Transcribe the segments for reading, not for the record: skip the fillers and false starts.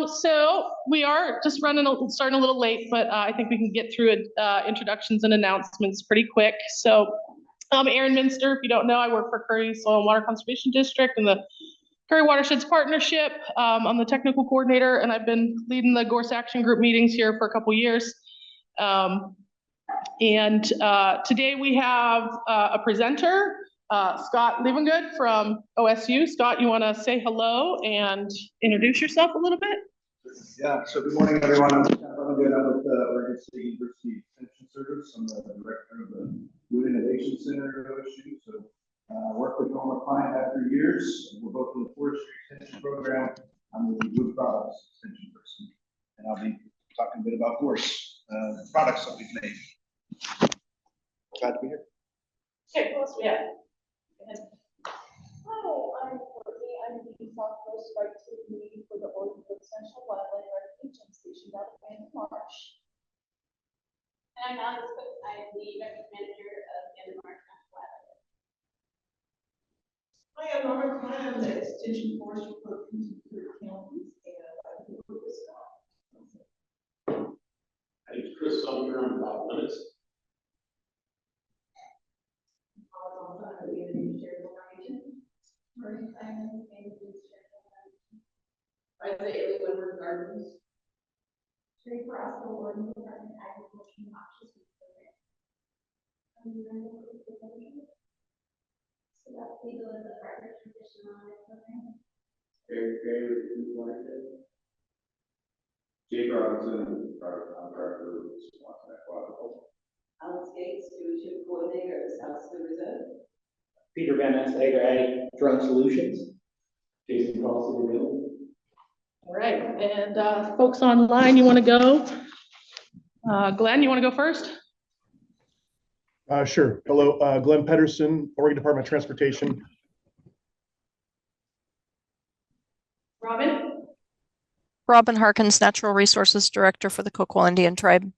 So we are just starting a little late, but I think we can get through introductions and announcements pretty quick. So I'm Erin Minster. If you don't know, I work for Curry Soil and Water Conservation District and the Curry Watersheds Partnership. I'm the technical coordinator, and I've been leading the Gorse Action Group meetings here for a couple years. Today we have a presenter, Scott Leavengood from OSU. Scott, you want to say hello and introduce yourself a little bit? Yeah, so good morning, everyone. I'm Scott Leavengood. I'm with the Oregon State University Extension Service. I'm the director of the Wood Innovation Center at OSU. So I work with Norma Klein after years. We're both in the forestry extension program. I'm the wood products extension person. And I'll be talking a bit about Gorse, the products that we've made. Glad to be here. Okay, who else we have? Hi, I'm Courtney. I'm the South Coast Right to Lead for the Oregon Central Wildlife Refuge stationed out of Van Marsh. And I'm Alex Cook. I'm the refuge manager of Van Marsh National Wildlife. Hi, I'm Norma Klein. I'm the extension forester for Leavengood counties, and I work with Scott. Hey, it's Chris Sumner. I'm about limits. Daily Woodward Gardens. Tree for us, the Oregon Department of Agriculture and Noxious Weed Program. So that's we deliver the partner traditional program. Very Jake Robinson, our contractor, responsible for aquaculture. Alex Gates, stewardship coordinator of the South Sioux Reserve. Peter Van Assager, Drone Solutions. Jason Carlson, All right, and folks online, you want to go? Glenn, you want to go first? Sure. Hello, Glenn Pedersen, Oregon Department of Transportation. Robin? Robin Harkins, Natural Resources Director for the Coquille Indian Tribe.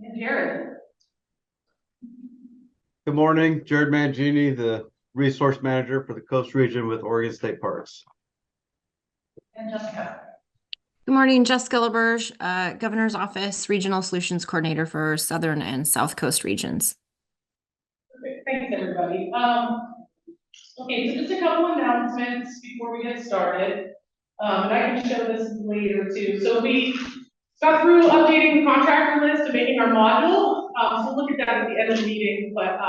And Jared? Good morning, Jared Mangini, the resource manager for the Coast Region with Oregon State Parks. And Jessica? Good morning, Jessica LaBerge, Governor's Office Regional Solutions Coordinator for Southern and South Coast regions. Okay, thanks everybody. Okay, so just a couple announcements before we get started. And I can show this later too. So we got through updating the contractor list and making our module. So we'll look at that at the end of the meeting, but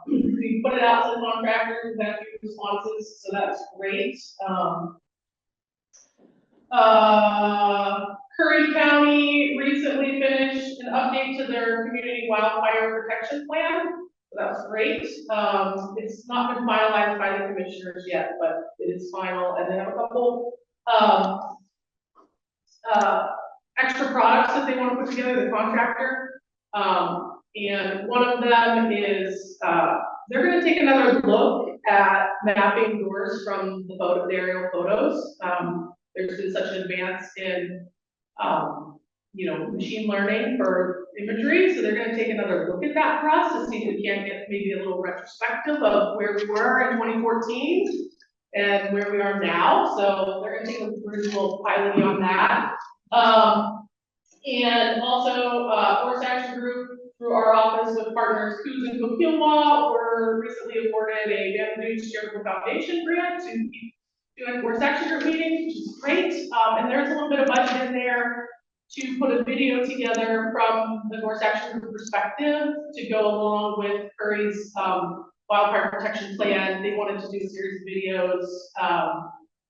we put it out to the contractors and got a few responses, so that's great. Curry County recently finished an update to their community wildfire protection plan. So that was great. It's not been finalized by the commissioners yet, but it is final. And they have a couple extra products that they want to put together, the contractor. And one of them is they're going to take another look at mapping Gorse from the aerial photos. There's been such an advance in machine learning for imagery, so they're going to take another look at that for us to see if we can get maybe a little retrospective of where we were in 2014 and where we are now. So they're going to take a little piloting on that. And also, Gorse Action Group, through our office with partners Coos and Coquille, were recently awarded a Leavengood Charitable Foundation grant to keep doing Gorse Action Group meetings, which is great. And there's a little bit of budget in there to put a video together from the Gorse Action Group perspective to go along with Curry's wildfire protection plan. They wanted to do a series of videos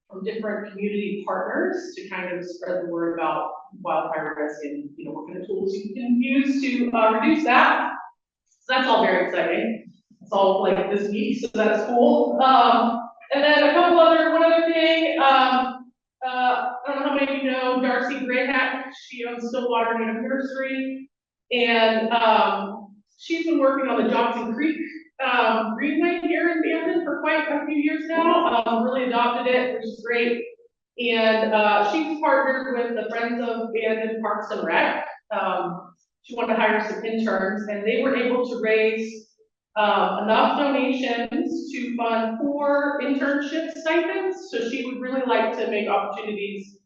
from different community partners to kind of spread the word about wildfire risk and what kind of tools you can use to reduce that. So that's all very exciting. It's all like this week, so that's cool. And then one other thing. I don't know how many of you know Darcy Grayhack. She owns Stillwater Native Nursery, and she's been working on the Johnson Creek Greenway here in Camden for quite a few years now. Really adopted it, which is great. And she's partnered with the Friends of Abandoned Parks and Rec. She wanted to hire some interns, and they were able to raise enough donations to fund 4 internship stipends. So she would really like to make opportunities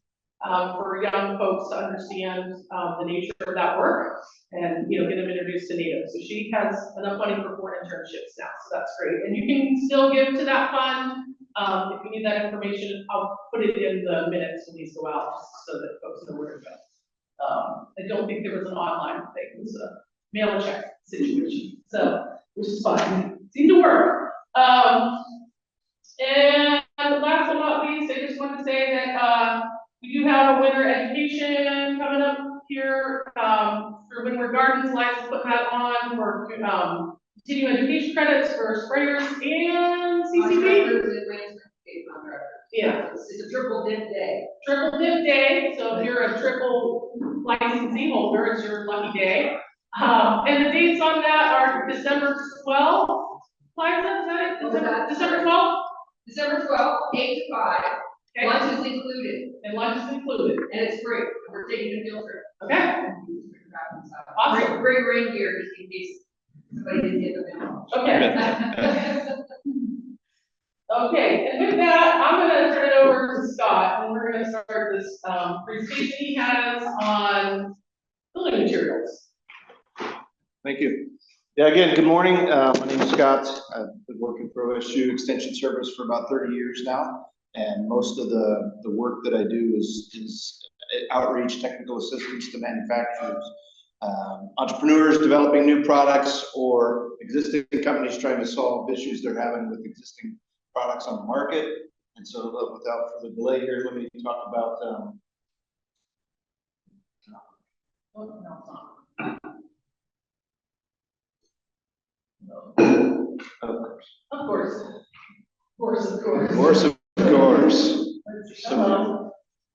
for young folks to understand the nature of that work and, you know, get them introduced to natives. So she has enough money for 4 internships now, so that's great. And you can still give to that fund. If you need that information, I'll put it in the minutes when these go out, just so that folks know where to go. I don't think there was an online thing, it was a mail check situation, so, which is fine, seemed to work. And last but not least, I just wanted to say that, we do have a winter education coming up here, for Windward Gardens, Liza's putting that on for, continuing education credits for sprayers and CCP. Yeah. It's a triple dip day. Triple dip day, so if you're a triple licensee holder, it's your lucky day. And the dates on that are December 12th. Liza, is that it? December 12th? December 12th, 8 to 5. Okay. Lunch is included, And lunch is included. and it's free. We're taking a field trip. Okay. Awesome. Bring rain gear just in case somebody didn't get the memo. Okay. Okay, and with that, I'm gonna turn it over to Scott, and we're gonna start this, presentation he has on building materials. Thank you. Yeah, again, good morning. My name is Scott. I've been working for OSU Extension Service for about 30 years now. And most of the work that I do is outreach, technical assistance to manufacturers, entrepreneurs developing new products, or existing companies trying to solve issues they're having with existing products on the market. And so without further delay here, let me talk about Of course. Gorse.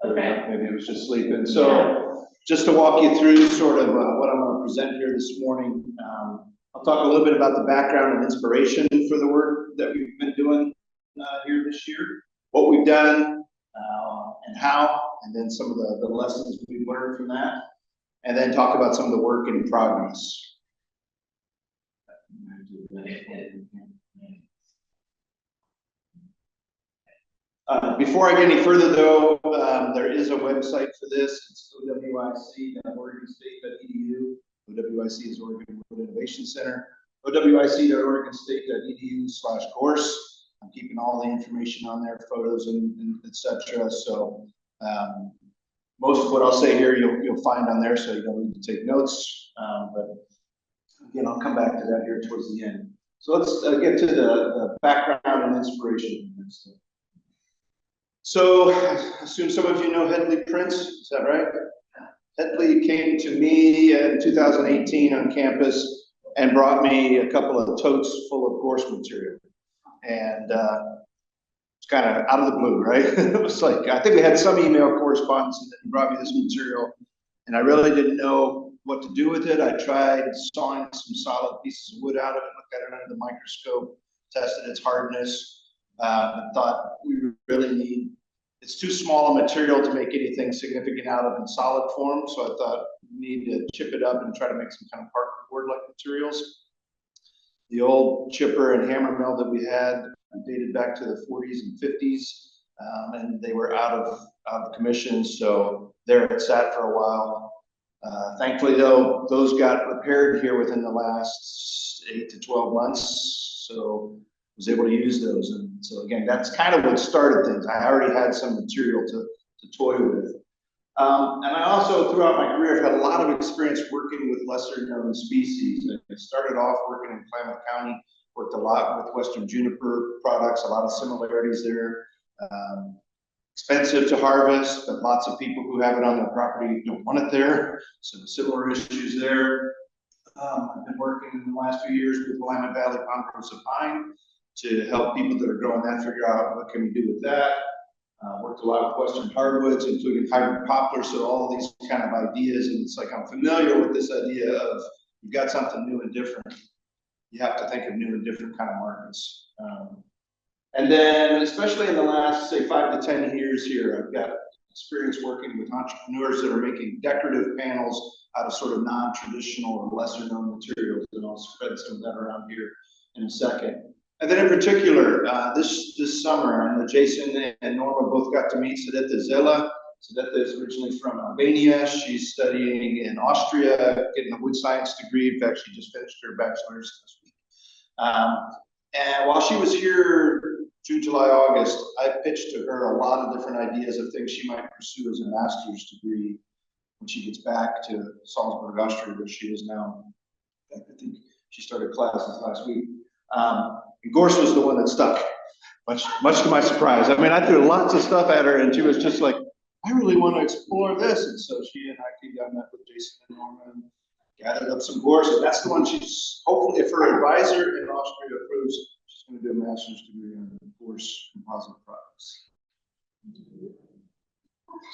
Okay. Maybe it was just sleeping. So just to walk you through sort of what I'm going to present here this morning, I'll talk a little bit about the background and inspiration for the work that we've been doing here this year, what we've done and how, and then some of the lessons we've learned from that, and then talk about some of the work in progress. Before I get any further though, there is a website for this. It's owic.oregonstate.edu. OWIC is Oregon Wood Innovation Center. owic.oregonstate.edu/Gorse. I'm keeping all the information on there, photos and etc. So most of what I'll say here you'll find on there, so you don't need to take notes. But again, I'll come back to that here towards the end. So let's get to the background and inspiration. So I assume some of you know Headley Prince, is that right? Headley came to me in 2018 on campus and brought me a couple of totes full of Gorse material. And it's kind of out of the blue, right? It was like, I think we had some email correspondence, and then he brought me this material, and I really didn't know what to do with it. I tried sawing some solid pieces of wood out of it, looked at it under the microscope, tested its hardness, and thought we really need, it's too small a material to make anything significant out of in solid form. So I thought we need to chip it up and try to make some kind of park board-like materials. The old chipper and hammer mill that we had dated back to the 40s and 50s, and they were out of commission. So there it sat for a while. Thankfully, though, those got repaired here within the last 8 to 12 months. So was able to use those. And so again, that's kind of what started things. I already had some material to toy with. And I also, throughout my career, have had a lot of experience working with lesser known species. I started off working in Klamath County, worked a lot with Western juniper products, a lot of similarities there. Expensive to harvest, but lots of people who have it on their property don't want it there. Some similar issues there. I've been working in the last few years with Willamette Valley Ponderosa Pine to help people that are growing that figure out what can we do with that. Worked a lot with Western hardwoods, including hybrid poplar, so all of these kind of ideas, and it's like I'm familiar with this idea of you've got something new and different. You have to think of new and different kind of markets. And then, especially in the last, say, 5 to 10 years here, I've got experience working with entrepreneurs that are making decorative panels out of sort of non-traditional or lesser known materials, and I'll spread some of that around here. in a second. And then in particular, this summer, I know Jason and Norma both got to meet Sedeta Zela. Sedeta is originally from Albania. She's studying in Austria, getting a wood science degree. In fact, she just finished her bachelor's this week. And while she was here, June, July, August, I pitched to her a lot of different ideas of things she might pursue as a master's degree when she gets back to Salzburg, Austria, where she is now. I think she started classes last week. And Gorse was the one that stuck, much to my surprise. I mean, I threw lots of stuff at her, and she was just like, I really want to explore this. And so she and I met with Jason and Norma and gathered up some Gorse, and that's the one she's, hopefully, if her advisor in Austria approves, she's going to do a master's degree in Gorse composite products.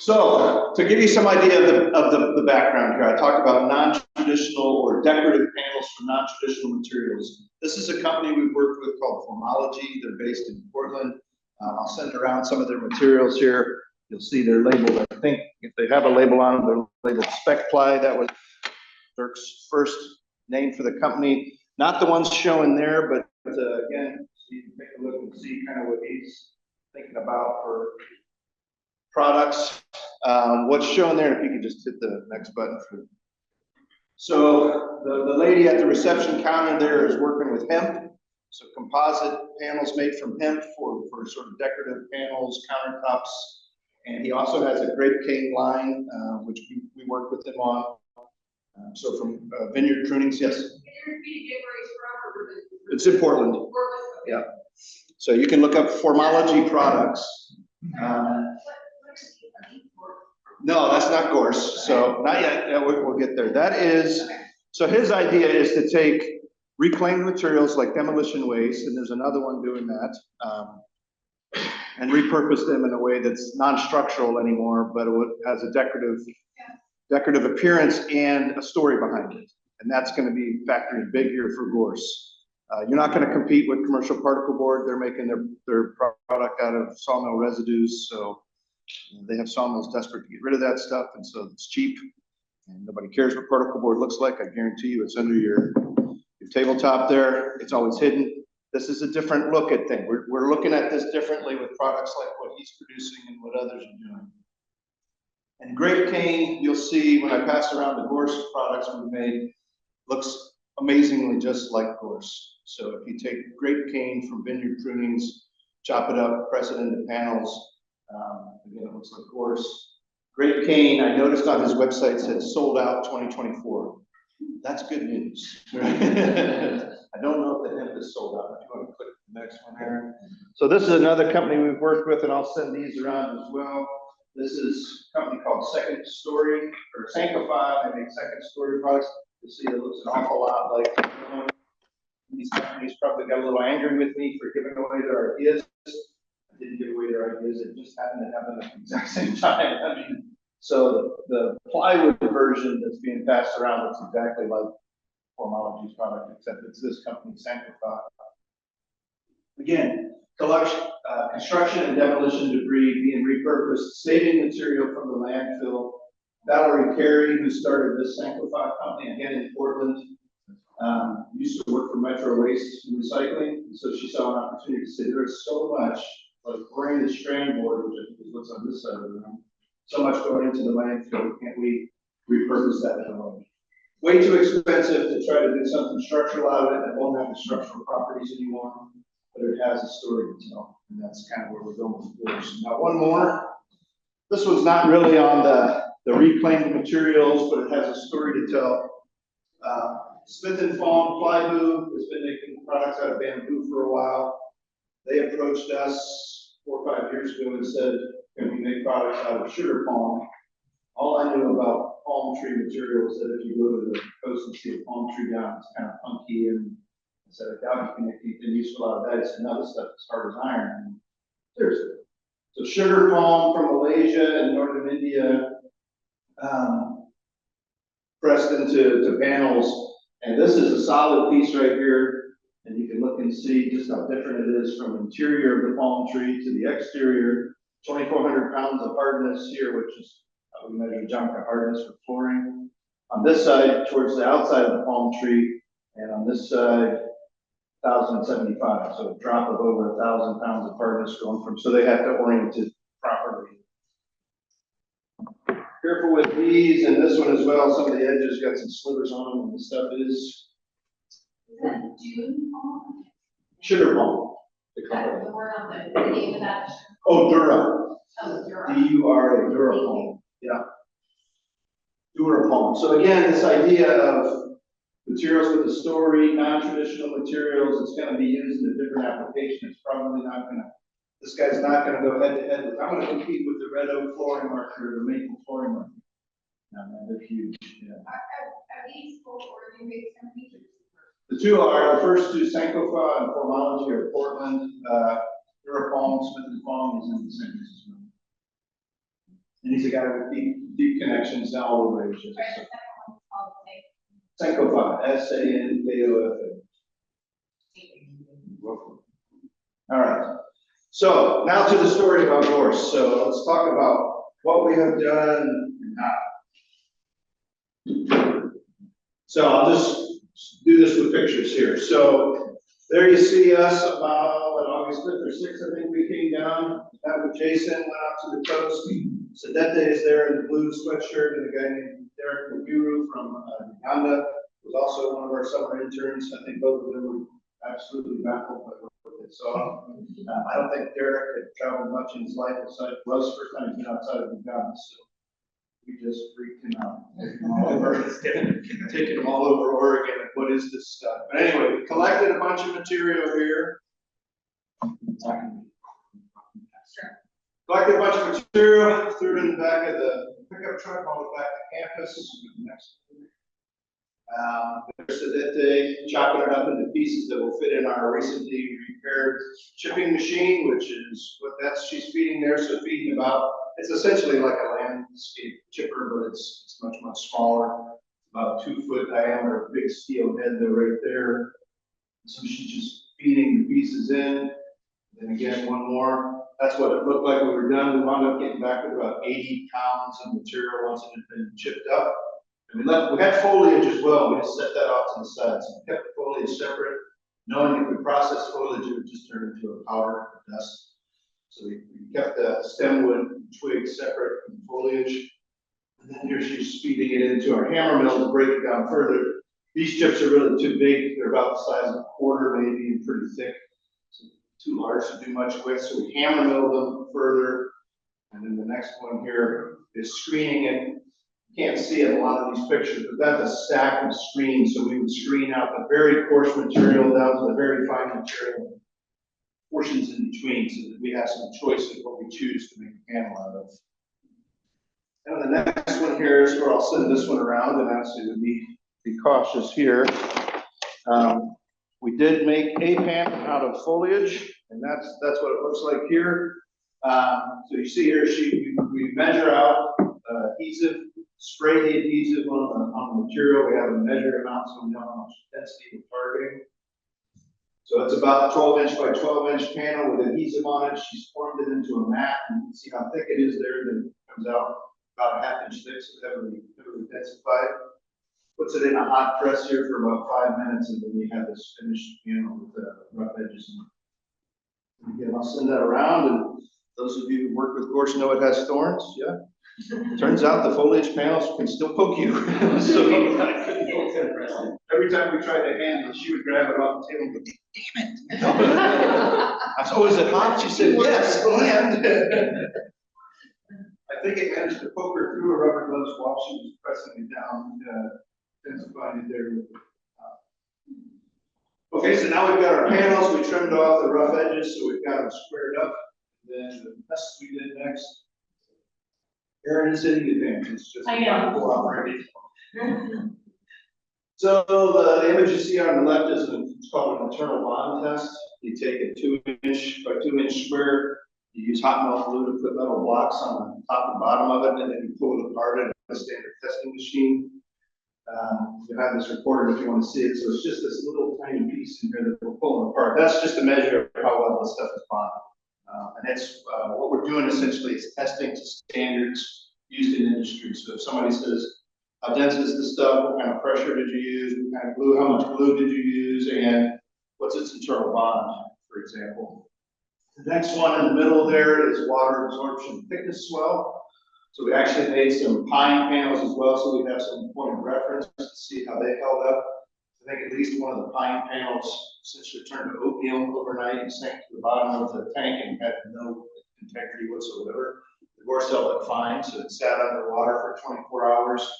So, to give you some idea of the background here, I talked about non-traditional or decorative panels from non-traditional materials. This is a company we've worked with called Formology. They're based in Portland. I'll send around some of their materials here. You'll see they're labeled, I think, if they have a label on them, they're labeled Spec Ply. That was Dirk's first name for the company. Not the ones shown there, but again, so you can take a look and see kind of what he's thinking about for products. What's shown there, if you could just hit the next button. So the lady at the reception counter there is working with hemp. So composite panels made from hemp for sort of decorative panels, countertops. And he also has a grape cane line, which we work with him on. So from Vineyard Prunings, yes? It's in Portland. Yeah. So you can look up Formology products. No, that's not Gorse. So not yet. Yeah, we'll get there. That is, so his idea is to take reclaimed materials like demolition waste, and there's another one doing that, and repurpose them in a way that's non-structural anymore, but it has a decorative appearance and a story behind it. And that's going to be factoring big here for Gorse. You're not going to compete with commercial particle board. They're making their product out of sawmill residues, so they have sawmills desperate to get rid of that stuff, and so it's cheap, and nobody cares what particle board looks like. I guarantee you it's under your tabletop there. It's always hidden. This is a different look at things. We're looking at this differently with products like what he's producing and what others are doing. And grape cane, you'll see when I pass around the Gorse products we've made, looks amazingly just like Gorse. So if you take grape cane from Vineyard Prunings, chop it up, press it into panels, again, it looks like Gorse. Grape cane, I noticed on his website said sold out 2024. That's good news. I don't know if the hemp is sold out. If you want to click the next one, Aaron. So this is another company we've worked with, and I'll send these around as well. This is a company called Second Story, or Sanctify. They make second story products. You see it looks an awful lot like these companies probably got a little angry with me for giving away their ideas. I didn't give away their ideas, it just happened to happen at the exact same time. I mean, so the plywood version that's being passed around looks exactly like Formology's product, except it's this company, Sanctify. Again, construction and demolition debris being repurposed, saving material from the landfill. Valerie Carey, who started this Sanctify company, again in Portland, used to work for Metro Waste Recycling, so she saw an opportunity to say there is so much, like wearing the strand board, which I think is what's on this side of the room, so much going into the landfill, can't we repurpose that in a way? Way too expensive to try to do something structural out of it that won't have the structural properties anymore, but it has a story to tell, and that's kind of where we're going with Gorse. Now, one more. This one's not really on the reclaimed materials, but it has a story to tell. Smith and Fawn Plywood has been making products out of bamboo for a while. They approached us 4 or 5 years ago and said, can we make products out of sugar palm? All I knew about palm tree material is that if you go to the coast and see a palm tree down, it's kind of funky, and I said, I doubt you can make anything useful out of that. It's another stuff as hard as iron. Seriously. So sugar palm from Malaysia and northern India, pressed into panels. And this is a solid piece right here. And you can look and see just how different it is from the interior of the palm tree to the exterior. 2,400 pounds of hardness here, which is how we measure Jonka hardness for flooring. On this side, towards the outside of the palm tree, and on this side, 1,075, so a drop of over 1,000 pounds of hardness going from, so they have to orient it properly. Careful with these and this one as well, some of the edges got some slivers on them, and the stuff is Is that June? Palm? sugar palm. They call it. The word on the name of that. Oh, Dura, Oh, Dura. D-U-R-A, Dura palm, yeah. Dura palm, so again, this idea of materials with a story, non-traditional materials, it's gonna be used in a different application, it's probably not gonna, this guy's not gonna go head to head with, I'm gonna compete with the red oak flooring marker or the maple flooring marker. No, man, they're huge, yeah. Are these full Oregon-based companies? The two are, the first two, Sankofa and Formology are Portland, Durapalm, Smith and Palm is in the San Francisco. And he's a guy with deep connections down all over Asia. Right, the second one's called like. Sankofa, S-A-N-K-O-F-A. Welcome. All right. So now to the story about Gorse. So let's talk about what we have done and how. So I'll just do this with pictures here. So there you see us about August 5th or 6th, I think we came down. That with Jason, went out to the coast. Sedete is there in the blue sweatshirt, and a guy named Derek Mugiru from Uganda was also one of our summer interns. I think both of them were absolutely baffled by what they saw. I don't think Derek had traveled much in his life aside from us, first time he's been outside of Uganda, so we just freaked him out. Taking him all over Oregon, and what is this stuff? But anyway, we collected a bunch of material here. Collected a bunch of material, threw it in the back of the pickup truck, hauled it back to campus. There's Sedete, chopping it up into pieces that will fit in our recently repaired chipping machine, which is what she's feeding there. So feeding about, it's essentially like a landscape chipper, but it's much, much smaller. About 2 foot diameter, big steel head there, right there. So she's just feeding the pieces in. Then again, one more. That's what it looked like we were done. We wound up getting back with about 80 pounds of material once it had been chipped up. And we had foliage as well. We just set that off to the side. So we kept the foliage separate, knowing if we processed foliage, it would just turn into a powder or dust. So we kept the stem wood twigs separate from the foliage. And then here she's feeding it into our hammer mill to break it down further. These chips are really too big. They're about the size of a quarter, maybe, and pretty thick. So too large to do much with. So we hammer mill them further. And then the next one here is screening it. You can't see it in a lot of these pictures, but that's a stack of screens. So we would screen out the very coarse material down to the very fine material, portions in between, so that we have some choice of what we choose to make a panel out of. And the next one here is where I'll send this one around, and actually would be cautious here. We did make a panel out of foliage, and that's what it looks like here. So you see here, we measure out adhesive, spray the adhesive on the material. We have a measured amount, so we know how much density we're targeting. So it's about a 12-inch by 12-inch panel with adhesive on it. She's formed it into a mat, and you can see how thick it is there. Then it comes out about a 1/2 inch thick, so heavily densified. Puts it in a hot press here for about 5 minutes, and then you have this finished panel with the rough edges. And again, I'll send that around, and those of you who work with Gorse know it has thorns. Yeah. Turns out the foliage panels can still poke you. So every time we tried to handle it, she would grab it off the table and go, damn it. I said, oh, is it hot? She said, yes. And I think it managed to poke her through her rubber gloves while she was pressing it down, intensifying it there. Okay, so now we've got our panels. We trimmed off the rough edges, so we've got them squared up. And then the rest we did next. Erin is hitting advantage. It's just not cooperating. So the image you see on the left is it's called an internal bond test. You take a 2-inch by 2-inch square. You use hot melt glue to put metal blocks on the top and bottom of it, and then you pull it apart in a standard testing machine. You have this recorded if you want to see it. So it's just this little tiny piece in here that we're pulling apart. That's just a measure of how well this stuff is bonded. And that's what we're doing essentially is testing to standards used in industry. So if somebody says, how dense is this stuff? What kind of pressure did you use? What kind of glue? How much glue did you use? And what's its internal bond, for example. The next one in the middle there is water absorption thickness swell. So we actually made some pine panels as well, so we have some point of reference to see how they held up. I think at least one of the pine panels essentially turned to oatmeal overnight and sank to the bottom of the tank and had no integrity whatsoever. The Gorse held up fine, so it sat underwater for 24 hours.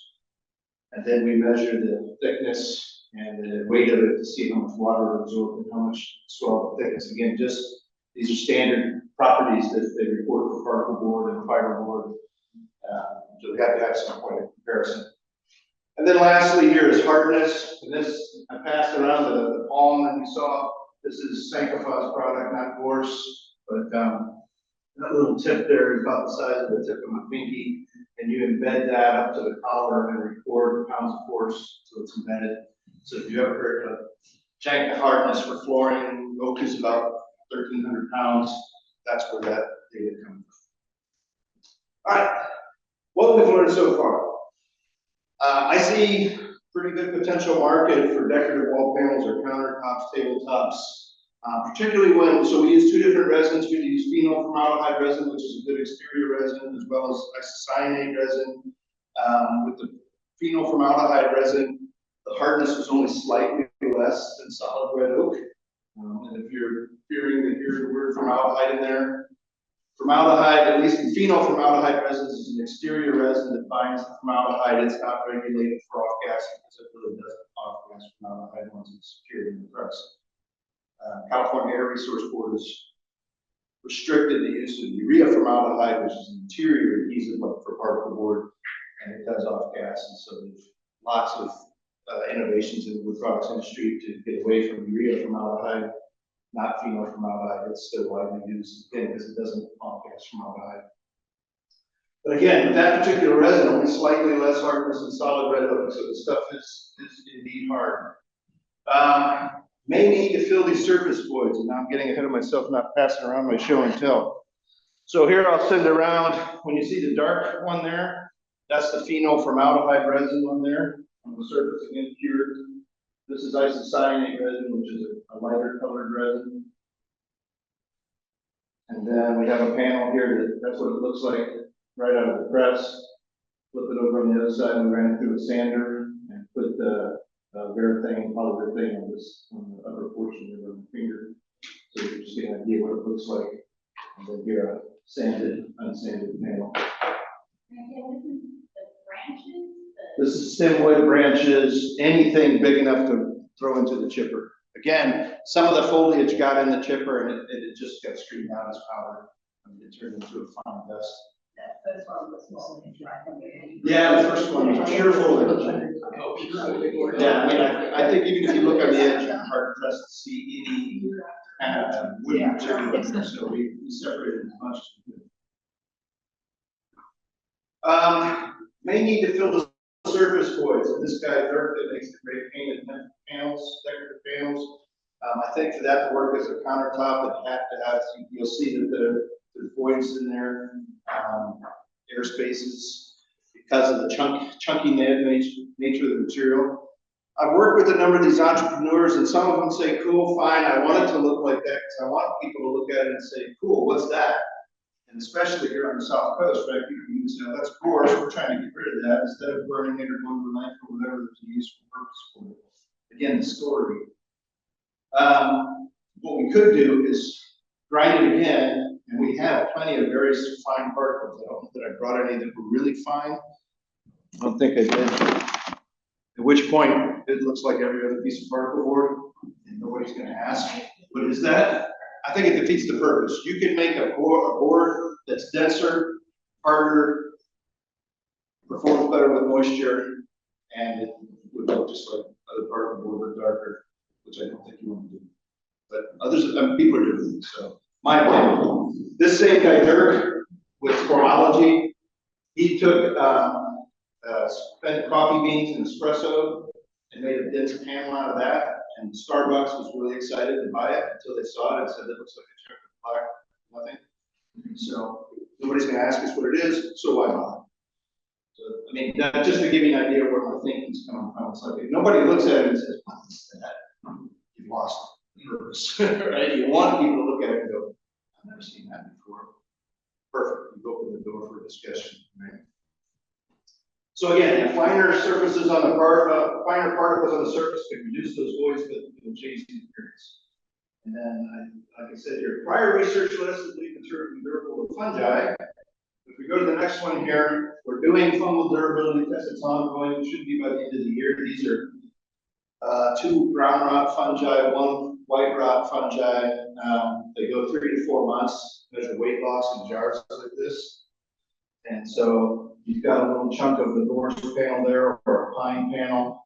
And then we measured the thickness and the weight of it to see how much water absorbed and how much swell thickness. Again, just these are standard properties that they report for particle board and fiberboard. So we have to have some point of comparison. And then lastly here is hardness. And this, I passed around the palm that you saw. This is Sankofa's product, not Gorse, but that little tip there is about the size of the tip of my pinky. And you embed that up to the collar and record pounds of force, so it's embedded. So if you ever heard of jank hardness for flooring, oak is about 1,300 pounds. That's where that data comes from. All right, what we've learned so far. I see pretty good potential market for decorative wall panels or countertops, tabletops, particularly when, so we use two different resins. We use phenol formaldehyde resin, which is a good exterior resin, as well as isocyanate resin. With the phenol formaldehyde resin, the hardness was only slightly less than solid red oak. And if you're fearing to hear the word formaldehyde in there, formaldehyde, at least the phenol formaldehyde resin, is an exterior resin that binds the formaldehyde. It's not regulated for off-gas because it really doesn't off-gas formaldehyde once it's secured in the press. California Air Resource Board has restricted the use of urea formaldehyde, which is an interior adhesive for particle board, and it does off-gas. And so there's lots of innovations in the wood products industry to get away from urea formaldehyde. Not phenol formaldehyde, it's still widely used again because it doesn't off-gas formaldehyde. But again, with that particular resin, only slightly less hardness than solid red oak, so the stuff is indeed hard. May need to fill these surface voids, and now I'm getting ahead of myself, not passing around my show and tell. So here I'll send around, when you see the dark one there, that's the phenol formaldehyde resin on there, on the surface again cured. This is isocyanate resin, which is a lighter colored resin. And then we have a panel here that's what it looks like right out of the press. Flip it over on the other side and ran it through a sander and put the polyurethane on the upper portion of the finger. So you can just get an idea what it looks like. And then here a sanded, unsanded panel. This is stem wood, branches, anything big enough to throw into the chipper. Again, some of the foliage got in the chipper and it just got streamed out as powder. And it turned into a fine dust. That first one was foliage, right? Yeah, the first one was pure foliage. Yeah, I mean, I think even if you look on the edge, you're hard pressed to see any kind of wood material in there. So we separated as much as we could. May need to fill the surface voids. And this guy, Dirk, that makes the great painted panels, decorative panels. I think for that to work as a countertop, it had to have, you'll see that the voids in there, air spaces, because of the chunky nature of the material. I've worked with a number of these entrepreneurs, and some of them say, cool, fine, I want it to look like that, because I want people to look at it and say, cool, what's that? And especially here on the South Coast, right? People can say, oh, that's Gorse, we're trying to get rid of that instead of burning it or going to landfill or whatever there's a useful purpose for it. Again, the story. What we could do is grind it again, and we have plenty of very fine particles. I don't know that I brought any that were really fine. I don't think I did. At which point, it looks like every other piece of particle board, and nobody's going to ask, what is that? I think it defeats the purpose. You can make a board that's denser, harder, performs better with moisture, and it would look just like other particle board, but darker, which I don't think you want to do. But others, people are doing it. So, my opinion. This same guy, Dirk, with formology, he took spent coffee beans and espresso and made a dense panel out of that. And Starbucks was really excited to buy it until they saw it and said, that looks like a chocolate black, nothing. So nobody's going to ask us what it is, so why bother? So, I mean, just to give you an idea of where my thinking's coming from, it's like if nobody looks at it and says, what is that? You've lost the works, right? You want people to look at it and go, I've never seen that before. Perfect, you open the door for discussion, right? So again, finer surfaces on the finer particles on the surface can reduce those voids, but it will change the appearance. And then, like I said here, prior research led us to believe material durable to fungi. If we go to the next one here, we're doing fungal durability tests. It's ongoing. It should be by the end of the year. These are 2 brown rot fungi, 1 white rot fungi. They go 3 to 4 months, measure weight loss in jars like this. And so you've got a little chunk of the Gorse panel there or a pine panel.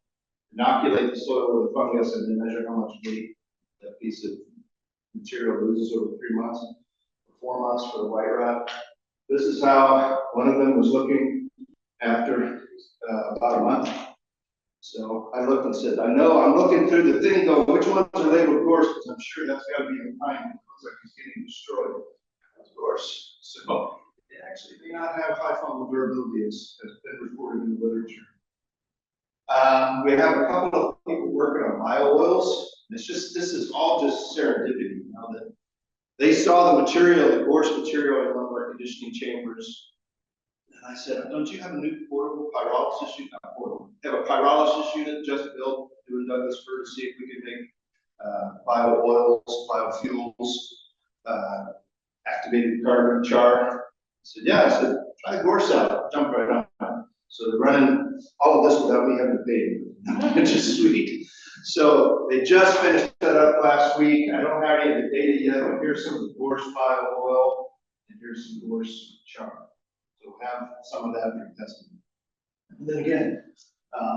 Inoculate the soil with fungus and then measure how much weight that piece of material loses over 3 months, or 4 months for the white rot. This is how one of them was looking after about a month. So I looked and said, I know I'm looking through the thing, though, which ones are labeled Gorse? Because I'm sure that's got to be in pine. It looks like he's getting destroyed. That's Gorse. So they actually may not have high fungal durability as has been reported in the literature. We have a couple of people working on bio oils. This is all just serendipity, you know, that they saw the material, the Gorse material in one of our conditioning chambers. And I said, don't you have a new portable pyrolysis unit? Not portable. We have a pyrolysis unit just built doing Douglas fir to see if we can make bio oils, biofuels, activated carbon char. I said, yeah. I said, try Gorse out. Jump right on. So they're running all of this without me having to pay them, which is sweet. So they just finished that up last week. I don't have any of the data yet, but here's some of the Gorse bio oil, and here's some Gorse char. So we'll have some of that for testing. And then again,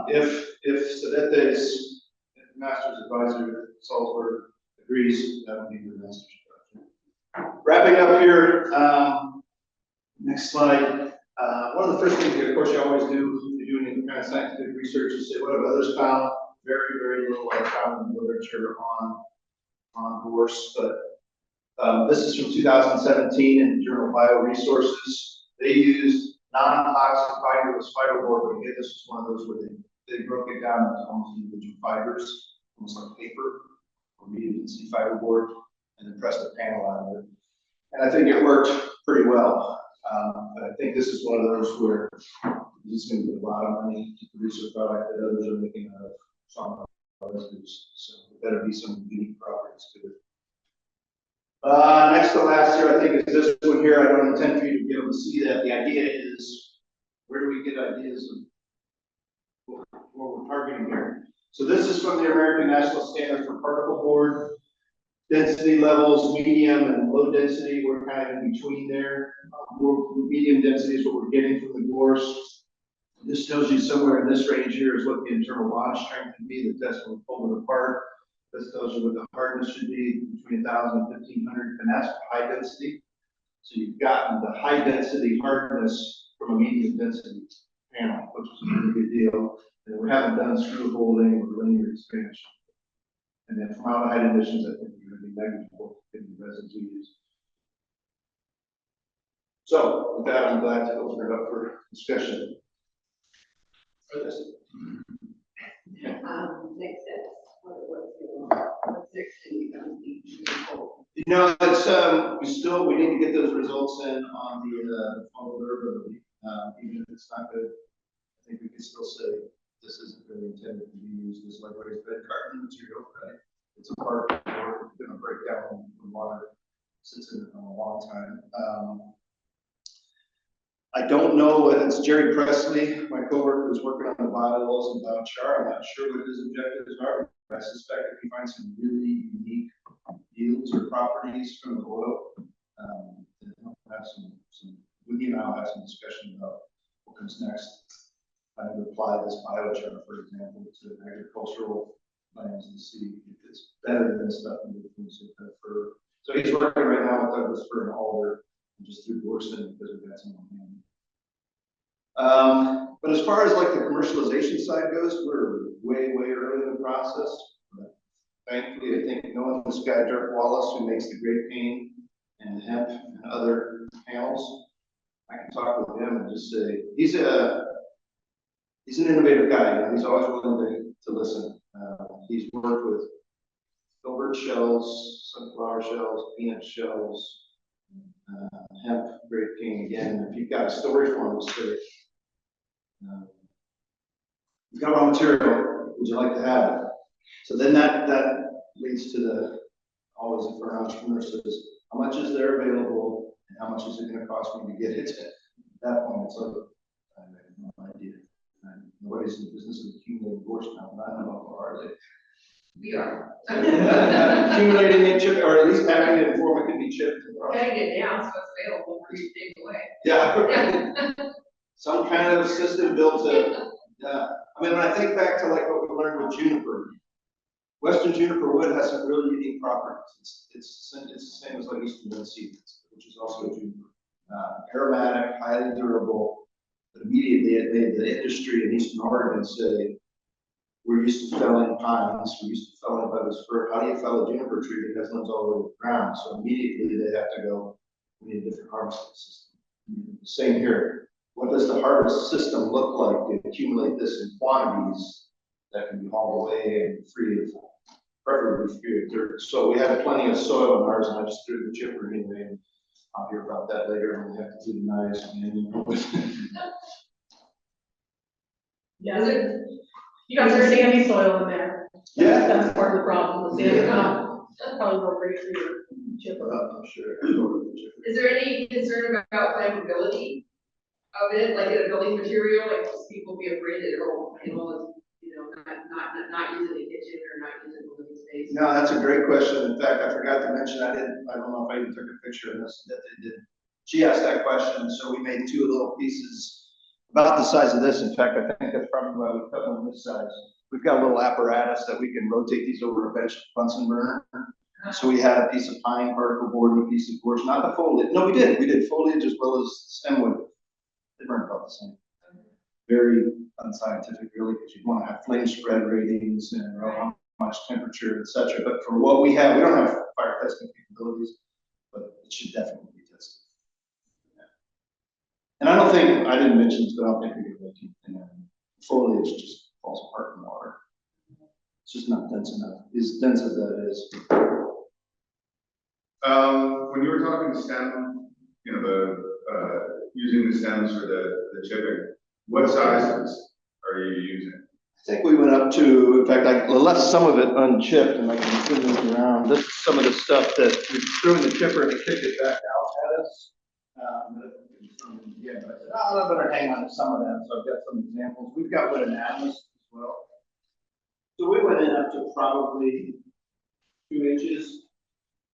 if Sedete's master's advisor at Salzburg agrees, that will be the master's project. Wrapping up here, next slide. One of the first things, of course, you always do if you're doing any kind of scientific research is say, what have others found? Very, very little I found in the literature on Gorse, but this is from 2017 in the journal Bioresources. They used non-toxic fiberless fiberboard. Again, this was one of those where they broke it down into almost individual fibers, almost like paper or medium density fiberboard, and then pressed a panel out of it. And I think it worked pretty well. But I think this is one of those where it's going to be a lot of money to produce a product that others are making out of some residues. So there better be some unique properties to it. Next to last here, I think is this one here. I don't intend for you to be able to see that. The idea is, where do we get ideas of what we're targeting here? So this is from the American National Standard for Particle Board. Density levels, medium and low density, we're kind of in between there. Medium density is what we're getting from the Gorse. This tells you somewhere in this range here is what the internal bond strength can be. The test will pull it apart. This tells you what the hardness should be between 1,000 and 1,500, and that's high density. So you've gotten the high density hardness from a medium density panel, which is a really good deal. And we haven't done screw holding or linear expansion. And then formaldehyde emissions, I think, are going to be negligible in the residues. So with that, I'm glad to open it up for discussion. Next steps. What's next thing you're going to be? You know, it's we need to get those results in on the fungal durability. Even if it's not good, I think we can still say this isn't really intended to be used as like raised bed carton material, right? It's a part of it's going to break down when water sits in it for a long time. I don't know, it's Jerry Presley, my coworker, who's working on the bioils and biochar. I'm not sure what his objectives are, but I suspect if he finds some really unique yields or properties from the oil, then he'll have with you and I'll have some discussion about what comes next. I would apply this biochar, for example, to agricultural lands and see if it's better than stuff in the food fur. So he's working right now with Douglas fir and alder, and just through Gorse because we've got some on hand. But as far as like the commercialization side goes, we're way early in the process. But thankfully, I think knowing this guy, Dirk Wallace, who makes the grape cane and hemp and other panels, I can talk with him and just say, he's an innovative guy. You know, he's always willing to listen. He's worked with filbert shells, sunflower shells, peanut shells, hemp, grape cane again. If you've got a storage one, we'll say, you've got raw material, would you like to have it? So then that leads to the, always for an entrepreneur says, how much is there available and how much is it gonna cost me to get it? At that point, it's like, I have no idea. And nobody's in the business of accumulating Gorse now, but I don't know, or are they? We are. Accumulating it, chip, or at least having it in form it can be chipped. Getting it down, so it's available for you to take away. Yeah. Some kind of system built to, yeah. I mean, when I think back to like what we learned with juniper, Western juniper wood has some really unique properties. It's the same as like Eastern red cedar, which is also a juniper. Aromatic, highly durable, but immediately it made the industry in Eastern Oregon say, we're used to felling pines, we're used to felling Douglas fir. How do you fell a juniper tree that has limbs all over the ground? So immediately they have to go, we need a different harvesting system. Same here. What does the harvest system look like to accumulate this in quantities that can be hauled away and free of, preferably free of dirt? So we have plenty of soil in ours, and I just threw the chipper anyway, and I'll hear about that later when we have to do the knives again. Yeah, you got some sandy soil in there. Yeah. That's part of the problem, the sandy, that's probably more great for your chipper. I'm sure. Is there any concern about flammability of it, like a building material, like most people be afraid that it'll, not use it in the kitchen or not use it in the living space? No, that's a great question. In fact, I forgot to mention, I don't know if I even took a picture of this, that they did. She asked that question, so we made two little pieces about the size of this. In fact, I think that's probably why we cut one this size. We've got a little apparatus that we can rotate these over a bench Bunsen burner. So we had a piece of pine particle board and a piece of gorse, not the foliage. No, we did foliage as well as stem wood. They weren't about the same. Very unscientific, really, because you want to have flame spread ratings and how much temperature, etc. But for what we have, we don't have fire testing capabilities, but it should definitely be tested. Yeah. And I didn't mention this, but I don't think we can make foliage just falls apart in water. It's just not dense enough. As dense as that is. When you were talking stem, using the stems for the chipping, what sizes are you using? I think we went up to, in fact, I left some of it unchipped and I can spin this around. This is some of the stuff that we threw in the chipper and it kicked it back out at us. Yeah, but I said, I better hang on to some of that. So I've got some examples. We've got wood ananas as well. So we went in up to probably 2 inches.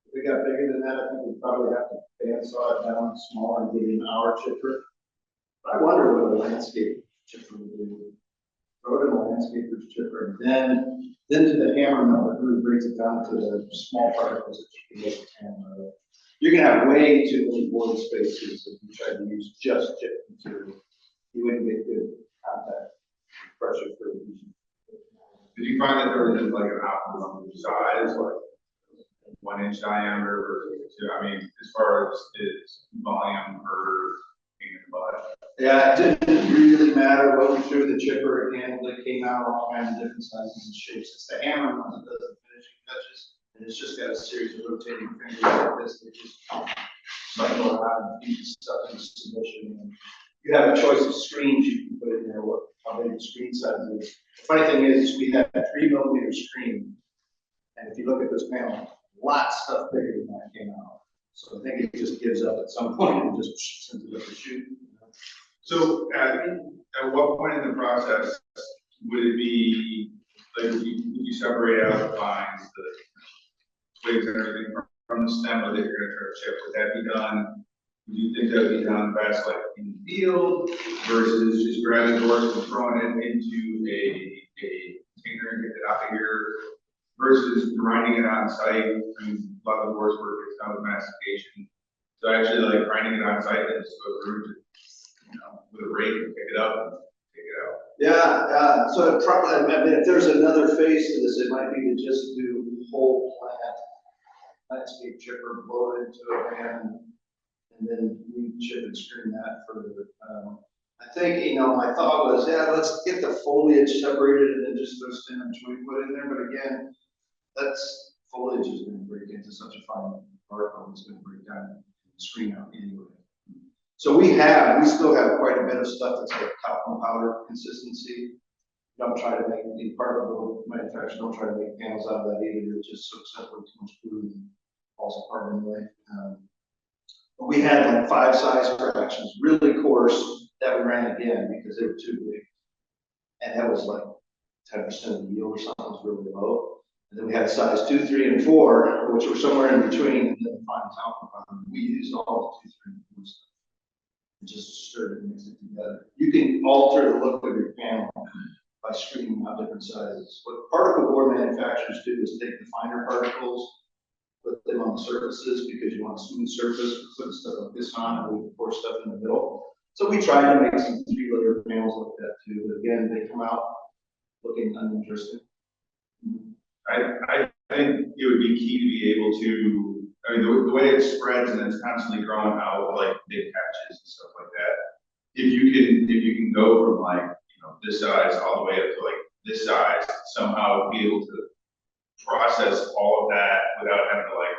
If we got bigger than that, I think we'd probably have to bandsaw it down smaller and get in our chipper. But I wonder what a landscape chipper would do. Throw it in a landscaper's chipper, and then to the hammer mill that really brings it down to the small particles that you can get with the hammer. You're gonna have way too many void spaces if you try to use just chip material. You wouldn't get good contact pressure for the heat. Did you find that there was like an optimum size, like 1 inch diameter versus 2? I mean, as far as its volume per paint and butt. Yeah, it didn't really matter what we threw the chipper, it handled it, came out all kinds of different sizes and shapes. It's the hammer one that does the finishing touches, and it's just got a series of rotating fingers like this that just cycle around and feed stuff into submission. And you have a choice of screens you can put in there, how big the screen size is. The funny thing is, we had a 3 millimeter screen, and if you look at this panel, lots of stuff bigger than that came out. So I think it just gives up at some point and just sends it up to shoot. So at what point in the process would it be, like, would you separate out the vines, the twigs and everything from the stem that you're going to try to chip? Would that be done? Do you think that would be done best like in the field versus just grabbing gorse and throwing it into a container and get it out of here versus grinding it on site? I mean, a lot of the gorse work is done with mastication. So actually like grinding it on site and just go through to, with a rake and pick it up and take it out. Yeah, so it probably, I mean, if there's another phase to this, it might be to just do whole plant, landscape chipper, blow it into a pan, and then we chip and screen that further. I think, my thought was, let's get the foliage separated and then just throw stem and twig wood in there. But again, that's foliage is going to break into such a fine particle, it's going to break down and screen out anyway. So we still have quite a bit of stuff that's like talcum powder consistency. Don't try to make any particle manufacturers don't try to make panels out of that either. It just soaks up way too much glue and falls apart anyway. But we had like 5 size fractions, really coarse, that we ran again because they were too big. And that was like 10% of the yield or something, was really low. And then we had size 2, 3, and 4, which were somewhere in between, and then the fine talcum powder. We used all the 2, 3, and 4 stuff. And just stir it and mix it together. You can alter the look of your panel by screening out different sizes. What particle board manufacturers do is take the finer particles, put them on the surfaces because you want a smooth surface, put stuff like this on, and we pour stuff in the middle. So we tried to make some 3-layer panels like that too, but again, they come out looking uninteresting. I think it would be key to be able to, I mean, the way it spreads and it's constantly growing out like big patches and stuff like that. If you can go from like, you know, this size all the way up to like this size, somehow be able to process all of that without having to like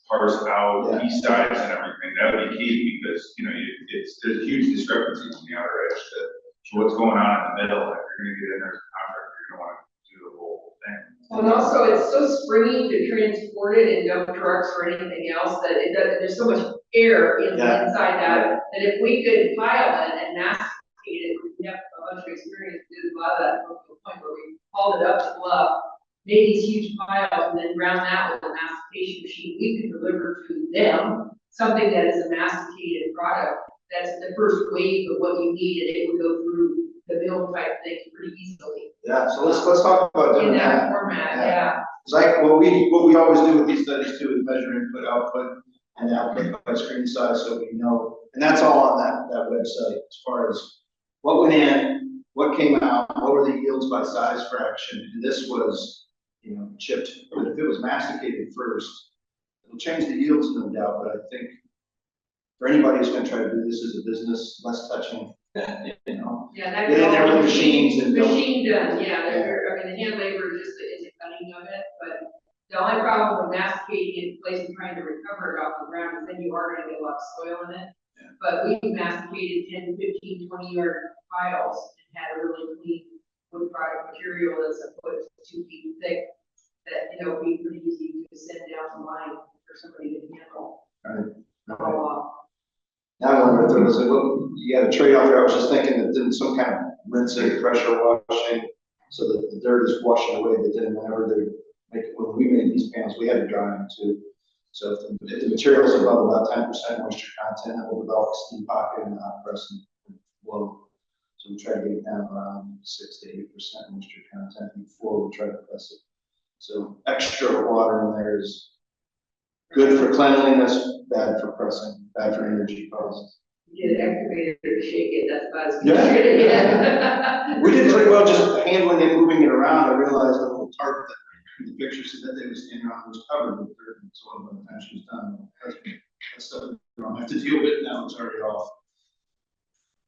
parse out each size and everything, that would be key because, you know, there's huge discrepancies in the outer edge to what's going on in the middle. If you're gonna get in there as a contractor, you're gonna want to do the whole thing. And also, it's so springy to transport it in dump trucks or anything else that it does, there's so much air inside that if we could pile it and masticated it, we have a bunch of experience with a lot of that to the point where we hauled it up to bluff, made these huge piles, and then ground that with a mastication machine. We could deliver to them something that is a masticated product. That's the first wave of what you need, and it would go through the mill type thing pretty easily. Yeah, so let's talk about doing In that that. format, yeah. It's like what we always do with these studies too is measure input, output, and output by screen size, so we know. And that's all on that website as far as what went in, what came out, what were the yields by size fraction, and this was, you know, chipped. But if it was masticated first, it'll change the yields, no doubt. But I think for anybody who's going to try to do this as a business, less touching, you know. Yeah, that Get in there with machines and machine done, yeah, I mean, the hand labor is just the cutting of it, but the only problem with masticating it in place and trying to recover it off the ground is then you are gonna get a lot of soil in it. Yeah. But we masticated 10, 15, 20-yard piles and had a really clean wood product material that's a foot to 2 feet thick that, you know, would be pretty easy to send down the line for somebody to handle. Right. Now, I wonder if there was you had a trade-off there. I was just thinking that then some kind of rinsing, pressure washing, so that the dirt is washing away. But then whenever when we made these panels, we had to dry them too. So if the material is above about 10% moisture content, it will develop a steam pocket in the hot press and blow. So we try to get it down around 6 to 8% moisture content before we try to press it. So extra water in there is good for cleanliness, bad for pressing, bad for energy costs. You get an excavator to shake it, that's about as good as you're gonna get. We did pretty well just handling it, moving it around. I realized the whole tarp that the pictures that they were standing on was covered with dirt and soil by the time she was done. That's stuff we don't have to deal with now, it's already off.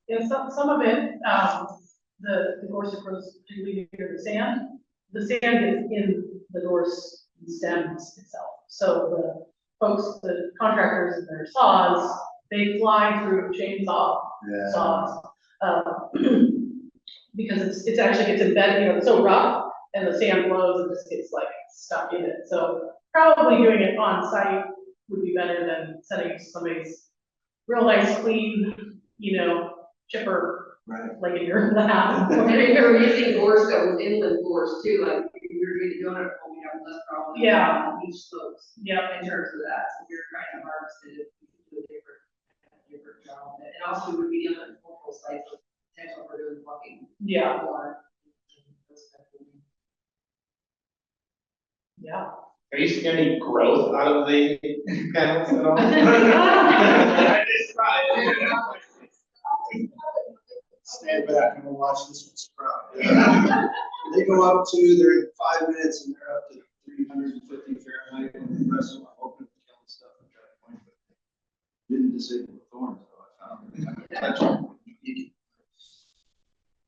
Yeah, some of it, the Gorse grows particularly near the sand. The sand is in the Gorse stems itself. So the folks, the contractors and their saws, they fly through chainsaw saws, because it's actually gets embedded, you know, it's so rough and the sand blows and just gets like stuck in it. So probably doing it on site would be better than sending somebody's real nice, clean, you know, chipper, like in your house. And if you're using gorse that was inland gorse too, like if you're doing a donut hole, you have less problem. Yeah. On beach slopes. Yeah. In terms of that, so if you're trying to harvest it, you can do a different job. And also would be on the cultural site, with potential for doing walking. Yeah. Yeah. Are you seeing any growth out of the panels at all? Stand back and we'll watch this one sprout. They go up to, they're 5 minutes and they're up to 350 Fahrenheit when they press them. I'm hoping to kill stuff at that point, but didn't disable the thorns, though. I found them.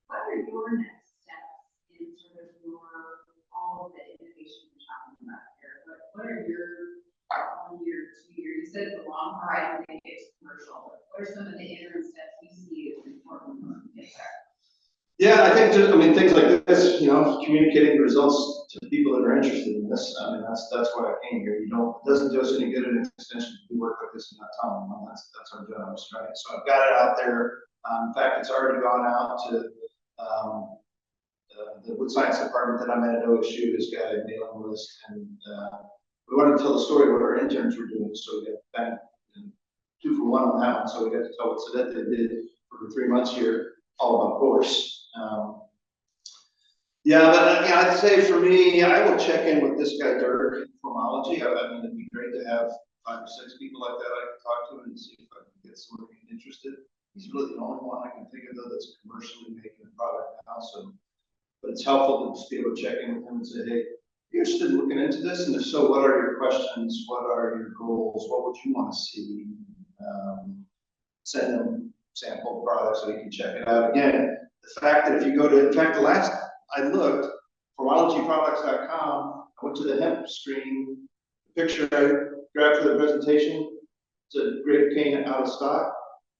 What are your next steps in sort of all of the innovation you're talking about here? What what are your 1 year, 2 years, you said it's a long horizon to get to commercial, what are some of the interim steps you see as important to get there? Yeah, I think just, I mean, things like this, you know, communicating results to people that are interested in this. I mean, that's why I came here. You know, it doesn't do us any good in an extension to do work like this and not tell them. Well, that's our job, right? So I've got it out there. In fact, it's already gone out to the Wood Science Department that I'm at OSU has got a mailing list, and we wanted to tell the story of what our interns were doing. So we got bang, 2 for 1 on that one. So we got to tell what Sedette did for 3 months here, all about Gorse. Yeah, but yeah, I'd say for me, I will check in with this guy Dirk from Ology. I mean, it'd be great to have 5 or 6 people like that I can talk to and see if I can get somebody interested. He's really the only one I can think of though that's commercially making a product now. So, but it's helpful to just be able to check in with him and say, hey, you're interested in looking into this, and if so, what are your questions? What are your goals? What would you want to see? Send him sample products so he can check it out. Again, the fact that if you go to, in fact, the last I looked for ologyproducts.com, I went to the hemp screen, the picture I grabbed for the presentation, it's a grape cane out of stock.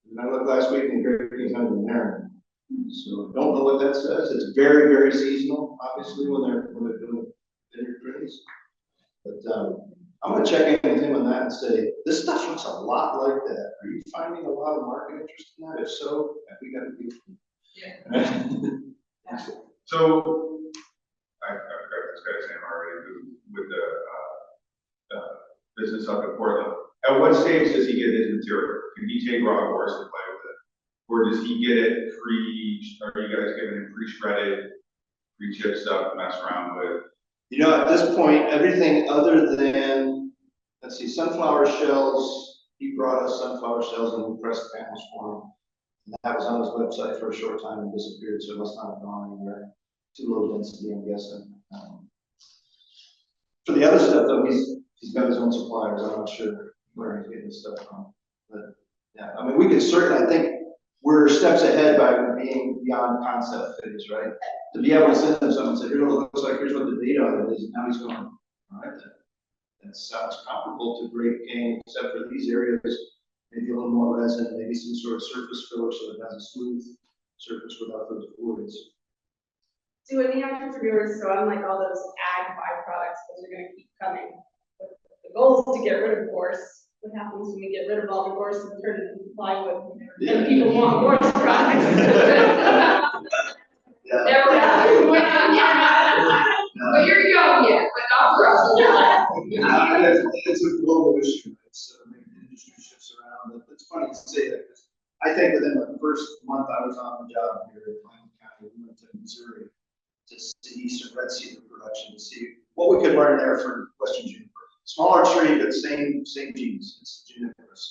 And I looked last week and the grape cane's not even there. So I don't know what that says. It's very, very seasonal, obviously, when they're doing vineyard drinks. But I'm gonna check in with him on that and say, this stuff looks a lot like that. Are you finding a lot of market interest in that? If so, we got to do it. Yeah. So, I forgot this guy's name already, with the business up in Portland. At what stage does he get his material? Can he take raw Gorse and play with it? Or does he get it are you guys giving him pre-shredded, pre-chip stuff to mess around with? You know, at this point, everything other than, let's see, sunflower shells, he brought us sunflower shells and we pressed panels for him. And that was on his website for a short time and disappeared, so it must not have gone anywhere. Too low density, I'm guessing. For the other stuff, though, he's got his own suppliers. I'm not sure where he's getting his stuff from. But yeah, I mean, we can certainly, I think we're steps ahead by being beyond concept phase, right? To be able to send them something and say, here's what it looks like, here's what the data on it is, and now he's going, all right, that sounds comparable to grape cane, except for these areas, maybe a little more resin, maybe some sort of surface filler so it has a smooth surface without those voids. Do any entrepreneurs, so unlike all those ag byproducts, those are going to keep coming. But the goal is to get rid of Gorse. What happens when we get rid of all the Gorse and turn it into plywood? Yeah. And people want Gorse products. Yeah. Never But you're young yet, but not for us. It's a global issue. It's maybe the industry shifts around. It's funny to say that because I think within the first month I was on the job here in Leavengood County, we went to Missouri to see some red cedar production to see what we could learn there for Western juniper. Smaller tree, but same genes. It's juniperous.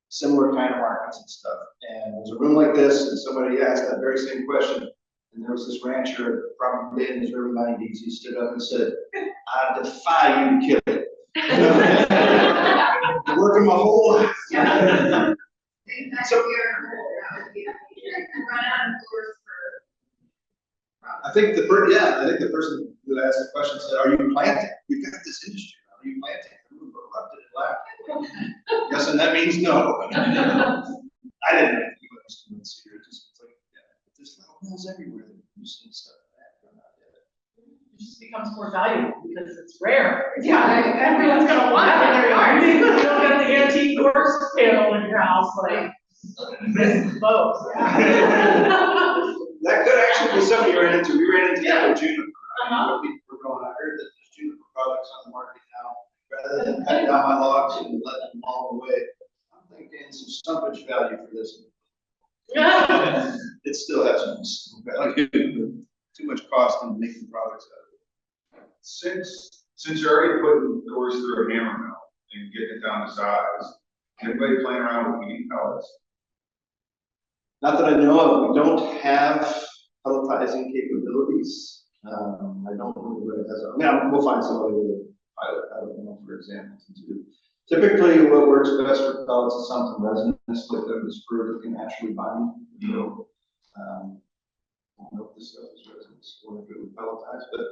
Similar kind of markets and stuff. And there's a room like this, and somebody asked that very same question. And there was this rancher, probably in his early 90s, he stood up and said, I defy you to kill it. Working my whole life. So, I think the person who asked the question said, are you planting? We've got this industry. Are you planting? Everyone erupted and laughed. Yes, and that means no. I didn't think he was too much serious. It's like, yeah, there's little hills everywhere that you see stuff like that. It just becomes more valuable because it's rare. Yeah, Everyone's gonna want it in their yard. You don't get the antique Gorse panel in your house, like, this is folks. That could actually be something you ran into. We ran into that with juniper. Uh-huh. We're going, I heard that there's juniper products on the market now. Rather than cutting down my logs and letting them all away, I'm thinking some stumpage value for this. It still has some value, too much cost in making products out of it. Since you're already putting Gorse through a hammer mill and getting it down to size, anybody playing around with heating pellets? Not that I know of, we don't have pelletizing capabilities. I don't know where it has. I mean, we'll find somebody with a pilot, I don't know, for example, to do. Typically, what works best for pellets is something resinous, like a spur that can naturally bind. You know, I don't know if this stuff is resinous or if it would pelletize, but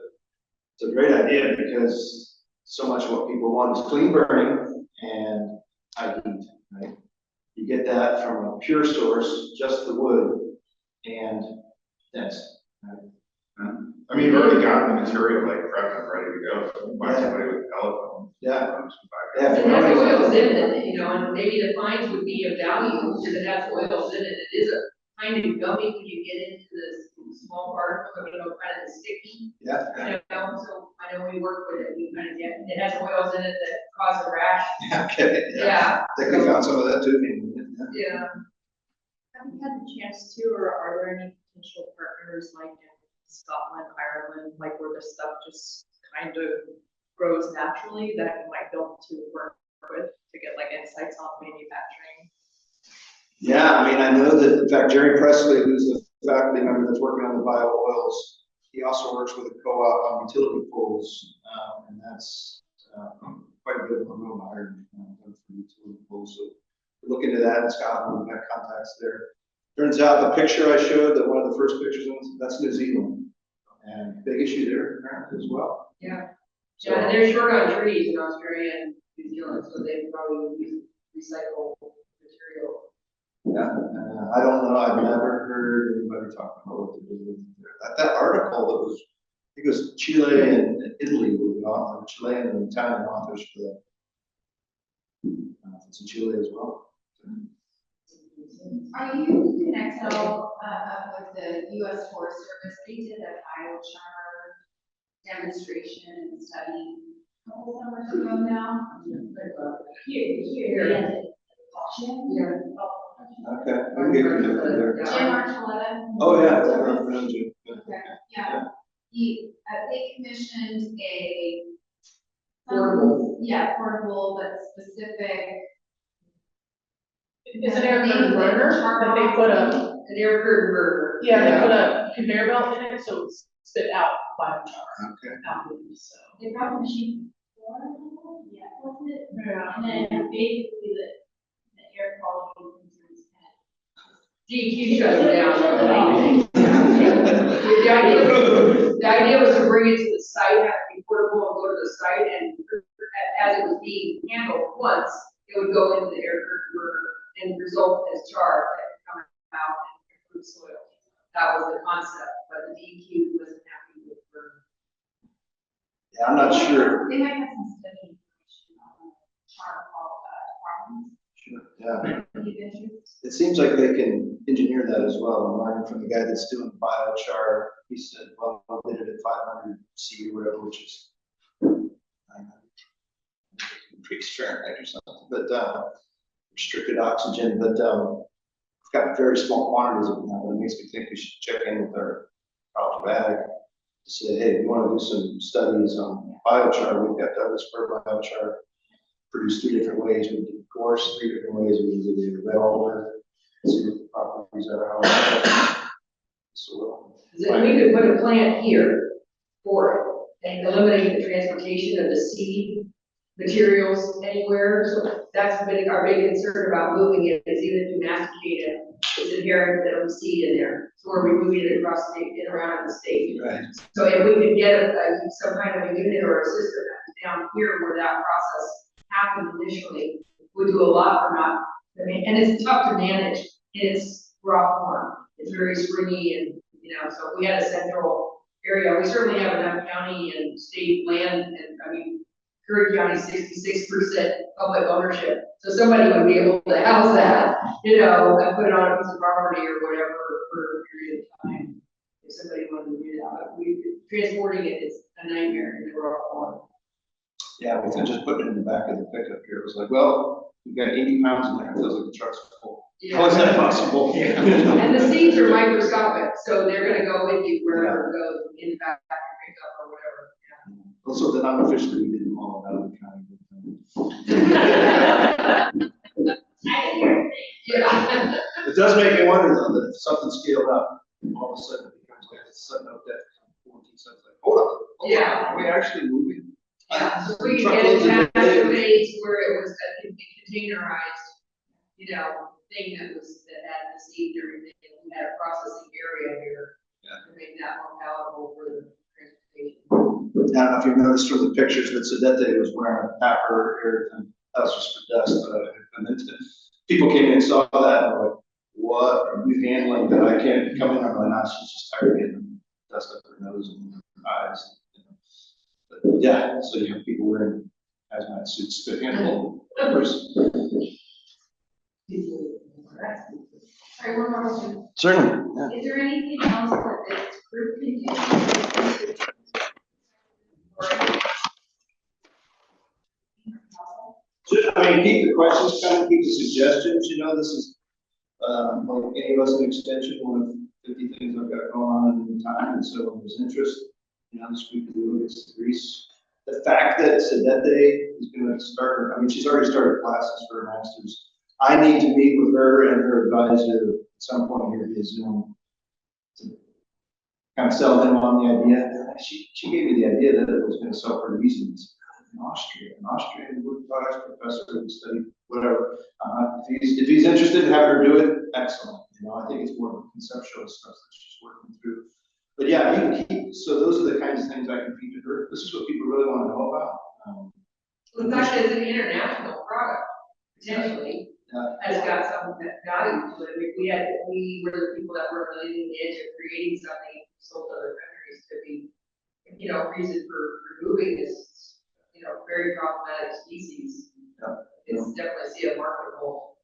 it's a great idea because so much of what people want is clean burning and high heat, right? You get that from a pure source, just the wood, and that's, right? I mean, you've already got the material like prepped and ready to go, so find somebody with telephone. Yeah. Yeah. It has oils in it, you know, and maybe the fines would be of value because it has oils in it. It is a kind of gummy when you get into the small particles, you know, kind of sticky. Yeah. You know, so I know we work with it, we kind of get, it has oils in it that cause a rash. Okay. Yeah. I think we found some of that too, maybe. Yeah. Have you had the chance to, or are there any potential partners like in Scotland, Ireland, like where this stuff just kind of grows naturally that you might be able to work with to get like insights on manufacturing? Yeah, I mean, I know that, in fact, Jerry Presley, who's the faculty member that's working on the bio oils, he also works with a co-op on utility poles, and that's quite a bit of aroma iron for utility poles. So we're looking into that in Scotland. We've got contacts there. Turns out the picture I showed, that one of the first pictures, that's New Zealand, and big issue there apparently as well. Yeah. So, Yeah, and they're short on trees in Australia and New Zealand, so they probably use recycled material. yeah, I don't know. I've never heard anybody talk about what they're doing there. That article that was, I think it was Chile and Italy were the author, Chilean and Italian authors for that. It's in Chile as well. Are you connected with the U.S. Forest Service? They did a biochar demonstration and study a couple summers ago now. Here. Yeah. Okay. We'll get connected there. Jim Archuleta. Oh, yeah. I've known you. Okay, yeah. They commissioned a. Portable. Yeah, portable, but specific. It's an air curtain burner that they put a, An air curtain burner. yeah, they put a conveyor belt in it, so it's spit out biochar. Okay. So. They brought the machine. Yeah, wasn't it? Yeah. And then basically the air quality concerns DEQ shut it down. The idea was to bring it to the site, have it be portable and go to the site, and as it was being handled once, it would go into the air curtain burner and result as char that would come out and improve soil. That was the concept, but the DEQ wasn't happy with burn. Yeah, I'm not sure. They might have some study information on charcoal problems. Sure. Yeah. Any issues? It seems like they can engineer that as well. I'm learning from the guy that's doing biochar. He said, well, we did it at 500 C or whatever, which is 900 degrees Fahrenheit or something, but restricted oxygen. But we've got very small quantities of it now, but it makes me think we should check in with our bag to say, hey, we want to do some studies on biochar. We've got Douglas fir biochar produced 3 different ways. We did Gorse 3 different ways. We did red alder. See what the properties are out. So We could put a plant here for it and eliminate the transportation of the seed materials anywhere. So that's been our big concern about moving it, is even if you masticate it, it's inherent that of seed in there. So we're removing it across the state and around the state. right. So if we could get some kind of a unit or a system that's down here where that process happened initially, would do a lot for not, I mean, and it's tough to manage in its raw form. It's very springy and, you know, so if we had a central area, we certainly have enough county and state land, and I mean, Curry County 66% public ownership. So somebody would be able to house that, you know, and put it on a piece of property or whatever for a period of time. If somebody wanted to do that, but transporting it is a nightmare in the raw form. Yeah, we can just put it in the back of the pickup here. It was like, well, we've got 80 pounds in there. It feels like the truck's full. Yeah. How is that possible? And the seeds are microscopic, so they're gonna go with you wherever it goes, in the back, pickup or whatever. Also, then unofficially, we did them all out of the county. Yeah. It does make me wonder though, that if something's scaled up, all of a sudden it becomes like a sudden note that 14 cents, like, hold on. Yeah. Are we actually moving? Yeah, so we can get it past the phase where it was a containerized, you know, thing that had the seed and everything, and we had a processing area here. Yeah. To make that more palatable for the transportation. I don't know if you've noticed from the pictures that Sedete was wearing a pepper irritant. That was just for dust. And then people came in and saw that and were like, what are you handling that I can't come in on my nose? She's just tired of getting dust up her nose and her eyes. But yeah, so you have people wearing hazmat suits to handle peppers. Sorry, one more question. Certainly. Is there anything else that this group can do? I mean, keep the questions coming, keep the suggestions, this is, like any of us an extension, one of 50 things I've got going on at the time, and so if there's interest, this week we look at Greece. The fact that Sedete is gonna start, she's already started classes for her master's. I need to meet with her and her advisor at some point here via Zoom to kind of sell them on the idea. She gave me the idea that it was gonna sell for reasons. In Austria, an Austrian wood products professor who studied whatever. If he's interested in having her do it, excellent. I think it's more conceptual stuff that she's working through. But yeah, you can keep, so those are the kinds of things I can feed to her. This is what people really want to know about. In fact, as an international product, potentially, has got some value to it. We were the people that were really leading the edge of creating something sold to other countries to be, reason for removing this very problematic species. It's definitely see a marketable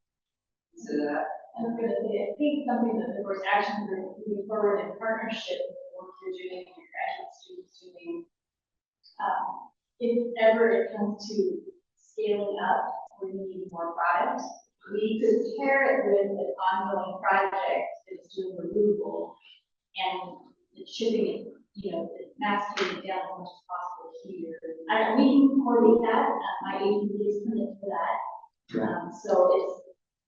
to that. I was gonna say, I think something that the Gorse Action Group moving forward in partnership with the work you're doing, your graduate students doing. If ever it comes to scaling up, we need more product. We could pair it with an ongoing project that's doing removal and the shipping it, masking it down as much as possible here. And we can coordinate that. My agency is committed to that. So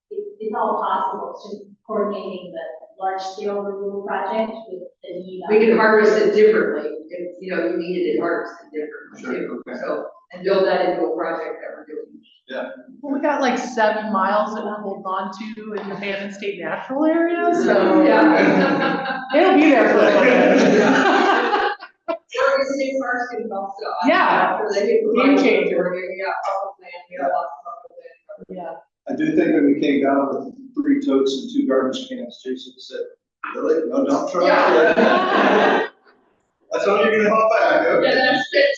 it's all possible. It's just coordinating the large scale removal project with the need. We can harvest it differently if, you needed it harvested differently too. Okay. So, and build that into a project that we're doing. Yeah. Well, we got like 7 miles that we're holding on to in the Bannon State Natural Area, so. Yeah. It'll be there for a little bit. Oregon State Parks can help still. Yeah. Game changer. Yeah, public land, we have lots of public land. Yeah. I do think when we came down with 3 totes and 2 garbage cans, Jason said, really? No dump truck? Yeah. That's all you're gonna haul back, okay? Yeah, that's it.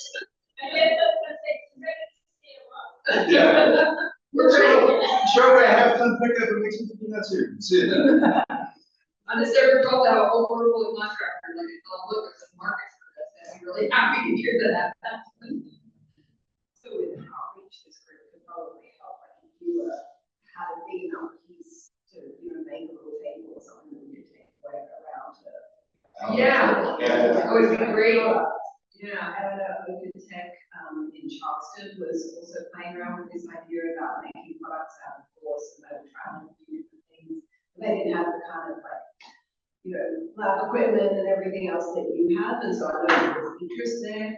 Yeah. We're ready. Sure, I have fun pickup and make some peanuts here. See it. I just never told that whole portable contractor, like, look, there's some markets for this, and I'm really happy to hear that. So with outreach, this group could probably help, like if you had a big enough piece to, make a little table or something that you could take away around to. Yeah. Yeah. Oh, it'd be great. Yeah, I don't know, Open Tech in Charleston was also playing around with this idea about making products out of Gorse and they were trying to do different things. They didn't have the kind of lab equipment and everything else that you have, and so I know there's interest there.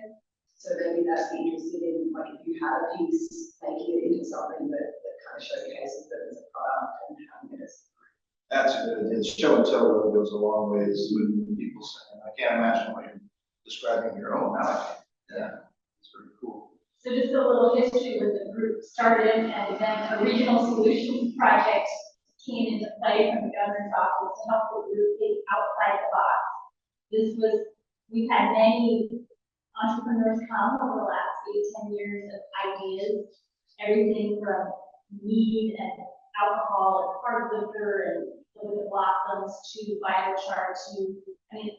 So maybe that's be interested in, like, if you had a piece, making it into something that kind of showcases that as a product and having it as. That's a good idea. Show and tell really goes a long ways with people saying, I can't imagine what you're describing here. Oh, now I can. Yeah, it's pretty cool. So just a little history with the group started, and then a regional solutions project came into play from the governor's office to help the group think outside the box. We've had many entrepreneurs come over the last 8-10 years of ideas, everything from mead and alcohol and hard liquor and the blossoms to biochar to,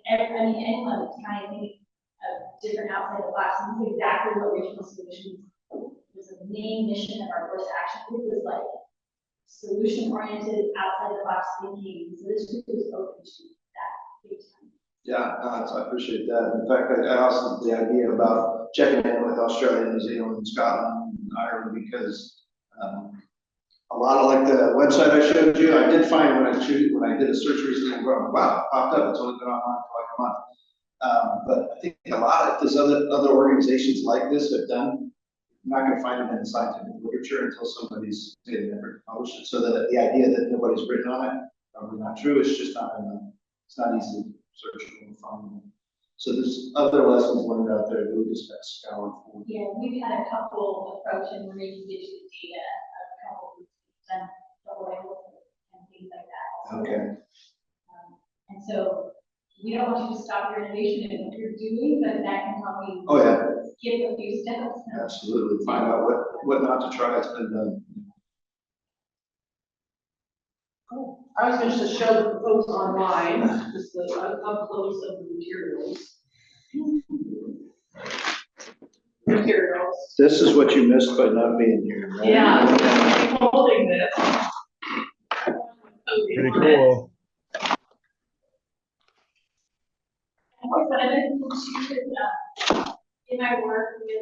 anyone that's trying to think of different outside the box. And this is exactly what regional solutions was. The main mission of our Gorse Action Group was like solution oriented, outside the box thinking. So this group is open to that big time. Yeah, I appreciate that. In fact, I also the idea about checking in with Australia, New Zealand, Scotland, and Ireland, because a lot of like the website I showed you, I did find when I did a search recently, and wow, it popped up. It's only been online for like a month. But I think a lot of those other organizations like this have done. I'm not going to find it in the scientific literature until somebody's made an effort to publish it. So that the idea that nobody's written on it probably not true. It's just not it's not easy to search and find. So there's other lessons learned out there that we just got scoured for. Yeah, we've had a couple approach and we're able to get you the data, a couple done the oil and things like that. Okay. And so we don't want you to stop your innovation in what you're doing, but that can help you. Oh, yeah. Skip a few steps. Absolutely. Find out what not to try. It's been done. I was going to show the folks online, just up close of the materials. Materials. This is what you missed by not being here, right? Yeah, I'm holding this. Pretty cool. But I think in my work with the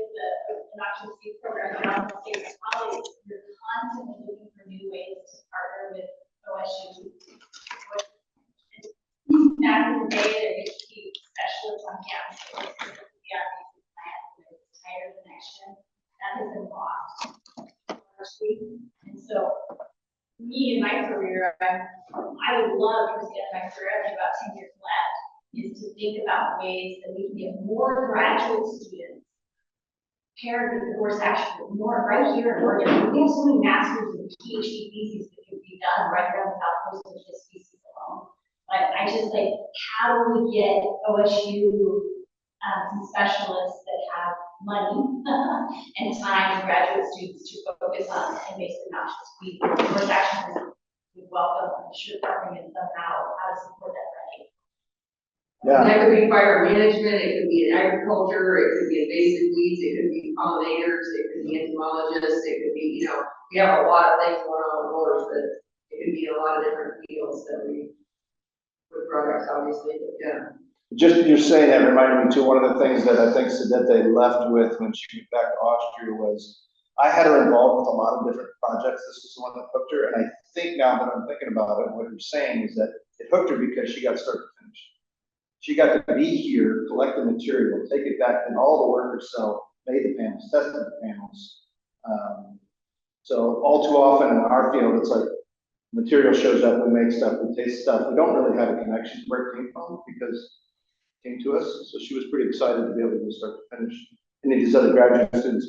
Noxious Seed Program, around the state of college, you're constantly looking for new ways to partner with OSU. Back in the day, there used to be specialists on campus, that would be our basic plan, with higher connection, that has been lost. And so, me in my career, I would love to get my career, I have about 10 years left, is to think about ways that we can get more graduate students paired with the Gorse Action, more right here in Oregon. We have so many masters and PhD theses that can be done right around the south coast of this species alone. But I just like, how do we get OSU some specialists that have money and time and graduate students to focus on and basically not just we Gorse Action we welcome, I'm sure partnering in somehow how to support that right. Yeah. That could be fire management, it could be in agriculture, it could be invasive weeds, it could be pollinators, it could be entomologists, it could be, you know, we have a lot of things going on in Gorse, but it could be in a lot of different fields that we, with products, obviously, but yeah. Just you're saying that reminded me too. One of the things that I think Sedette left with when she went back to Austria was I had her involved with a lot of different projects. This was the one that hooked her, and I think now that I'm thinking about it, what you're saying is that it hooked her because she got start to finish. She got to be here, collect the material, take it back, and all the work herself, made the panels, tested the panels. So all too often in our field, it's like material shows up, we make stuff, we taste stuff. We don't really have a connection to where it came from because it came to us. So she was pretty excited to be able to start to finish. And then these other graduate students,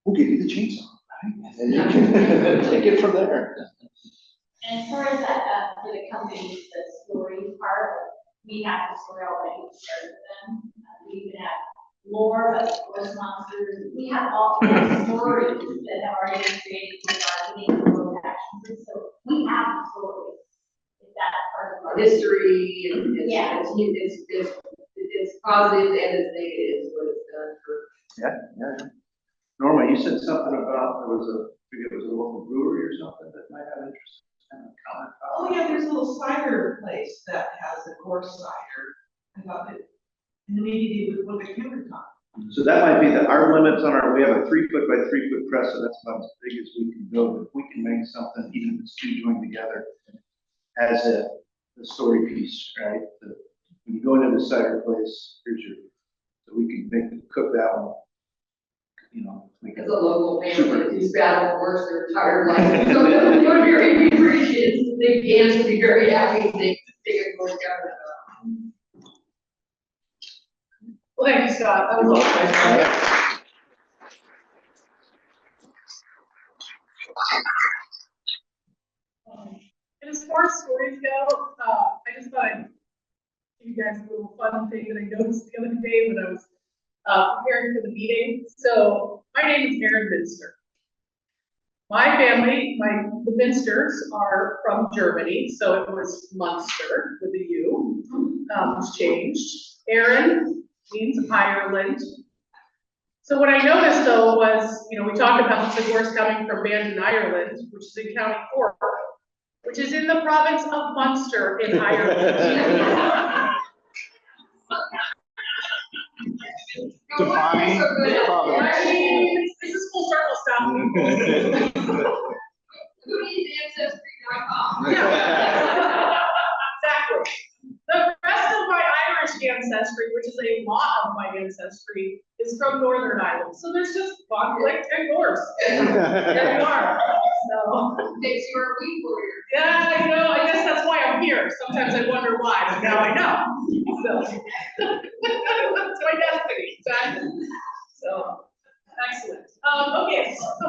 we'll give you the chainsaw, right? And you can take it from there. And as far as that, for the companies, the story part, we have the story already started with them. We even have lore, but Gorse monsters. We have all kinds of stories that have already been created with marketing and growth actions. So we have stories. Is that part of our History, and Yeah. it's positive and it's negative, what it's done for. Yeah. Norma, you said something about there was a, I forget, it was a local brewery or something that might have interest. Comment. Oh, yeah, there's a little cider place that has a Gorse cider. I thought that, and maybe they would want a countertop. So that might be our limits on our, we have a 3 foot by 3 foot press, so that's about as big as we can go. If we can make something, even if it's two joined together, as a story piece, right? When you go into the cider place, here's your, so we can cook that one. You know, As a local family who's battled Gorse their entire life. So they're very appreciative. They can be very happy they take a Gorse down. Well, thank you, Scott. That was all. And as far as stories go, I just thought I'd give you guys a little fun thing that I noticed the other day when I was preparing for the meeting. So my name is Erin Minster. My family, the Minsters are from Germany, so it was Munster with a U, was changed. Erin means Ireland. So what I noticed though was, we talked about the Gorse coming from Bandon, Ireland, which is in County Cork, which is in the province of Munster in Ireland. Define province. This is full circle stuff. Who needs Ancestry.com? Exactly. The rest of my Irish ancestry, which is a lot of my ancestry, is from Northern Ireland. So there's just conflict and Gorse. There you are. So Makes you a weed warrior. Yeah, you know, I guess that's why I'm here. Sometimes I wonder why, but now I know. So. That's my destiny, exactly. So, excellent. Okay, so,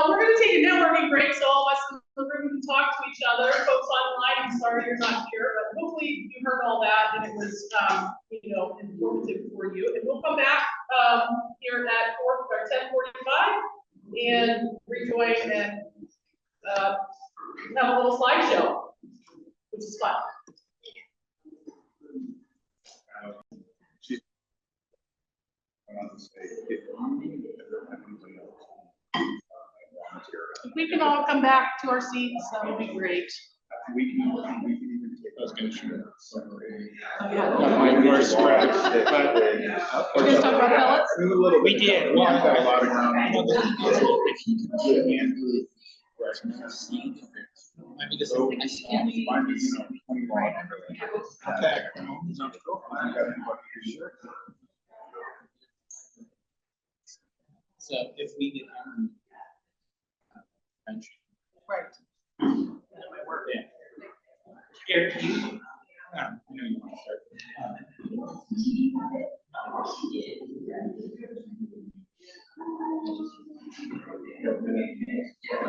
we're gonna take a networking break, so all of us in the room can talk to each other. Folks online, I'm sorry you're not here, but hopefully you heard all that and it was, you know, informative for you. And we'll come back, here at 10:45 and rejoin and, have a little slideshow, which is fun. If we can all come back to our seats, that would be great. We can even take. I was gonna shoot it. Oh, yeah. We are scratched. We're gonna talk about pellets? We did. We got a lot of ground. If you can get Andrew. I mean, this is, I see, you know, 21. Okay. So if we get. Right. That might work. Yeah. Eric, you, I know you want to start.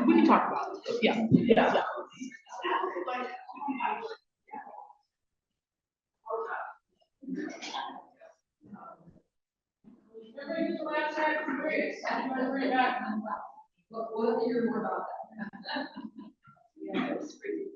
We can talk about it. Yeah. Yeah. Everybody get the last slide? Great. You want to bring it back? We'll hear more about that. Yeah, it's crazy.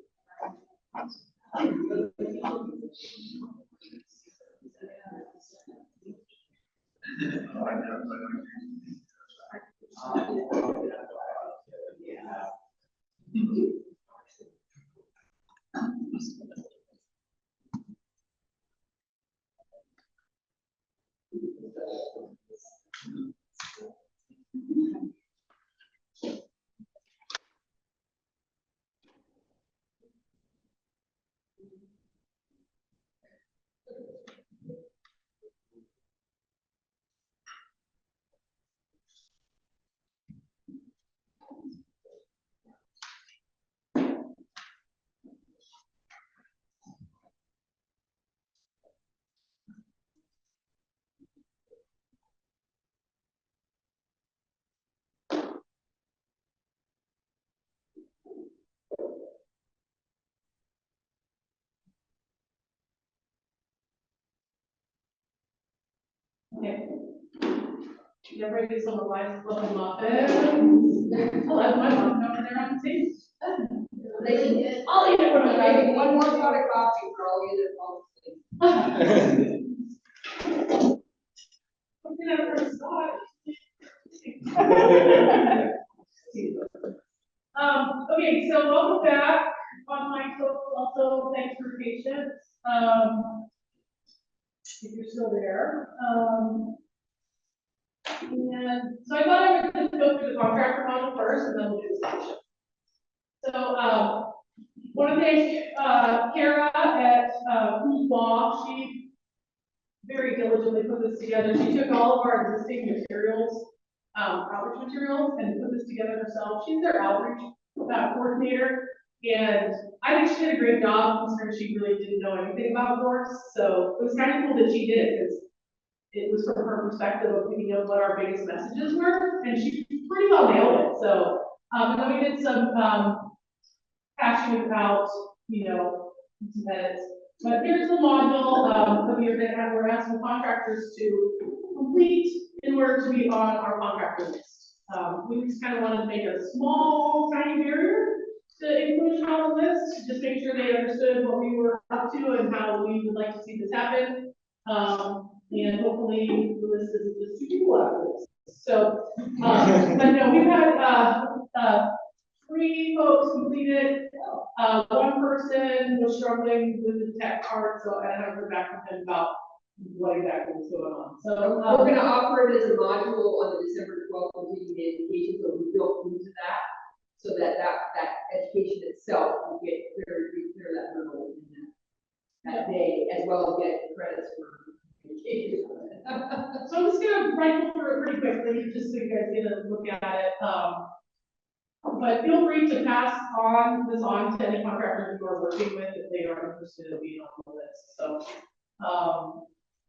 Okay. Everybody gets on the line, little muffins. I'll have my muffin over there on the table. I'll eat it when I'm ready. One more pot of coffee for all you that fall Okay, so welcome back online folks. Also, thanks for your patience. If you're still there. And so I thought I would just go through the contractor model first and then we'll do the solution. So, one of the things, Kara at Law, she very diligently put this together. She took all of our existing materials, outreach materials, and put this together herself. She's their outreach coordinator, and I think she did a great job considering she really didn't know anything about Gorse. So it was kind of cool that she did it because it was from her perspective of picking up what our biggest messages were, and she pretty well nailed it. So, and then we did some hashing out, you know, some edits. But here's the module that we are going to have. We're asking contractors to complete in order to be on our contractor list. We just kind of wanted to make a small, tiny barrier to inclusion on the list, just make sure they understood what we were up to and how we would like to see this happen. And hopefully the list isn't just 2 people after this. So, but no, we've had 3 folks completed. One person was struggling with the tech part, so I haven't heard back from him about what exactly was going on. So we're gonna offer it as a module on the December 12th continuing education, so we built into that, so that education itself will get clear that hurdle in that day, as well as get credits for education. So I'm just gonna rifle through it pretty quickly, just so you guys get a look at it. But feel free to pass this on to any contractors you are working with if they are interested in being on the list. So,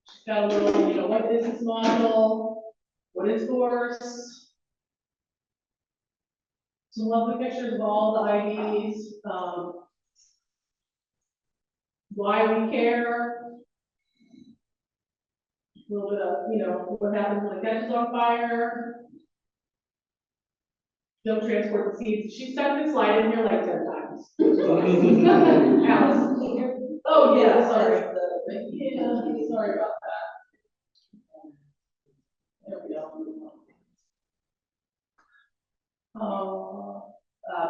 she's got a little, what is this module? What is Gorse? Some lovely pictures of all the IDs, why we care. A little bit of, what happens when it catches on fire. Don't transport the seeds. She stuck this slide in here like 10 times. Alice. Oh, yeah, sorry. Yeah, sorry about that. There we go.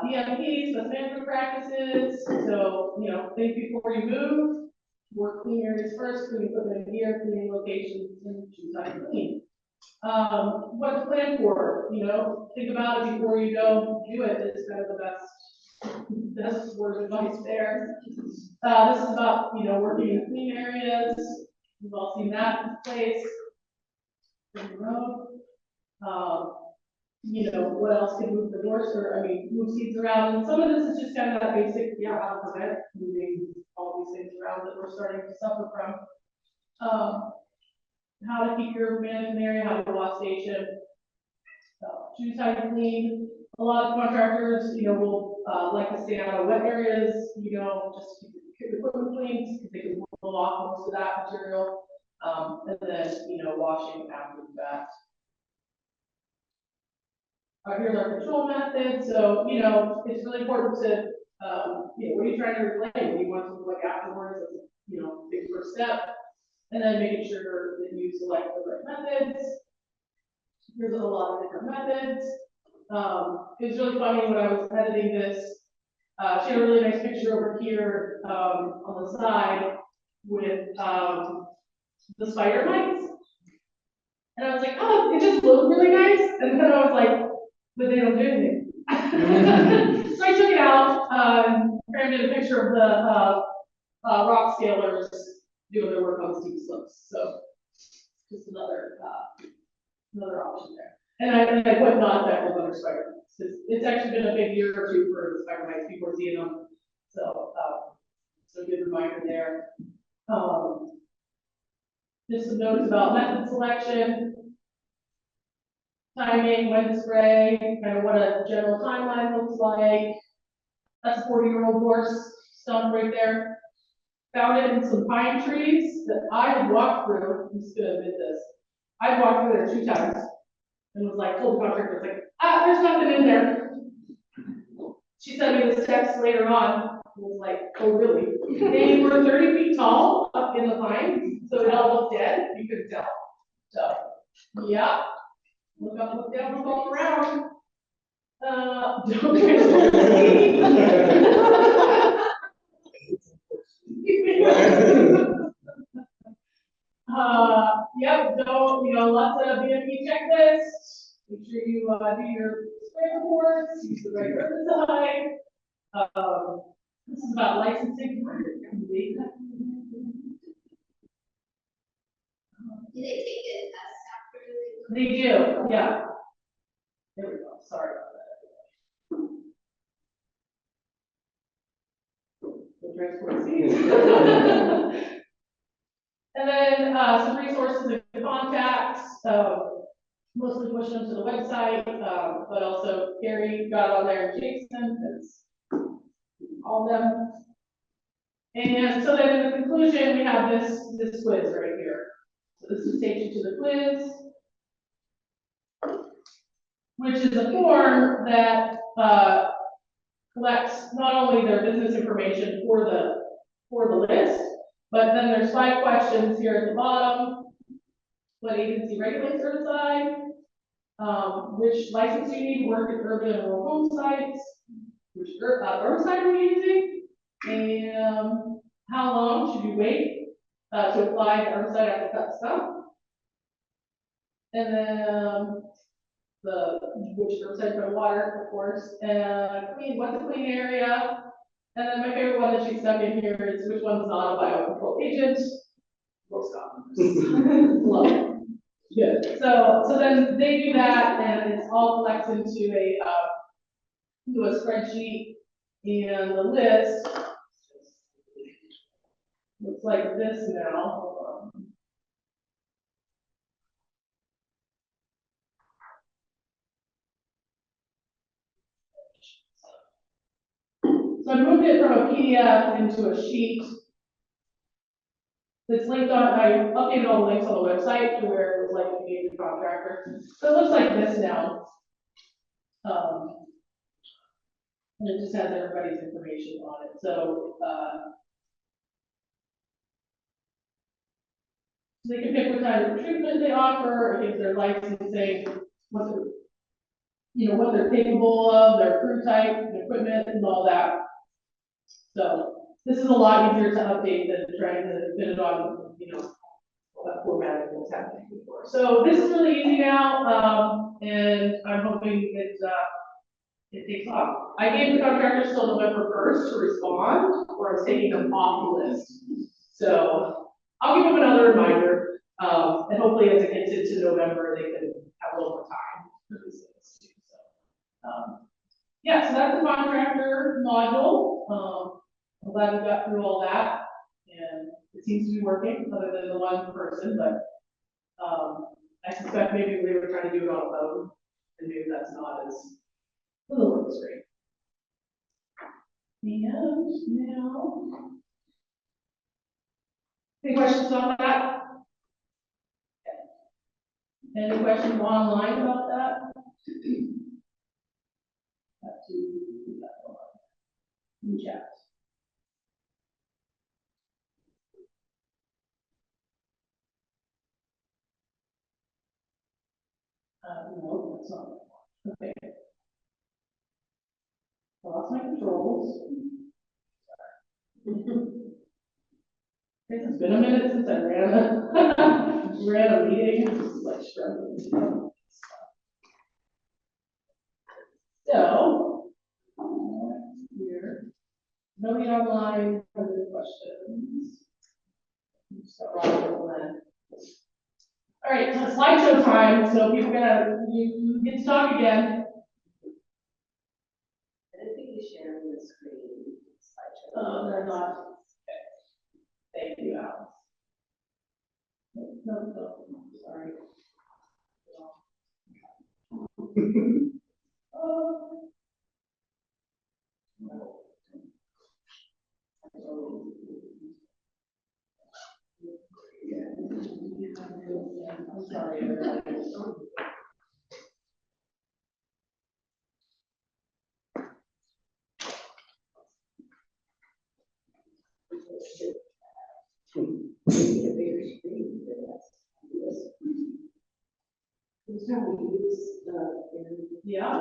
BMPs, best management practices. So, think before you move. Work clean areas first, clean equipment and gear, cleaning locations, and choose how to clean. What to plan for, think about it before you go do it. It's kind of the best word of advice there. This is about, working in clean areas. We've all seen that in place. What else can move the Gorse or, move seeds around. And some of this is just kind of that basic, how to prevent moving all these things around that we're starting to suffer from. How to keep your management area, how to wash station, choose how to clean. A lot of contractors, will like to stay out of wet areas, just keep the equipment clean because they can pull off most of that material. And then, washing after the fact. Here's our control method. So, it's really important to, what are you trying to relay? What do you want to look like afterwards? That's, big first step. And then making sure that you select the right methods. Here's a lot of different methods. It was really funny when I was editing this. She had a really nice picture over here on the side with the spider mites. And I was like, oh, it just looked really nice. And then I was like, but they don't do anything. So I took it out, framed in a picture of the rock scalers doing their work on steep slopes. So just another option there. And I would not that with other spider mites because it's actually been a big year or two for the spider mites. People are seeing them. So good reminder there. Just some notes about method selection, timing, when to spray, kind of what a general timeline looks like. That's a 40-year-old Gorse stump right there. Found it in some pine trees that I had walked through. I'm just gonna admit this. I walked through there 2 times and was like, told the contractor, was like, there's nothing in there. She sent me this text later on. I was like, oh really? They were 30 feet tall up in the pines, so it all looked dead. You could tell. So, yeah. Look up, look down, look all around. Don't yep, so, lots of BMP checklists. Make sure you do your spray reports, use the right herbicide. This is about licensing. Do they take it as after? They do, yeah. There we go, sorry about that. The transport seeds. And then some resources and contacts, mostly push them to the website, but also Gary got on there and Jason, that's all of them. And so then in the conclusion, we have this quiz right here. So this just takes you to the quiz, which is a form that collects not only their business information for the list, but then there's 5 questions here at the bottom. What agency regulates herbicide? Which license you need to work at urban and rural home sites? Which herbicide are we using? And how long should you wait to apply the herbicide after cut stump? And then which herbicide for water, of course, and what's a clean area? And then my favorite one that she stuck in here is which one's not a biocontrol agent? Love it. Good. So then they do that, and it's all collected into do a spreadsheet, and the list looks like this now. Hold on. So I moved it from a PDF into a sheet that's linked on, I updated all the links on the website to where it was like a major contractor. So it looks like this now. And it just has everybody's information on it. So, they can pick what type of treatment they offer, if they're licensing, what they're, what they're capable of, their crew type, the equipment, and all that. So this is a lot easier to update than trying to fit it on, what formatting was happening before. So this is really easy now, and I'm hoping it takes off. I gave the contractors till November 1st to respond, or I'm taking them off the list. So I'll give them another reminder, and hopefully as it gets into November, they can have a little more time for these things too. So, yeah, so that's the contractor module. I'm glad we got through all that, and it seems to be working, other than the one person, but I suspect maybe we were trying to do it on a phone, and maybe that's not as little work straight. And now, any questions on that? Any questions online about that? Have to do that in chat. No, that's not. Okay. I lost my controls. It's been a minute since I ran a meeting. This is like struggling. So, here, nobody online has any questions. All right, so it's slideshow time. So people you get to talk again. I don't think you share the screen. They're not. Okay. Thank you, Alice. No, sorry. I'm sorry, everybody. Yeah.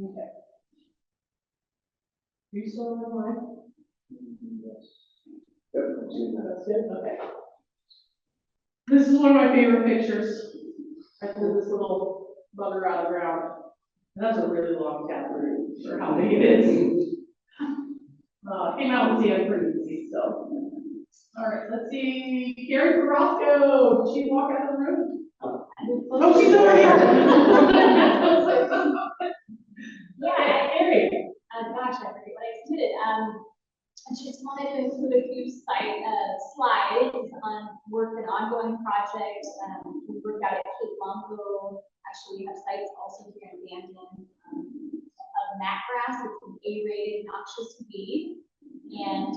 Okay. You still online? Yes. That's good, okay. This is one of my favorite pictures. I pulled this little bugger out of the ground. And that's a really long tap root for how big it is. Came out with the end pretty easy, so. All right, let's see. Carrie Carrasco, did she walk out of the room? Oh, she's over here. Yeah, Carrie. Gosh, I forget what I did. And she just wanted to include a few slides on work and ongoing projects. We work out at Cape Longo. Actually, we have sites also here in Bandon of macgrass. It's an A-rated noxious weed. And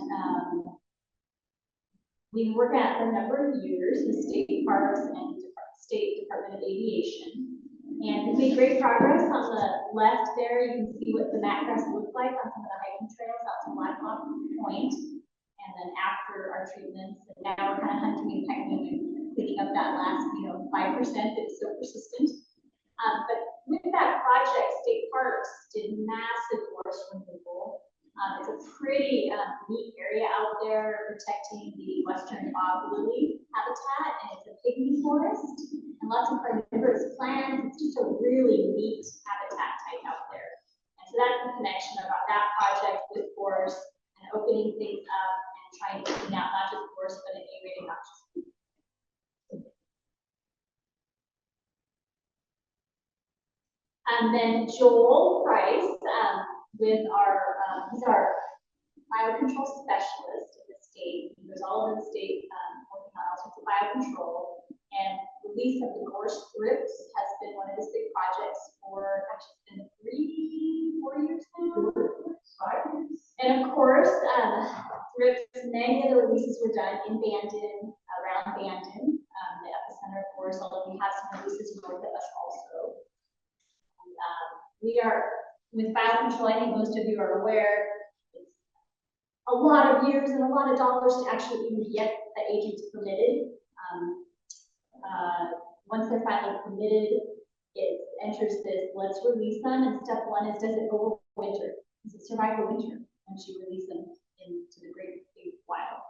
we've been working at it for a number of years with state parks and State Department of Aviation. And we made great progress. On the left there, you can see what the macgrass looked like on some of the hiking trails out to Black Hawk Point. And then after our treatments, and now we're kind of hunting and pecking and cleaning up that last, 5% that's so persistent. But with that project, State Parks did massive forest removal. It's a pretty neat area out there protecting the western bog lily habitat, and it's a pygmy forest and lots of carnivorous plants. It's just a really neat habitat type out there. And so that's the connection about that project with Gorse and and opening things up and trying to clean out not just gorse, but an A-rated noxious. And then Joel Price, with our, he's our biocontrol specialist in the state. He goes all over the state, working on all sorts of biocontrol. And release of the gorse thrips has been one of his big projects for, actually, it's been 3-4 years now. 5 years. And of course, thrips, many of the releases were done in Bandon, around Bandon, the epicenter of gorse, although we have some releases north of us also. We are, with biocontrol, I think most of you are aware, it's a lot of years and a lot of dollars to actually even get the agents permitted. Once they're finally permitted, it enters this, let's release them, and step one is, does it overwinter? Does it survive the winter once you release them into the great big wild?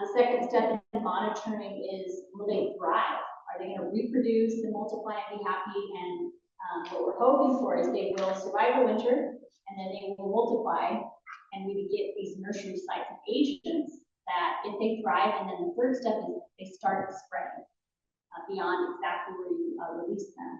The second step in monitoring is, will they thrive? Are they going to reproduce and multiply and be happy? And what we're hoping for is they will survive the winter, and then they will multiply, and we would get these nursery sites of agents that if they thrive, and then the third step is they start spreading beyond exactly where you release them.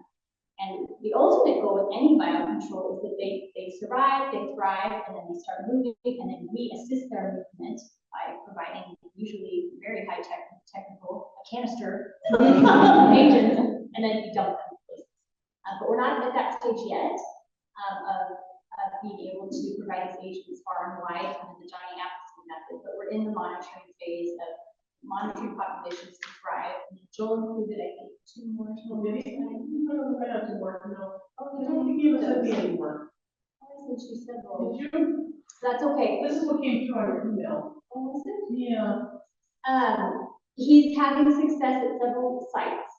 And the ultimate goal with any biocontrol is that they survive, they thrive, and then they start moving, and then we assist their movement by providing usually very high technical canister agents, and then we dump them in places. But we're not at that stage yet of being able to provide these agents far and wide under the Johnny Appleseed method, but we're in the monitoring phase of monitoring populations to thrive. And Joel included, I think, 2 more. Maybe, I have to work, no. Oh, I don't think he was at me anymore. I said she said, well, Did you? that's okay. This is what came through on your email. Oh, is it? Yeah. He's having success at several sites.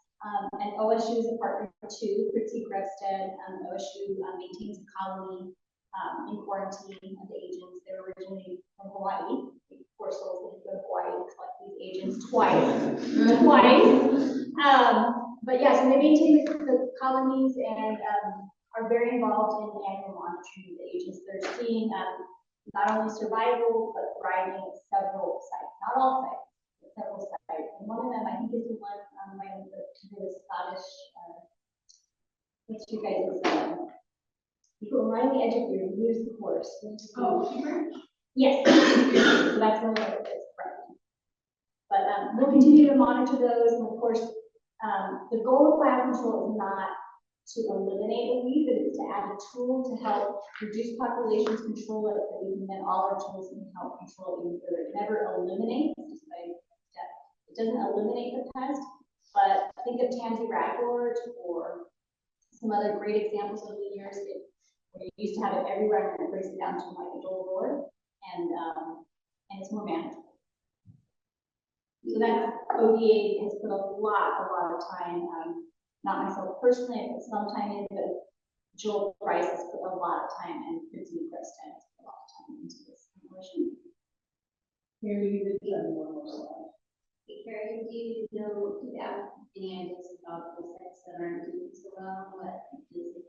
And OSU is a partner too. Fritzy Grebstead, OSU maintains a colony in quarantine of the agents. They're originally from Hawaii. Poor souls, they go to Hawaii to collect these agents twice. But yeah, so they maintain the colonies and are very involved in the annual monitoring of the agents. They're seeing not only survival, but thriving at several sites. Not all sites, but several sites. And one of them, I think, is the one right on the Scottish, what's you guys' you go right on the edge of your, here's the course. Oh, she Yes. So that's one of the right. But we'll continue to monitor those, and of course, the goal of biocontrol is not to eliminate a weed, but it's to add a tool to help reduce populations, control it, and we can then all our tools can help control it even further. It never eliminates, just by step. It doesn't eliminate the pest, but think of tansy ragwort or some other great examples over the years where you used to have it everywhere and it brings it down to like a dull roar, and it's more manageable. So that ODA has put a lot of time, not myself personally, I put some time in, but Joel Price has put a lot of time, and Fritzy Grebstead has put a lot of time into this mission. Here you did one more slide. Hey, Carrie, do you know, do you have any ideas about the sites that aren't doing so well? What is it?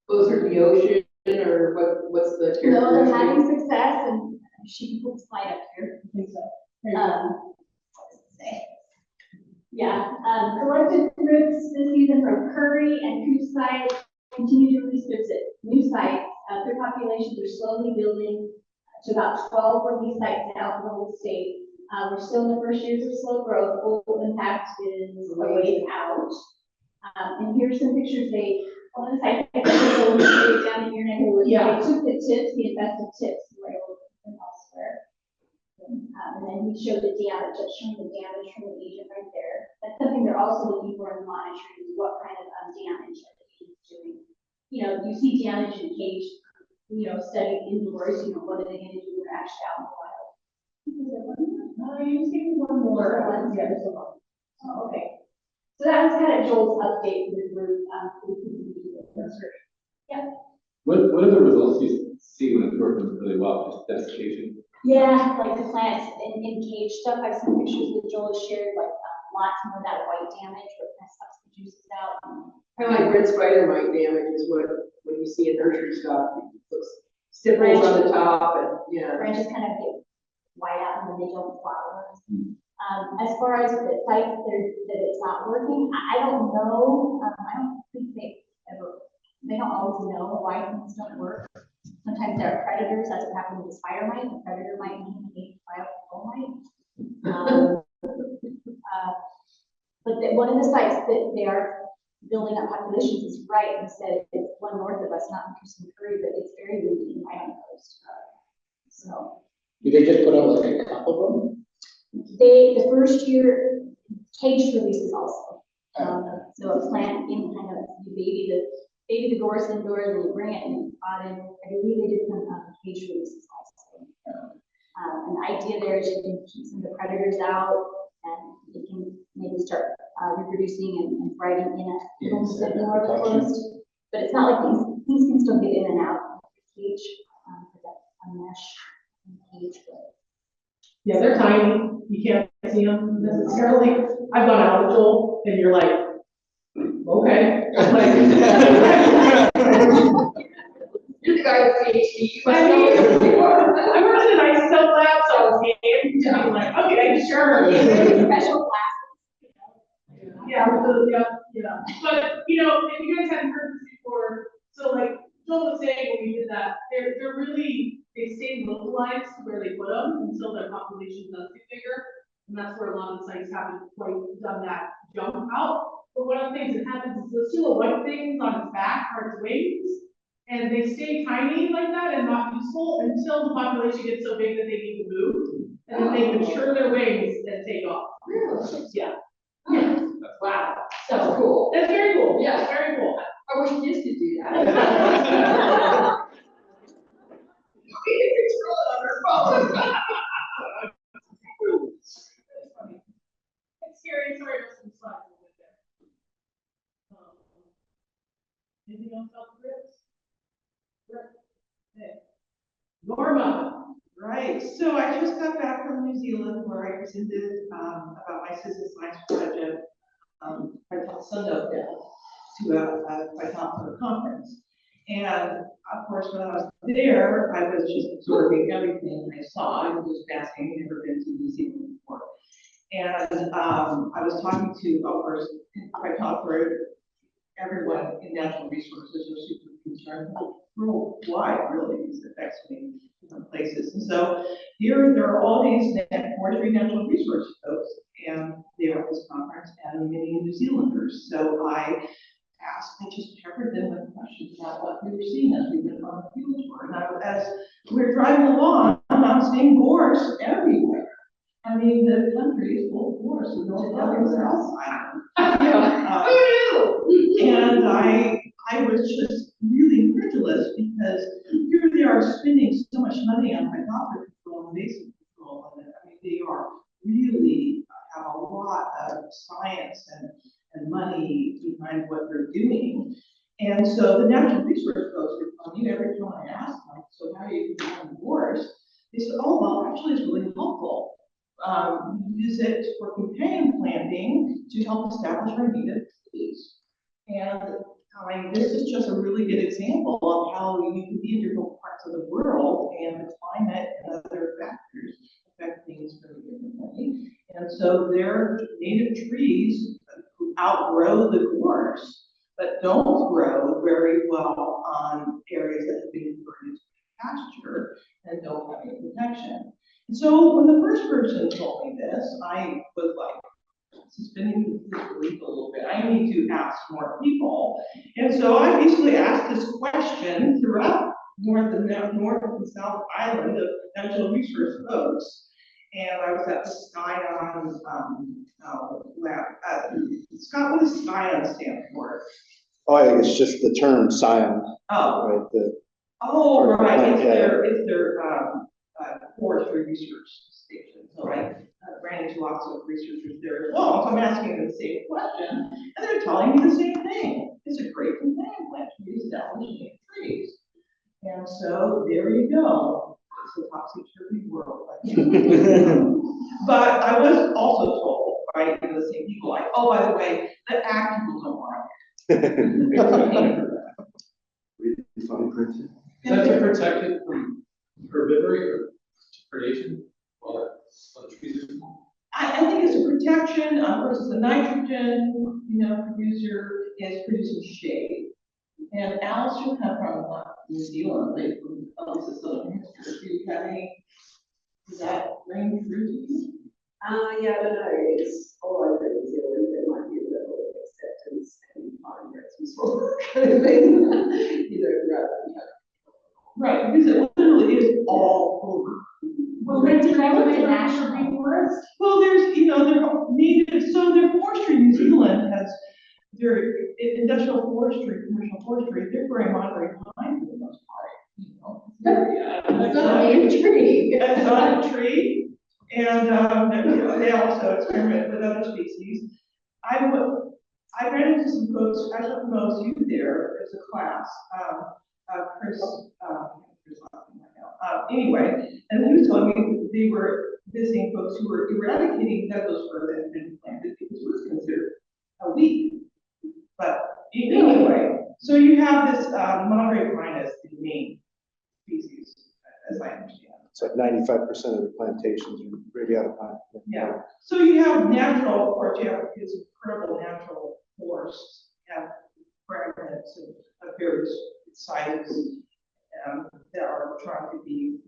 Those are the ocean, or what's the? No, they're having success, and she can put the slide up here. I think so. What does it say? Yeah, collected thrips this season from Curry and Coos sites, continue to release thrips at new sites. Their populations are slowly building to about 12 release sites now for the whole state. We're still in the first years of slow growth. Full impact is a ways out. And here's some pictures. One of the sites down in your neighborhood, they took the tips, the infested tips, and were able to put them elsewhere. And then we showed the damage, just showing the damage from the agent right there. That's something they're also looking for in the monitoring, is what kind of damage are the agents doing. You know, you see damage in cage, studied indoors, what are they going to do when they're actually out in the wild? You see one more. Yeah, there's one. Oh, okay. So that was kind of Joel's update for the group. Yeah. What are the results you see when it's working really well? Just desiccation? Yeah, like the plants in cage stuff. I've seen pictures that Joel has shared, like lots more of that white damage, where it kind of sucks the juices out. Kind of like red spider mite damage is what you see in nursery stuff. It looks stipples on the top and, yeah. branches kind of get white out and then they don't flower. As far as the sites that it's not working, I don't know, I don't think they don't always know why things don't work. Sometimes there are predators, that's what happened with the spider mite, the predator mite means a biofilm mite. But one of the sites that they are building up populations is right, instead it's one north of us, not in Houston Curry, but it's very windy right on the coast. So. Do they just put out like a couple of them? The first year, caged releases also. So a plant in kind of, you baby the gorse indoors, and you bring it and pot in. I believe they did some cage releases also. And the idea there is you can keep some of the predators out, and you can maybe start reproducing and thriving in a little bit more closed. But it's not like things can still get in and out of the cage, a mesh cage. Yeah, they're tiny. You can't see them necessarily. I've gone out with Joel and you're like, okay. Like, You're the guy with PhD. You must I know mean, what you are. I worked in an isotope lab, so I was I'm like, okay, sure. Special classes. Yeah, yeah. But, you know, if you guys hadn't heard this before, so like Joel was saying when we did that, they're really, they stay localized to where they put them until their population does get bigger. And that's where a lot of the sites haven't quite done that jump out. But one of the things that happens is those two little white things on its back are its wings. And they stay tiny like that and not useful until the population gets so big that they need to move. And then they mature their wings and take off. Really? Yeah. Yeah. Wow. So cool. That's very cool. Yeah. Very cool. I wish kids could do that. We can control it on our phone. It's scary. Sorry, there's some slides over there. Anything else about the grips? Okay. Norma. Right, so I just got back from New Zealand where I presented about my citizen science project, Sunday to a conference. And of course, when I was there, I was just absorbing everything I saw. I was just fascinating, never been to New Zealand before. And I was talking to, of course, I talked for everyone in natural resources are super concerned worldwide, really, because it affects me different places. And so here there are all these forestry natural resource folks, and they are at this conference, and many New Zealanders. So I just peppered them with questions about what we were seeing as we went on the field tour. And as we were driving along, I'm seeing gorse everywhere. I mean, the country is full of gorse. We don't have anywhere else. And I was just really incredulous because here they are spending so much money on hydroponic control and invasive control. And I mean, they are really have a lot of science and money behind what they're doing. And so the natural resource folks were telling me every time I asked them, so how are you doing gorse? They said, oh, well, actually it's really helpful. We use it for companion planting to help establish our native trees. And I mean, this is just a really good example of how you can be in different parts of the world and the climate and other factors affect things very differently. And so there are native trees who outgrow the gorse, but don't grow very well on areas that have been converted to pasture and don't have any protection. And so when the first person told me this, I was like, suspending disbelief a little bit. I need to ask more people. And so I basically asked this question throughout North and South Island of natural resource folks. And I was at the Scion lab. Scott, what does Scion stand for? Oh, I think it's just the term scion. Oh. Right. It's their forestry research station. So I ran into lots of researchers there as well. So I'm asking them the same question, and they're telling me the same thing. It's a great companion plant to reestablish native trees. And so there you go. It's a topsy-turvy world. But I was also told by the same people, like, oh, by the way, the ag people don't want it. Is that to protect it from protection versus the nitrogen, producer is producing shade. And Alice, you come from New Zealand, like from Alice's Southern Hemisphere. Do you have any, does that ring true to you? Yeah, I don't know, it's all over New Zealand, there might be a level of acceptance and progress and sort of kind of thing, rather than. Right, because it literally is all over. Well, then to regulate a national rainforest? Well, there's, they're native, so their forestry, New Zealand has their industrial forestry, commercial forestry, they're very moderate pine for the most part, It's not a tree. It's not a tree, and, they also experiment with other species. I ran into some folks, I took most youth there as a class, Chris, anyway, and he was telling me that they were visiting folks who were eradicating Douglas fir that had been planted because it was considered a weed. But anyway, so you have this Monterey pine as the main species, as I understand. It's like 95% of the plantations are really out of pine. Yeah, so you have natural, of course, you have these incredible natural forests, you have fragments of various sizes that are trying to be,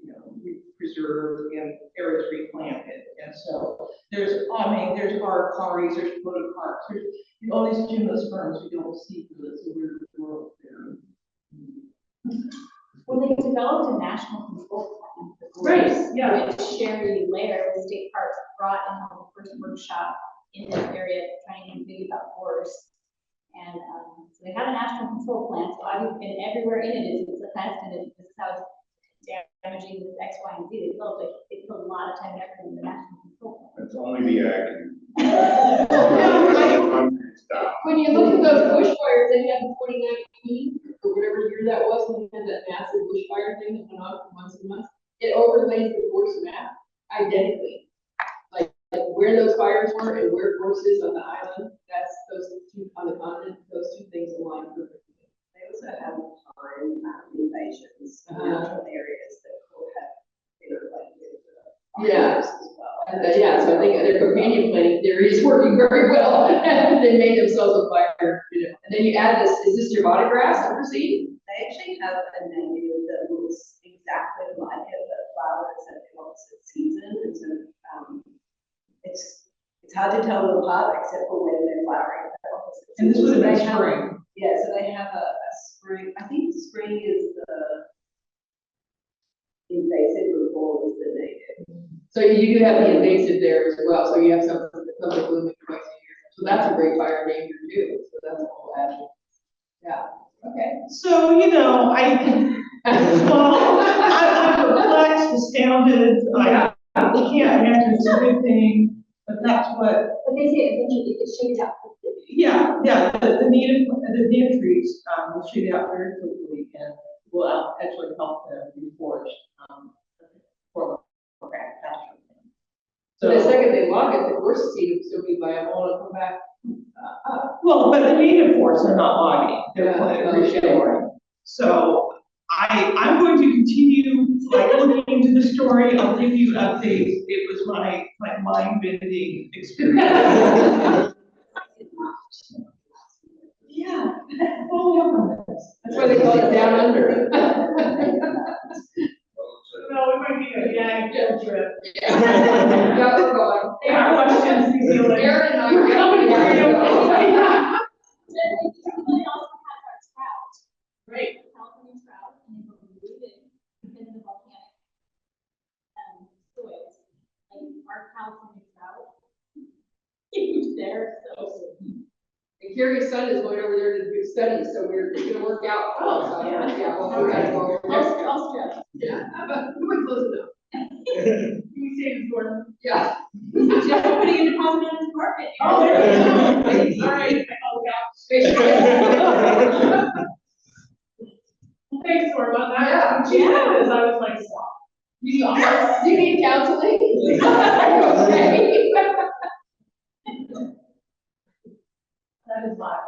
preserved and areas replanted. And so there's our quarries, there's floating parks, there's all these gymnosperms we don't see because it's a weird world there. Well, they developed a national control plan for Gorse, Right, yeah. which Sherry Lair, the state park, brought in on the first workshop in this area, trying to think about Gorse. And so they had a national control plan, so and everywhere in it is a test, and this is how it's damaging with X, Y, and Z. They put a lot of time and effort in the national control plan. That's only the ag. When you look at those bushfires they had in 2019, or whatever year that was, when we had that massive bushfire thing that went on for months and months, it overlays the Gorse map identically. Like where those fires were and where Gorse is on the island, that's those two on the continent, those two things align perfectly. They also have time invasions in natural areas that will have interrelated Yeah. as well. And yeah, so I think their companion planning theory is working very well. They made themselves a fire, And then you add this, is this Gervada grass that we're seeing? They actually have a native that looks exactly like it, but flowers at the opposite season, and so it's hard to tell them apart except for when they're flowering at the opposite season. And this was in So the they have- spring. Yeah, so they have a spring, I think spring is the invasive before is the native. So you do have the invasive there as well, so you have some blooming twice a year. So that's a great fire danger too, so that's a whole added. Yeah, okay. So, I'm perplexed, astounded, I can't imagine it's a good thing, but that's what. But they say eventually it shades out. Yeah, the native trees will shade out very quickly and will actually help them reforest for pasture. So the second they log it, the Gorse seed will still be viable and come back up. Well, but the native forests are not logging, they're Yeah, planted okay. restoring. So I'm going to continue looking into the story. I'll give you updates. It was my mind-bending experience. Yeah. That's why they call it down under. No, it might be a field trip. Yeah, we're going. They have questions, New Zealand. Aaron and I We're coming for you. They also have our trout. Great. California trout, and they were rooted in the volcanic soils. Like our California trout. There, so. And Carrie's son is going over there to do studies, so it's gonna work out. Oh, So, yeah. well, we're gonna go over there. Australia. Yeah, but we're close enough. Can we say it's Gordon? Yeah. Just putting in deposit on his carpet. Oh, there you go. All right. Thanks, Norma. Yeah. When she said this, I was like, stop. You need counseling? Okay. That is live.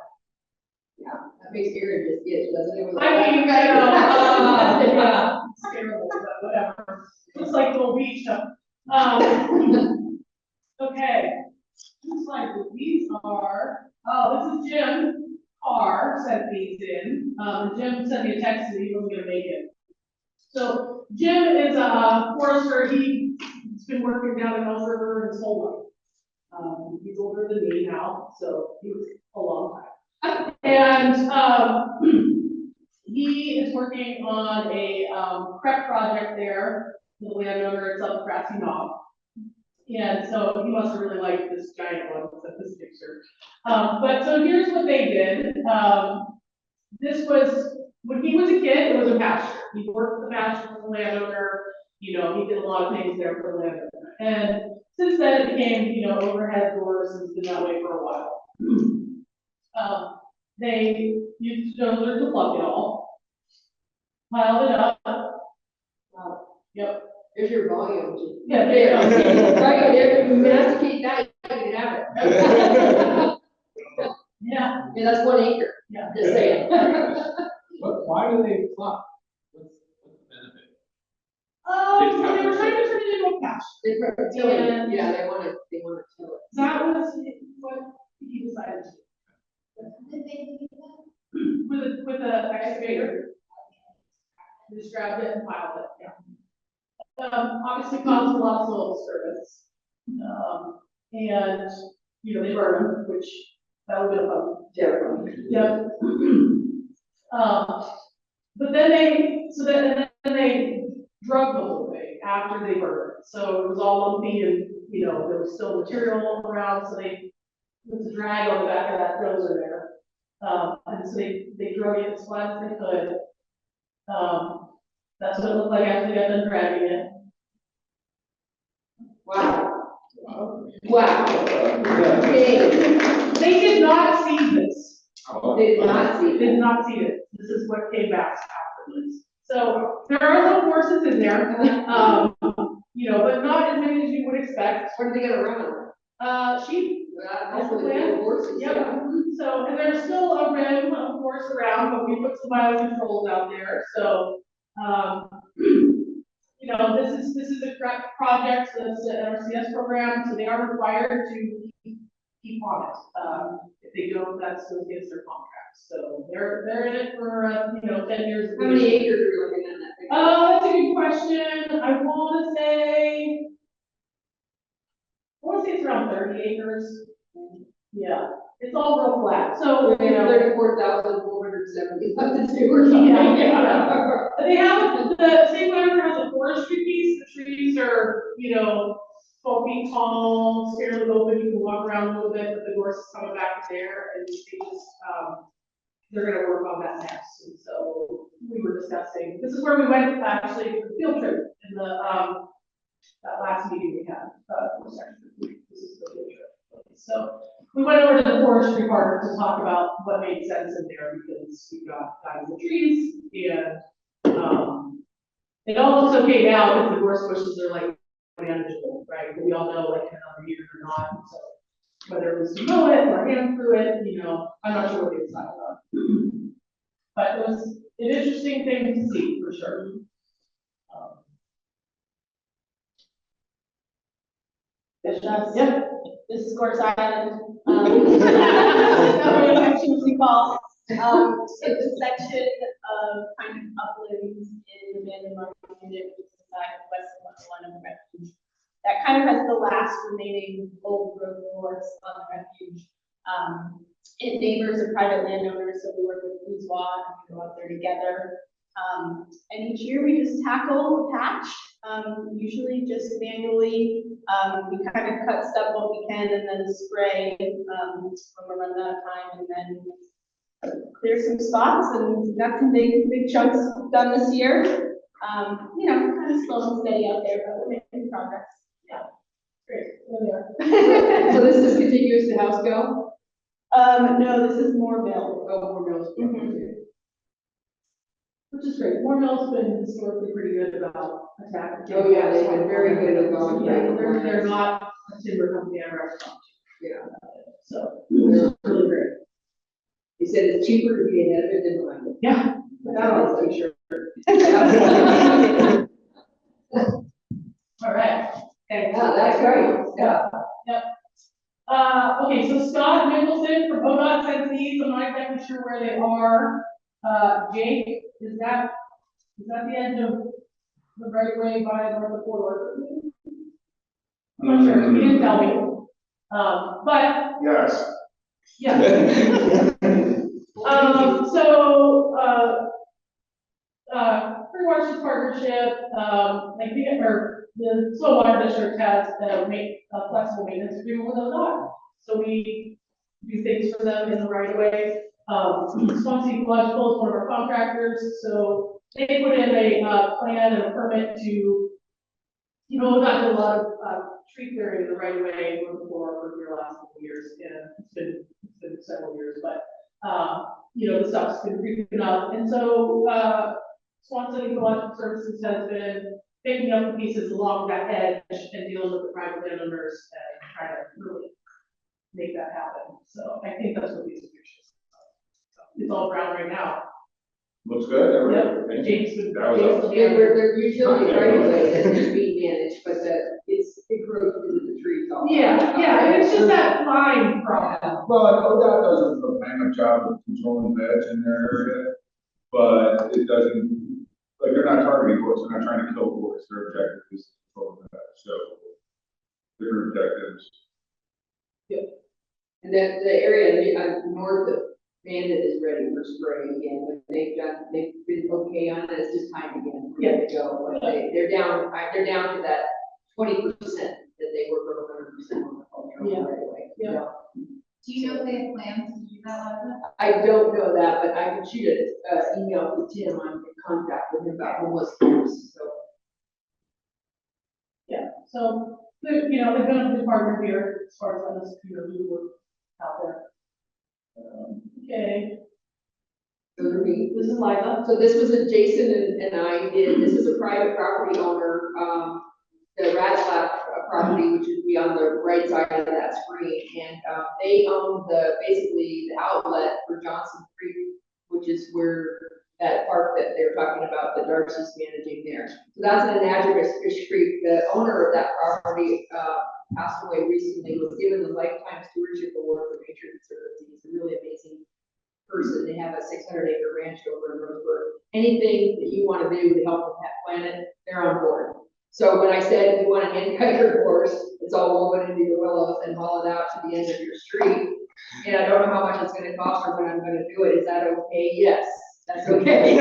Yeah, that makes Aaron just itch, doesn't it? I mean, yeah, it's terrible, but whatever. It's like little beach stuff. Okay. slide. These are, this is Jim Carr sent these in. Jim sent me a text that he wasn't gonna make it. So Jim is a forester. He's been working down in Elk River his whole life. He's older than me now, so he was a long time. And he is working on a prep project there. The landowner, it's up Grassy Knob. And so he must have really liked this giant one, except this picture. But so here's what they did. This was, when he was a kid, it was a pasture. He worked the pasture for the landowner. You know, he did a lot of things there for the landowner. And since then it became, you know, overhead doors, and it's been that way for a while. They used dozer to plug it all, piled it up. Yep. There's your volume. Yeah, there you go. Right, if you masticate that, you can have it. Yeah. Yeah, that's 1 acre. Yeah. Just saying. Why do they plot? What's the benefit? So they were trying to turn it into a pasture. They prefer tilling. Yeah, they want to till it. That was what he decided to do. With the excavator. They just grabbed it and piled it, yeah. Obviously caused a lot of soil disturbance. And, you know, they burned them, which that would have been fun. Terrifying. Yep. But then they drug the whole thing after they burned it. So it was all lumpy and, you know, there was still material around, so they, with the drag on the back of that dozer there. And so they drug it as flat as they could. That's what it looked like after they got done dragging it. Wow. Wow. Okay. They did not see this. They did not see. They did not see it. This is what came back afterwards. So there are little horses in there, you know, but not as many as you would expect. What are they gonna run? Sheep. That's what the horses. Yep. So, and there's still a rim, of course, around, but we put some biocontrols out there. So, you know, this is a project that's an RCS program, so they are required to keep on it. If they don't, that's goes against their contract. So they're in it for you know, 10 years. How many acres are you looking at that? That's a good question. I want to say it's around 30 acres. Yeah, it's all real flat. So We you have know, 34,470 left to do or something. yeah. They have the same landowner has a forestry piece. The trees are, you know, 12 feet tall, fairly open. You can walk around a little bit, but the gorse is coming back there, and they just they're going to work on that next. And so we were discussing. This is where we went actually for the field trip in the that last meeting we had. This is the field trip. So we went over to the forestry part to talk about what made sense in there, because we've got kinds of trees, and it all looks okay now because the gorse bushes are like manageable, right? But we all know like in another year or not. So whether it was to mow it or hand through it, you know, I'm not sure what they decided on. But it was an interesting thing to see for sure. Yep, this is Gorse Island. That way we call. It's a section of kind of uplands in the abandoned market unit, which is the side of west of the refuge. That kind of has the last remaining old growth forest on the refuge. It neighbors a private landowner, so we work with Bourgeois and we go out there together. And each year we just tackle a patch, usually just manually. We kind of cut stuff what we can and then spray when we're running out of time, and then clear some spots, and we got some big chunks done this year. You know, kind of slow and steady out there, but we're making progress. Yeah, great. So this is contiguous to Housego? No, this is Moore Mill. Oh, Moore Mill's. Which is great. Moore Mill's been historically pretty good about attacking. Oh, yeah, they've been very good at going. Yeah, they're not a timber company I restaurant. Yeah. So it's really great. He said it's cheaper to be ahead of it than behind it. Yeah. That was for sure. All right. Okay. Yeah, that's great. Yeah. Yep. Okay, so Scott Mickelson from ODOT sent these, I'm not exactly sure where they are. Jake, is that the end of the right of way by the corridor? I'm not sure, he didn't tell me. But, Yes. yeah. Free Watershed Partnership, like the Soil Water District has a flexible maintenance agreement with ODOT. So we do things for them in the right of way. Swansea Ecological is one of our contractors, so they put in a plan and a permit to, not do a lot of tree clearing in the right of way for the last couple of years. And it's been several years, but the stuff's been creeping up, and so Swansea Ecological Services has been picking up the pieces along that edge and dealing with the private landowners and trying to really make that happen. So I think that's what these pictures. It's all brown right now. Looks good. Yep. James would. They're usually right away that they're being managed, but it grows into the trees all. Yeah, and it's just that line problem. Well, ODOT does a bang up job of controlling veg in their area, but it doesn't, like, they're not targeting gorse, they're not trying to kill gorse, their objective is to control veg, so different objectives. And that the area north of Bandit is ready for spray again, but they've been okay on it, it's just time again for them to go. But they're down to that 20% that they were for 100% on the cultural right away. Yeah. Do you know if they have plans to do that, Liza? I don't know that, but I can shoot an email to Tim. I'm in contact with him about homeless camps, so. Yeah, so, they've been a good partner here as far as us, do work out there. Okay. This is Liza. So this was a Jason and I did, this is a private property owner, the Ratzlaff property, which would be on the right side of that screen. And they own basically the outlet for Johnson Creek, which is where that park that they're talking about that Darcy's managing there. So that's an anadromous fish creek. The owner of that property passed away recently, was given the Lifetime Stewardship Award for Nature Conservancy. He's a really amazing person. They have a 600-acre ranch over in Roseburg. Anything that you want to do to help with that planet, they're on board. So when I said you want to hand-cut your gorse, it's all woven into your willows and haul it out to the end of your street. And I don't know how much it's going to cost or when I'm going to do it. Is that okay? Yes, that's okay.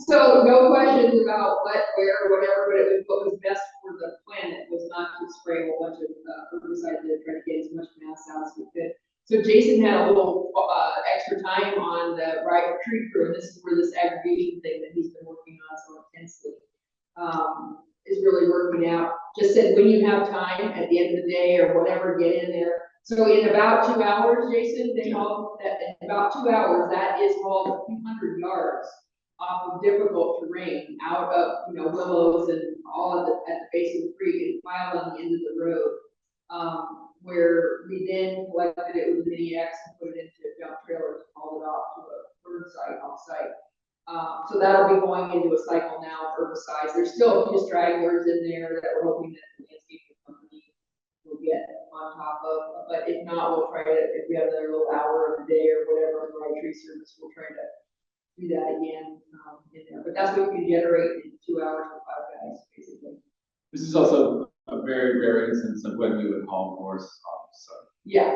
So no questions about what, where, whatever, but what was best for the planet was not to spray a whole bunch of herbicide to try to get as much mass out as we could. So Jason had a little extra time on the tree crew, and this is where this aggregation thing that he's been working on so intensely is really working out. Just said when you have time at the end of the day or whatever, get in there. So in about 2 hours, Jason, they hauled that in about 2 hours, that is hauled a few hundred yards off of difficult terrain out of willows and all at the base of the creek and piled on the end of the road. Where we then collected it with a mini X and put it into dump trailers and hauled it off to a bird site off-site. So that'll be going into a cycle now of herbicides. There's still a few stragglers in there that we're hoping that the landscaping company will get on top of. But if not, we'll try to, if we have another little hour of the day or whatever on the right tree service, we'll try to do that again in there. But that's what we can generate in 2 hours with 5 guys, basically. This is also a very rare instance of when we would haul gorse off, so. Yeah,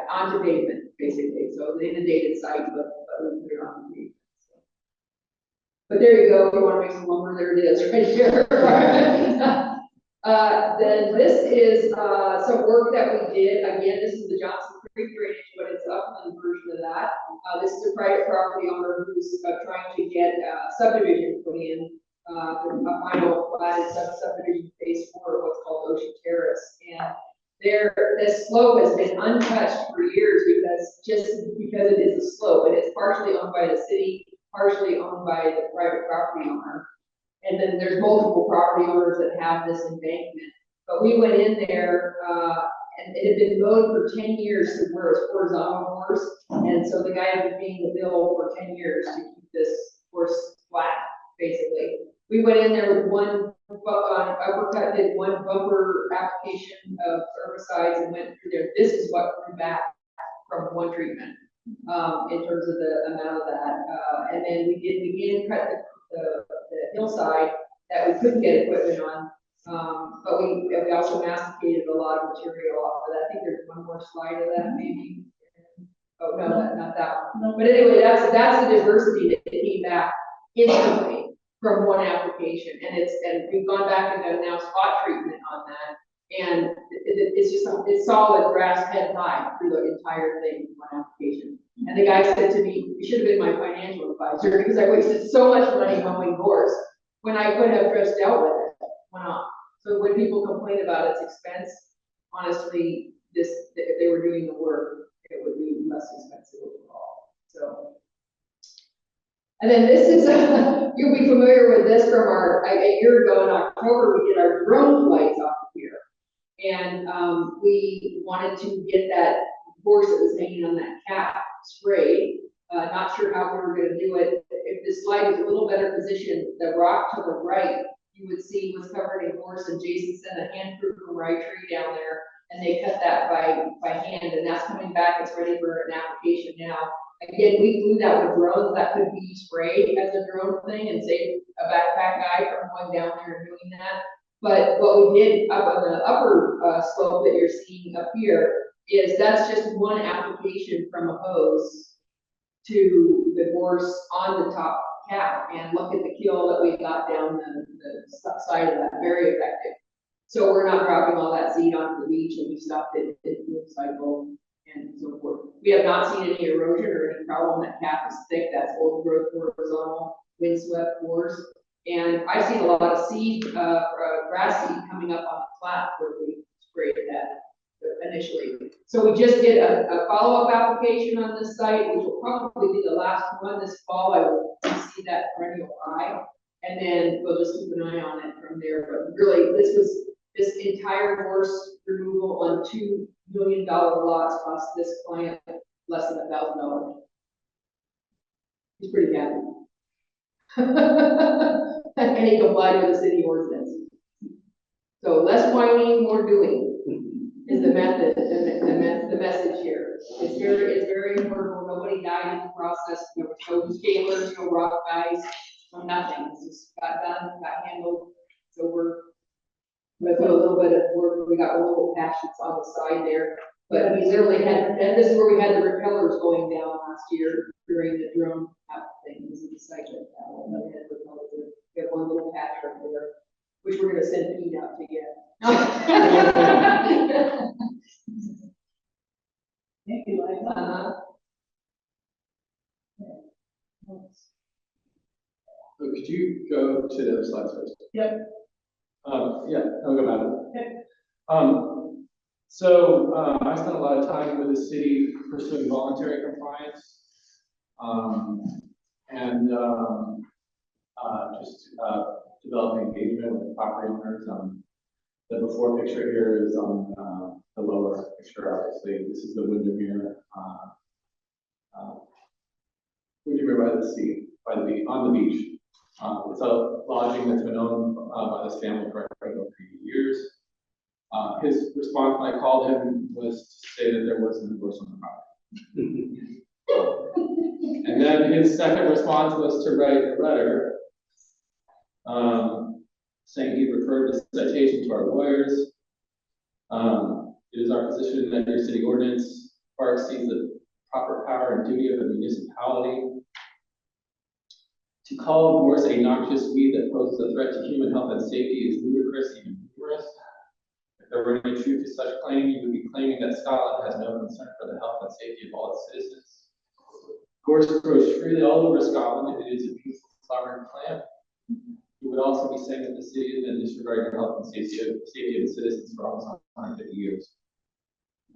onto pavement, basically. So the inundated site, but we put it on the pavement. So. But there you go. If you want to make some lumber, there it is, right here. Then this is some work that we did. Again, this is the Johnson Creek drainage, but it's upland version of that. This is a private property owner who's trying to get subdivision put in. A final platted subdivision phase 4, what's called Ocean Terrace, and this slope has been untouched for years because it is a slope, and it's partially owned by the city, partially owned by the private property owner, and then there's multiple property owners that have this embankment. But we went in there, and it had been mowed for 10 years to where it's horizontal course, and so the guy had been paying the bill for 10 years to keep this course flat, basically. We went in there with one Uppercut did one bumper application of herbicides and went through there. This is what grew back from one treatment, in terms of the amount of that. And then we did begin cut the hillside that we couldn't get equipment on. But we also masticated a lot of material off of that. I think there's one more slide of that maybe. Oh, no, not that one. But anyway, that's the diversity that came back instantly from one application. And we've gone back and done now spot treatment on that. And it's just, it's solid grass head high through the entire thing in one application. And the guy said to me, you should have been my financial advisor because I wasted so much money mowing gorse when I could have just dealt with it. Why not? So when people complain about its expense, honestly, if they were doing the work, it would be less expensive overall. So, and then this is, you'll be familiar with this from a year ago in October, we did our drone flights off of here. And we wanted to get that horse that was hanging on that cap sprayed. Not sure how we were going to do it. If this slide was a little better positioned, the rock to the right, you would see was covered in gorse, and Jason sent a hand crew from Rye Tree down there, and they cut that by hand, and that's coming back. It's ready for an application now. Again, we flew that with drones. That could be sprayed as a drone thing and save a backpack guy from going down there and doing that. But what we did up on the upper slope that you're seeing up here is that's just one application from a hose to the gorse on the top cap, and look at the kill that we got down the side of that. Very effective. So we're not dropping all that seed onto the beach, and we stopped it in the cycle and so forth. We have not seen any erosion or any problem. That cap is thick. That's old growth horizontal windswept gorse. And I've seen a lot of seed, grass seed coming up on the flat where we sprayed that initially. So we just did a follow-up application on this site, which will probably be the last one this fall. I will see that perennial eye, and then we'll just keep an eye on it from there. But really, this entire gorse removal on $2 million lots cost this client less than $1,000. He's pretty happy. And he complied with the city ordinance. So less whining, more doing is the method, the message here. It's very important. Nobody died in the process. There were no scalers, no rock guys, no nothing. It's just got done, got handled. So we're with a little bit of work. We got a little patch that's on the side there. But we literally had, and this is where we had the repellers going down last year during the drone thing. This is the site that we had repellers there. We have one little patch right there, which we're going to send Pete out to get. Thank you, Liza. So could you go to the other slides first? Yep. Yeah, I'll go back. Okay. So I spent a lot of time with the city pursuing voluntary compliance, and just developing engagement with the property owners. The before picture here is on the lower picture. Obviously, this is the Windermere. Windermere by the sea, on the beach. It's a lodging that's been owned by this family for over 3 years. His response when I called him was to say that there was no divorce on the property. And then his second response was to write a letter saying he referred the citation to our lawyers. It is our position that your city ordinance far exceeds the proper power and duty of the municipality. To call gorse a noxious weed that poses a threat to human health and safety is ludicrous, even humorous. If there were any truth to such claim, you would be claiming that Scotland has no concern for the health and safety of all its citizens. Gorse grows freely all over Scotland, and it is a beautiful flowering plant. You would also be saying that the city has been disregarding the health and safety of the citizens for almost 150 years.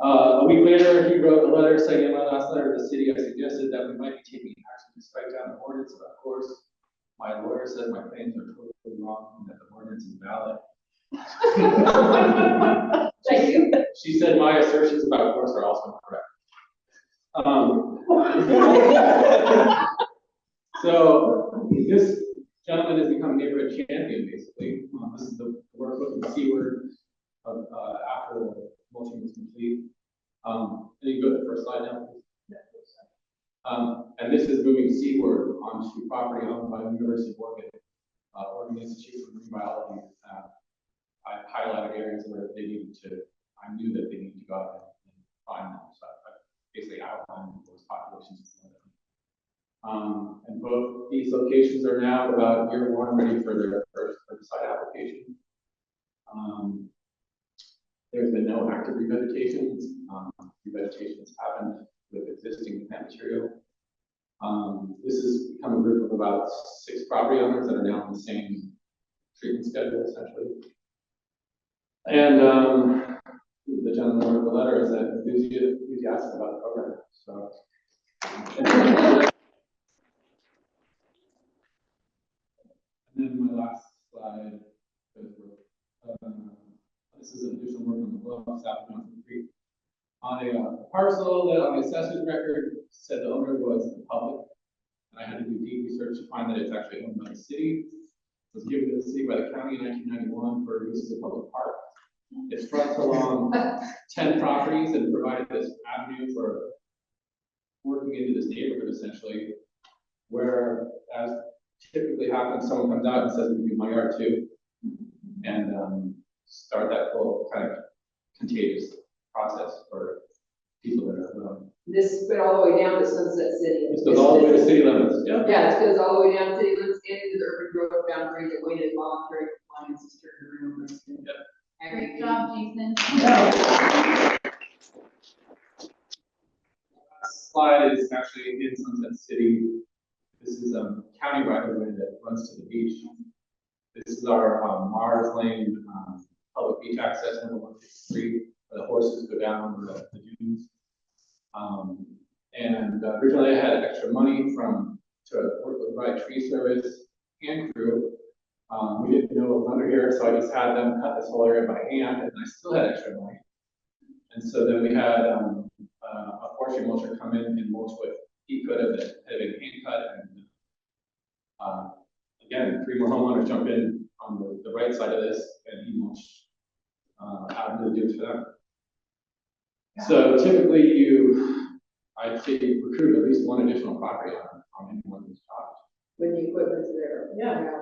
A week later, he wrote a letter saying, in my last letter to the city, I suggested that we might be taking action to strike down the ordinance about gorse. My lawyer said my claims are totally wrong and that the ordinance is valid. She said my assertions about gorse are also correct. So this gentleman has become neighborhood champion, basically. This is the work looking seaward of, after the mulching was complete. And you go to the first slide now, please. And this is moving seaward onto property owned by the University of Oregon Institute for Marine Biology. I highlighted areas where they needed to, I knew that they needed to go out and find them. So I basically outlined those populations. And both these locations are now about year one ready for their first herbicide application. There's been no active revegetation. Revegetation has happened with existing plant material. This has become a group of about 6 property owners that are now on the same treatment schedule, essentially. And the gentleman who wrote the letter is enthusiastic about the program. So. And then my last slide, this is additional work on the bluff, South Johnson Creek. On a parcel that on the assessor's record said the owner was the public. And I had to do deep research to find that it's actually owned by the city. It was given to the city by the county in 1991 for use as a public park. It fronts along 10 properties and provided this avenue for working into this neighborhood essentially, where as typically happens, someone comes out and says, "We do my yard too," and start that whole kind of contagious process for people that are. This went all the way down to Sunset City. This goes all the way to city limits. Yeah. Yeah, it goes all the way down to city limits and into the urban growth boundary that waited voluntary compliance is turned around. Yep. Great job, Jason. Slide is actually in Sunset City. This is county right of way that runs to the beach. This is our Mars Lane public beach access, number 153, where the horses go down the dunes. And originally I had extra money to work with Right Tree Service and crew. We didn't know what was under here, so I just had them cut this whole area by hand, and I still had extra money. And so then we had a forestry mulcher come in and mulch what he could have been hand cut. And again, 3 more homeowners jump in on the right side of this, and he mulched out into the dunes for them. So typically I'd say recruit at least 1 additional property on any one of these jobs. When the equipment's there. Yeah.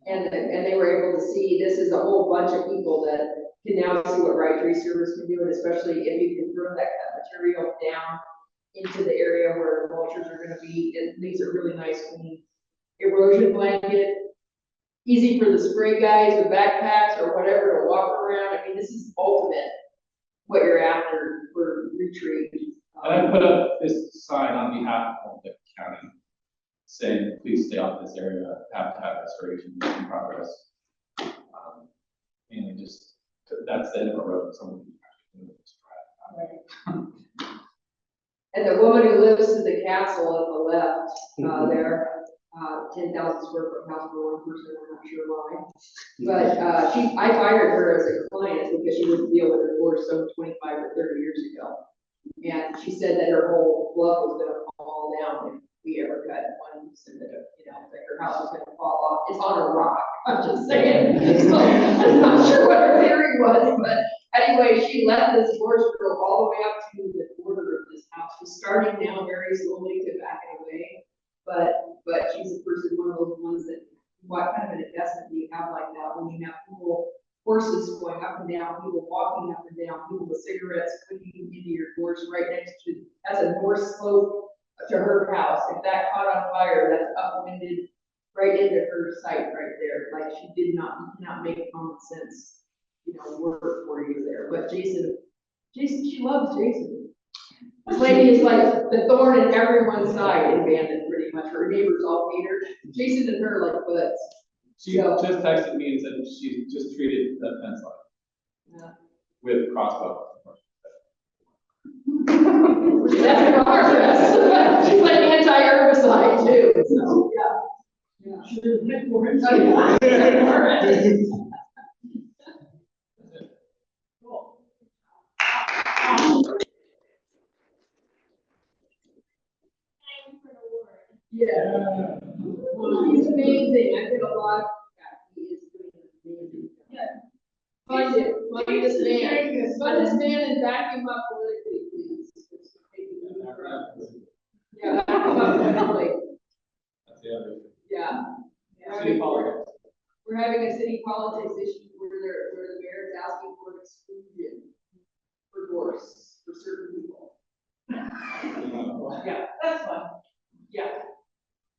And they were able to see, this is a whole bunch of people that can now see what Right Tree Service can do, and especially if you can throw that material down into the area where the vultures are gonna be, and these are really nice, clean erosion blanket, easy for the spray guys with backpacks or whatever to walk around. I mean, this is ultimate what you're after for retreat. And I put up this sign on behalf of the county saying, please stay off this area, have to have restoration in progress. And just, that's the end of a road, someone can actually And the woman who lives in the castle on the left, there, 10,000 square foot house for 1 person, I'm not sure why. But I hired her as a client because she wouldn't deal with her divorce some 25 or 30 years ago. And she said that her whole bluff was gonna fall down if we ever got one, so that, like her house was gonna fall off. It's on a rock, I'm just saying. So, I'm not sure what her theory was, but anyway, she let this horse go all the way up to the border of this house. She's starting now very slowly to back it away, but she's a person, one of those ones that, what kind of an investment do you have like that when you have people, horses going up and down, people walking up and down, people with cigarettes cooking into your horse right next to, that's a north slope to her house. If that caught on fire, that's upwinded right into her site right there. Like you cannot make common sense, work for you there. But Jason, she loves Jason. This lady is like the thorn in everyone's side in Bandon, pretty much. Her neighbors all hate her. Jason and her like buds. She just texted me and said she just treated the fence line with crossbow. That's in progress. She's like anti-herbicide too. So yeah. She didn't hit for it. Cool. Yeah. the main thing, I get a lot of feedback, he is doing amazing. Fund it, fund this man and back him up politically, please. Yeah, back him up politically, That's the other. yeah. City politics. We're having a city politics issue where the mayor is asking for an exclusion for Gorse, for certain people. Yeah, that's fine. Yeah.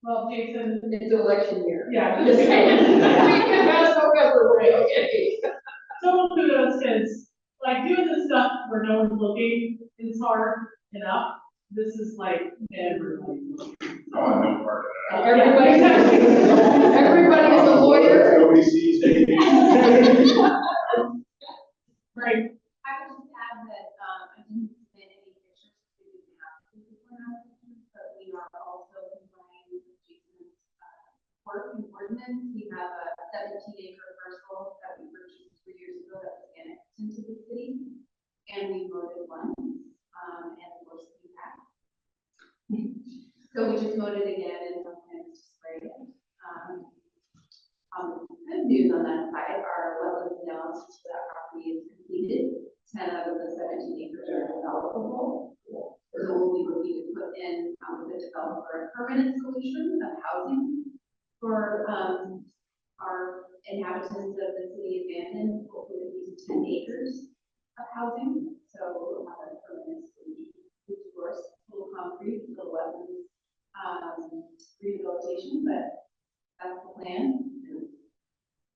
Well, Jason. It's election year. Yeah. Just saying. We can pass November, right, okay. So kudos, because like doing this stuff where no one's looking is hard enough. This is like everybody. I want no part of that. Everybody is a lawyer. Nobody sees me. Right. I would just add that, I didn't submit any pictures to the applicant before now, but we are also complying with Jason's, work and ordinance. We have a 17-acre parcel that we purchased 3 years ago that was annexed into the city, and we voted once, and of course we passed. So we just voted again and sometimes just spray it. Good news on that side, our wetlands analysis for that property is completed. 10 out of the 17 acres are developable. So we'll be looking to put in with the developer a permanent solution of housing for our inhabitants of the city of Bandon, hopefully at least 10 acres of housing. So we'll have a permanent solution, which of course, little concrete, little wetlands rehabilitation, but that's the plan.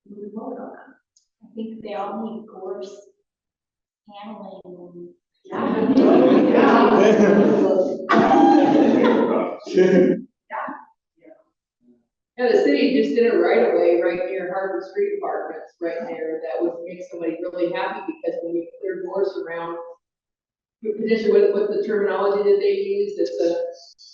Moving forward on that. I think they all need Gorse handling. Yeah, the city just did a right away right near Harvard Street Apartments, right there, that would make somebody really happy, because when we clear Gorse around, potentially what the terminology that they use, it's a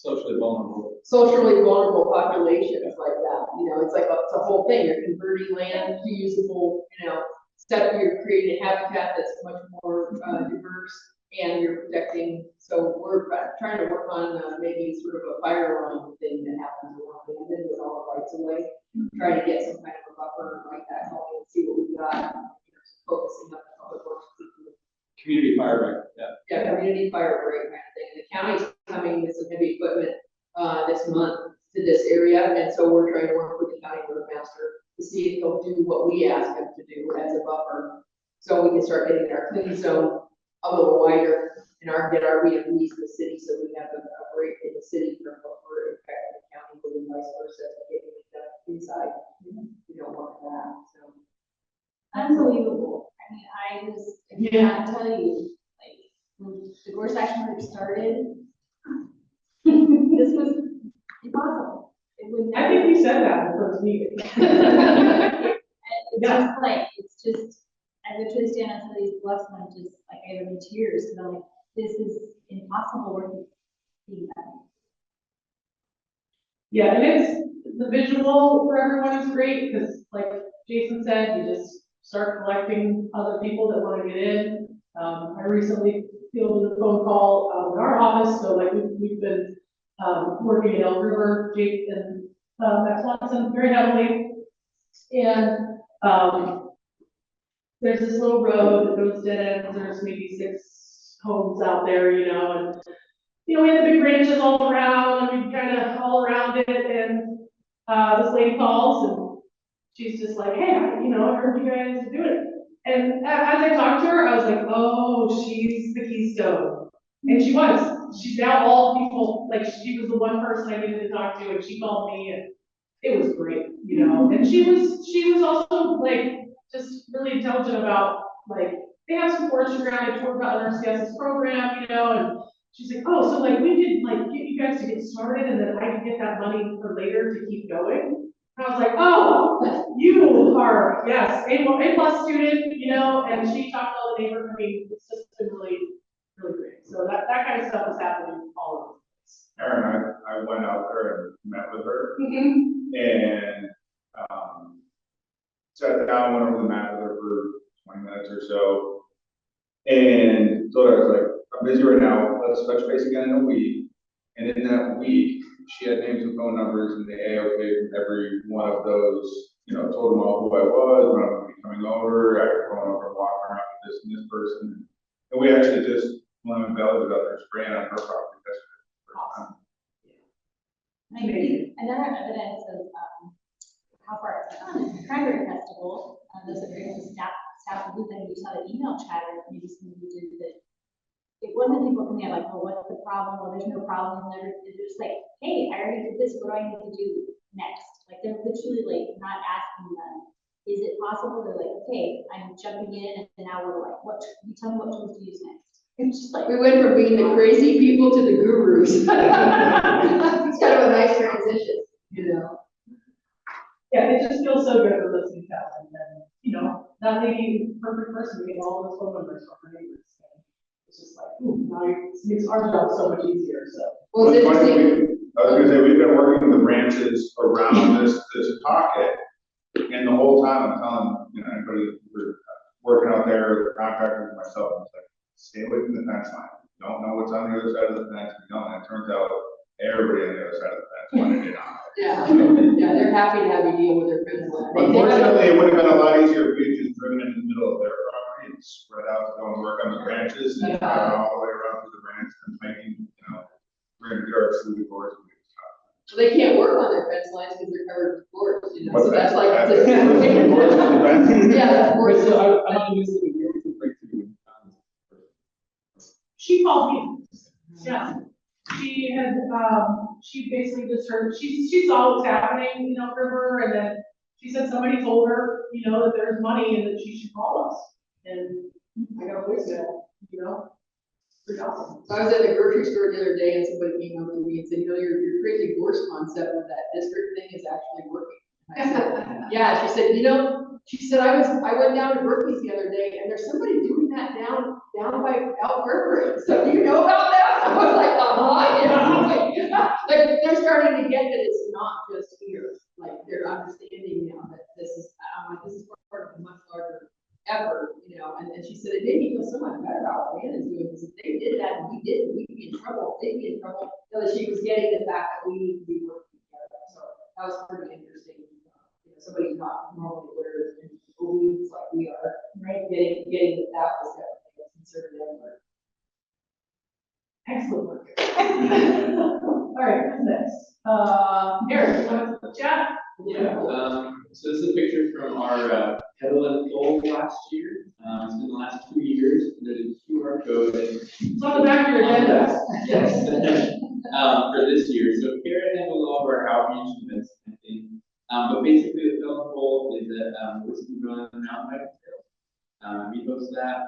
Socially vulnerable. socially vulnerable populations like that, you know, it's like, it's a whole thing, you're converting land to usable, you know, stuff, you're creating a habitat that's much more diverse, and you're protecting, so we're trying to work on maybe sort of a fire alarm thing that happens along the end with all the rights away, trying to get some kind of a buffer like that, going and see what we've got, focusing on the public works. Community fire break, yeah. Yeah, community fire break kind of thing. The county's coming with some heavy equipment this month to this area, and so we're trying to work with the county roadmaster to see if they'll do what we ask them to do as a buffer, so we can start getting our clean zone a little wider and get our BMWs in the city, so we have a break in the city from what we're impacting the county, and vice versa, getting it inside. We don't want that, so. Unbelievable. I mean, I cannot tell you, like, when the Gorse Action Group started, this was impossible. It would I never. think you said that in the first meeting. It's just like, it's just, I literally stand on some of these bluffs and I'm just like, I have in tears, because I'm like, this is impossible work being done. Yeah, and the visual for everyone is great, because like Jason said, you just start collecting other people that want to get in. I recently fielded a phone call in our office, so like we've been working in Elk River, Jake and Max Watson very heavily. And there's this little road that goes dead ends, there's maybe 6 homes out there, you know, and you know, we had the big branches all around, and we kind of all around it, and this lady calls, and she's just like, hey, you know, I heard you guys do it. And as I talked to her, I was like, oh, she's the keystone. And she was. She's now all people, like, she was the one person I needed to talk to, and she called me, and it was great, you know. And she was also, like, just really intelligent about, like, they have some forestry around it, talk about NRCS's program, you know, and she's like, oh, so like we did like get you guys to get started, and then I can get that money for later to keep going. And I was like, oh, you are, yes, A+ student, you know, and she talked to all the neighbors. I mean, it's just been really, really great. So that kind of stuff is happening all over the place. Erin, I went out there and met with her, and sat down, went over the map with her for 20 minutes or so, and told her, I was like, I'm busy right now, let's touch base again in a week. And in that week, she had names and phone numbers, and the AOK from every one of those, told them all who I was, when I was gonna be coming over, I could go over and walk around with this and this person. And we actually just, Lemon Valley was out there spraying on her property, that's awesome. Maybe another evidence of how far it's gone is the Cranberry Festival. Those are great staff group, and you saw the email chatter, maybe some of you did that. It wasn't people coming in like, oh, what's the problem? Well, there's no problem. They're just like, hey, I already did this. What do I need to do next? Like they're literally like not asking them, is it possible? They're like, okay, I'm jumping in, and now what you tell me what tools to use next. It's just like We went from being the crazy people to the gurus. It's kind of a nice transition, Yeah, it just feels so good for listening to us, and then, that lady, perfect person, we get all those phone numbers from her neighbors. And it's just like, now it makes our job so much easier, so. Well, it's interesting. I was gonna say, we've been working with the branches around this pocket, and the whole time I'm telling, anybody who's working out there, the contractors, myself, I'm like, stay away from the fence line. Don't know what's on the other side of the fence, and it turns out everybody on the other side of the fence wanted it on. Yeah, they're happy to have you deal with their friends. Unfortunately, it would have been a lot easier if we had just driven into the middle of their property and spread out to go and work on the branches and drive all the way around through the branch and making, we're gonna do our through the Gorse. So they can't work on their fence lines because they're covered with boards, What's so that's that? like. That's- Yeah, that's Wait, boards. so I'm on this thing, you're to break through. She called me. Yeah. She had, she basically just heard, she saw what's happening, for her, and then she said somebody told her, that there's money and that she should call us. And I got a voicemail, pretty awesome. So I was at the grocery store the other day and somebody came up to me and said, your crazy Gorse concept with that district thing is actually working. And I said, yeah, she said, I went down to Berkeley's the other day and there's somebody doing that down by Elk River. So do you know about that? I was like, like they're starting to get that it's not just here. Like they're understanding now that this is part of a much larger effort, and she said it made me feel so much better about what Anna's doing, because if they did that and we didn't, we'd be in trouble, they'd be in trouble, that she was getting the fact that we need to be working together. So that was pretty interesting. Somebody who's not normally aware and believes like we are, right? Getting that was definitely a concerted effort. Excellent work. All right, who's next? Eric, you want to chat? Yeah, so this is a picture from our kettle and bowl last year. It's been the last 2 years. There's a QR code. It's on the back of your agenda. Yes. For this year. So Karen handled all of our outreach events, I think. But basically the kettle and bowl is a whiskey run mountain bike trail. We hosted that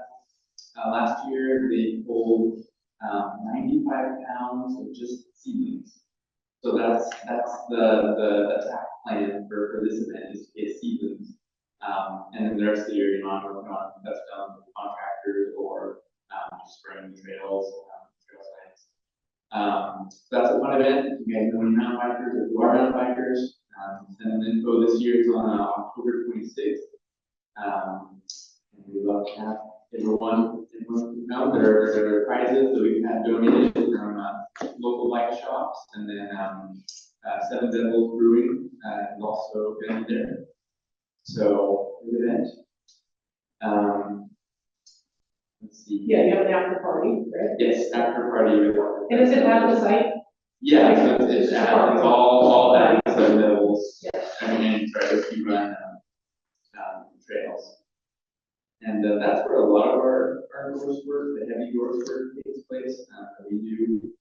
last year. They pulled 95 pounds of just seedlings. So that's the attack plan for this event is to get seedlings. And then the rest of the year, I'm working on that's done with contractors or just spraying the trails, trail sites. So that's a fun event. You guys know any mountain bikers, if you are mountain bikers, send them info this year. It's on October 26th. And we love to have everyone their prizes, so we can have donated from local bike shops, and then Seven Devils Brewing is also going to be there. So good event. Let's see. Yeah, you have an after party, right? Yes, after party. And is it at the site? Yeah, so it's all that Seven Devils. Yes. And try to keep run trails. And that's where a lot of our Gorse work, the heavy Gorse work takes place. We do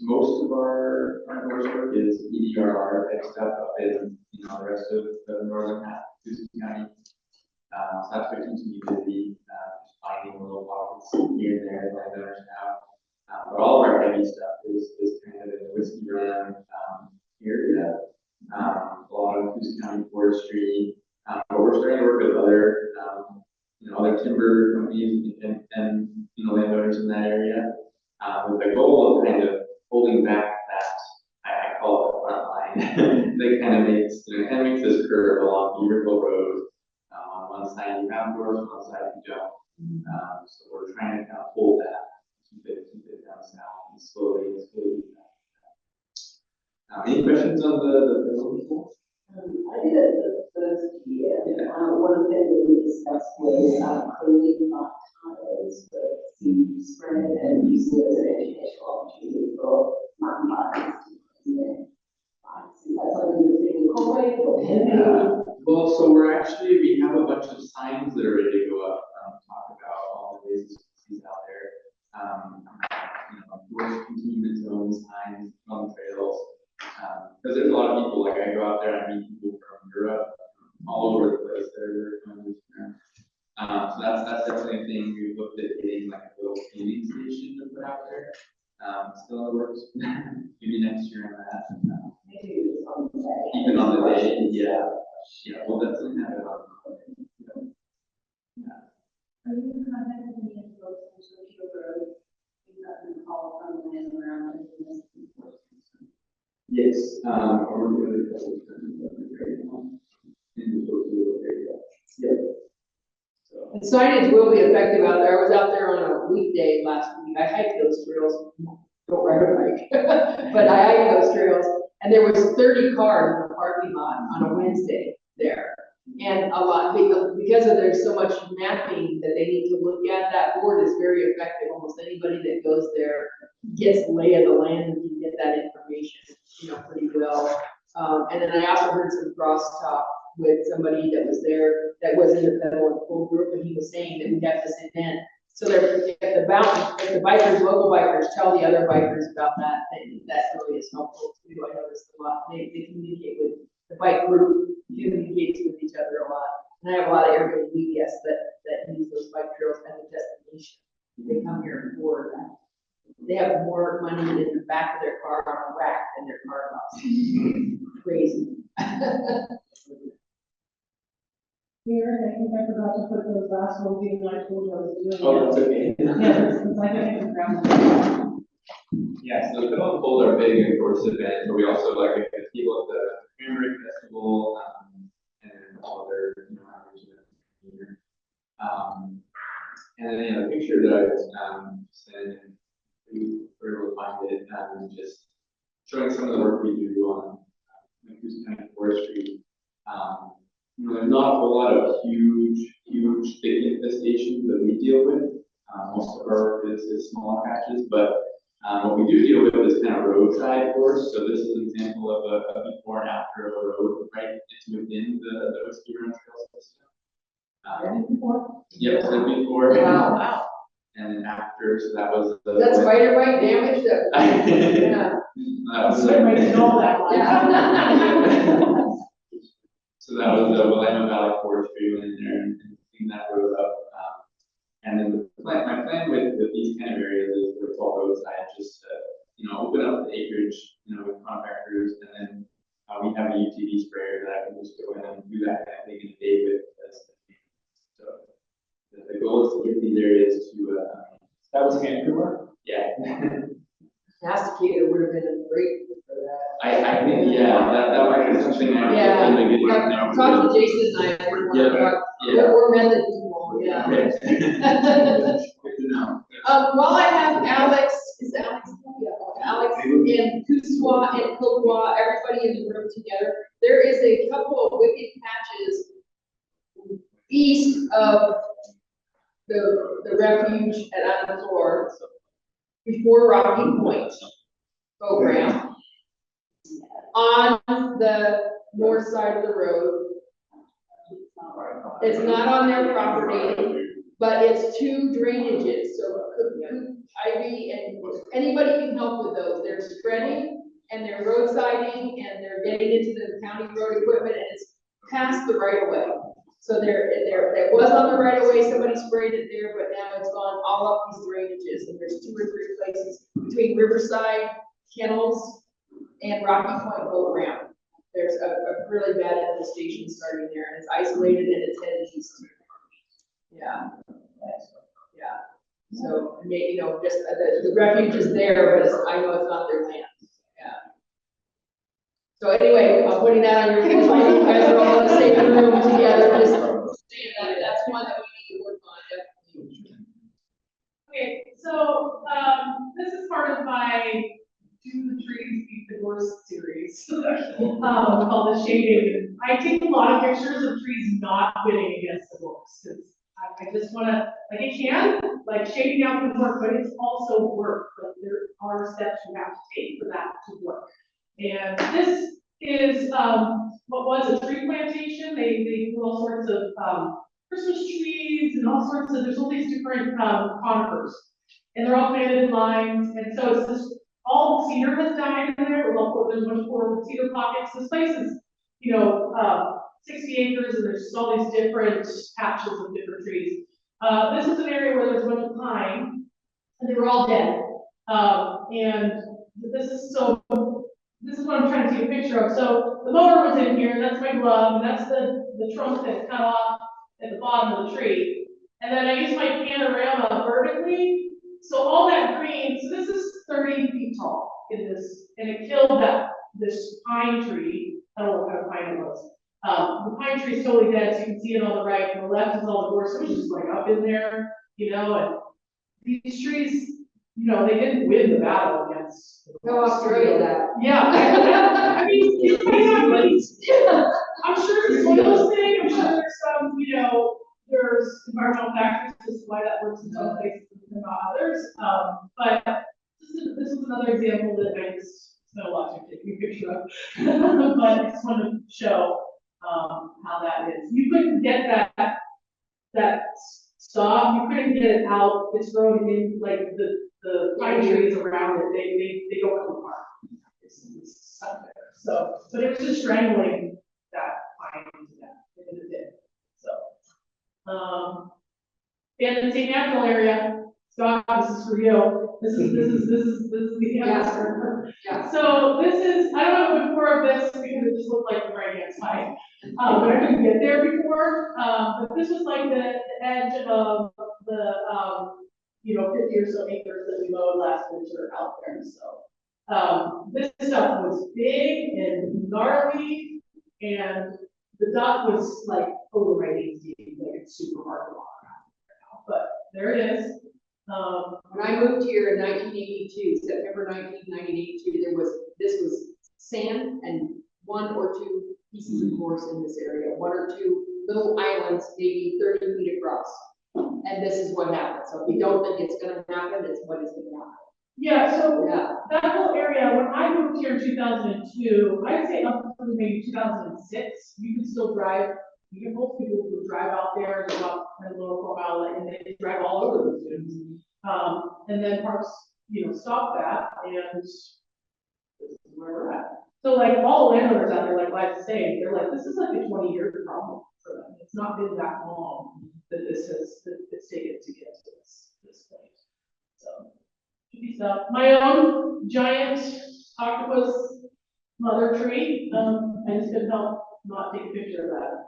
most of our Gorse work is EDRR type stuff up in the rest of the northern half of Houston County. So that's what keeps me busy, just finding little pockets here and there that landowners have. But all of our heavy stuff is kind of in the Whiskey Run area. A lot of Houston County forestry. But we're starting to work with other, other timber companies and landowners in that area, with the goal of kind of holding back that I call it the front line. That kind of makes this curve along Beaverville Road. On one side you have Gorse, on one side you don't. So we're trying to kind of hold that, keep it down south, and slowly do that. Any questions on the building pool? I did it the first year. One of the things that we discussed was cleaning up tires, the seed spread and using it as an educational opportunity for mountain bikers. That's something you're thinking, Well, so we have a bunch of signs that are ready to go up, talk about all the ways to see out there. Gorse containment zone signs on the trails. Because there's a lot of people, like I go out there and I meet people from Europe, all over the place that are going to there. So that's definitely a thing. We've looked at getting like a little cleaning station to put out there. Still in the works. Maybe next year on that. Even on the day, yeah. Yeah, we'll definitely have it on. Yeah. Are you in contact with any of those on Tokyo Road? You got them call from the land around it. Yes, or we're doing it. And signage will be effective out there. I was out there on a weekday last week. I hiked those trails. Don't ride a bike, but I hiked those trails. And there was 30 cars in the parking lot on a Wednesday there. And a lot, because there's so much mapping that they need to look at, that board is very effective. Almost anybody that goes there gets the lay of the land and can get that information, pretty well. And then I also heard some crosstalk with somebody that was there, that was in the pedal and pull group, and he was saying that we have this event. So if the bikers, local bikers tell the other bikers about that, that really is helpful too. I noticed a lot. They communicate with the bike group, communicates with each other a lot. And I have a lot of Airbnb guests that use those bike trails as a destination. They come here and board that. They have more money in the back of their car on a rack than their car costs. Crazy. Here, I think I forgot to put those last ones in, I told you I was doing. Oh, that's okay. Yeah, since I didn't grab them. Yeah, so the pedal and pull are big in Gorse event, but we also like people at the Memory Festival, and all other, outreach events here. And then, the picture that I sent, we were able to find it, just showing some of the work we do on Coos County Forestry. There's not a whole lot of huge big infestations that we deal with. Most of our work is smaller patches, but what we do deal with is kind of roadside forest. So this is an example of a before and after of a road, right? It's within the Whiskey Run Trail system. Before? Yep, so before. Wow. And then after, so that was the. That's spider bite damage that. Yeah. That was So I know that one. Yeah. So that was the Willamette Valley Forestry went in there and cleaned that road up. And then my plan with these kind of areas is where it's all roadside, just to, open up the acreage, with contractors, and then we have a UTV sprayer that I can just go in and do that kind of thing in a day with. So the goal is to get these areas to. That was Vancouver? Yeah. Masticator would have been great for that. I think, yeah, that might be something I Yeah. would get right now. Talk to Jason and I. We're method people, yeah. Okay. Good to know. While I have Alex, is Alex? Yeah, Alex and Kuswa and Kokwa, everybody in the room together, there is a couple of wicked patches east of the refuge at Anazor, before Rocky Point program, on the north side of the road. It's not on their property, but it's two drainages, so Ivy and anybody can help with those. They're spreading and they're roadsiding and they're getting into the county road equipment, and it's past the right of way. So it was on the right of way, somebody sprayed it there, but now it's gone all up these drainages, and there's 2 or 3 places between Riverside, Kennels, and Rocky Point Boat Ramp. There's a really bad infestation starting there, and it's isolated and it's headed east. Yeah. Yeah. So, just the refuge is there, but I know it's not their land. Yeah. So anyway, I'm putting that on your table. You guys are all in the same room together. Just saying that's one that we need to work on, definitely. Okay, so, this is part of my Do the Trees Beat the Gorse series, called the shading. I take a lot of pictures of trees not winning against the gorse, because I just wanna, like, it can, like, shading out can work, but it's also work, like, there are steps you have to take for that to work. And this is, what was a tree plantation. They do all sorts of, Christmas trees and all sorts of, there's all these different, conifers. And they're all planted in lines, and so it's this, all the cedar has died in there, there's a bunch of cedar pockets. This place is, 60 acres, and there's just all these different patches of different trees. This is an area where there's a bunch of pine, and they were all dead. And this is what I'm trying to take a picture of. So the mower was in here, that's my glove, and that's the trunk that's cut off at the bottom of the tree. And then I use my panorama vertically. So all that green, so this is 30 feet tall in this, and it killed this pine tree. I don't know what kind of pine it was. The pine tree is totally dead, so you can see it on the right, and the left is all the gorse. So it was just like up in there, and these trees, they didn't win the battle against. No, Australia, that. Yeah, I mean, you might have these, I'm sure it's one of those things, I'm sure there's some, there's environmental factors as to why that works in some places and not others. But this is another example that I just spent a lot of time taking a picture of. But I just want to show how that is. You couldn't get that stalk, you couldn't get it out. It's growing in, like, the pine trees around it, they don't come apart. It's stuck there. So, but it was just strangling that pine to death, and it did. So, and the St. Natural area, Scott, this is for you. This is the answer. Yeah. So this is, I don't know before of this because it just looked like the right hand side. But I couldn't get there before. But this was like the edge of the 50 or so acres that we mowed last winter out there. So this stuff was big and gnarly, and the duck was like over my knees deep, like it's super hard to walk around there now. But there it is. When I moved here in 1982, September 1982, this was sand and one or two pieces of gorse in this area, one or two little islands, maybe 30 feet across. And this is what happened. So if you don't think it's going to happen, it's what is going to happen. Yeah, so that whole area, when I moved here in 2002, I'd say up to maybe 2006, you could still drive vehicles. People would drive out there, go up a little 4 mile lane, and they drive all over the dunes. And then parks, stop that, and this is where we're at. So like all the landowners out there, like Liza saying, they're like, this is like a 20-year problem for them. It's not been that long that it's taken to get to this point. So should be stuff. My own giant octopus mother tree. I just couldn't help not take a picture of that.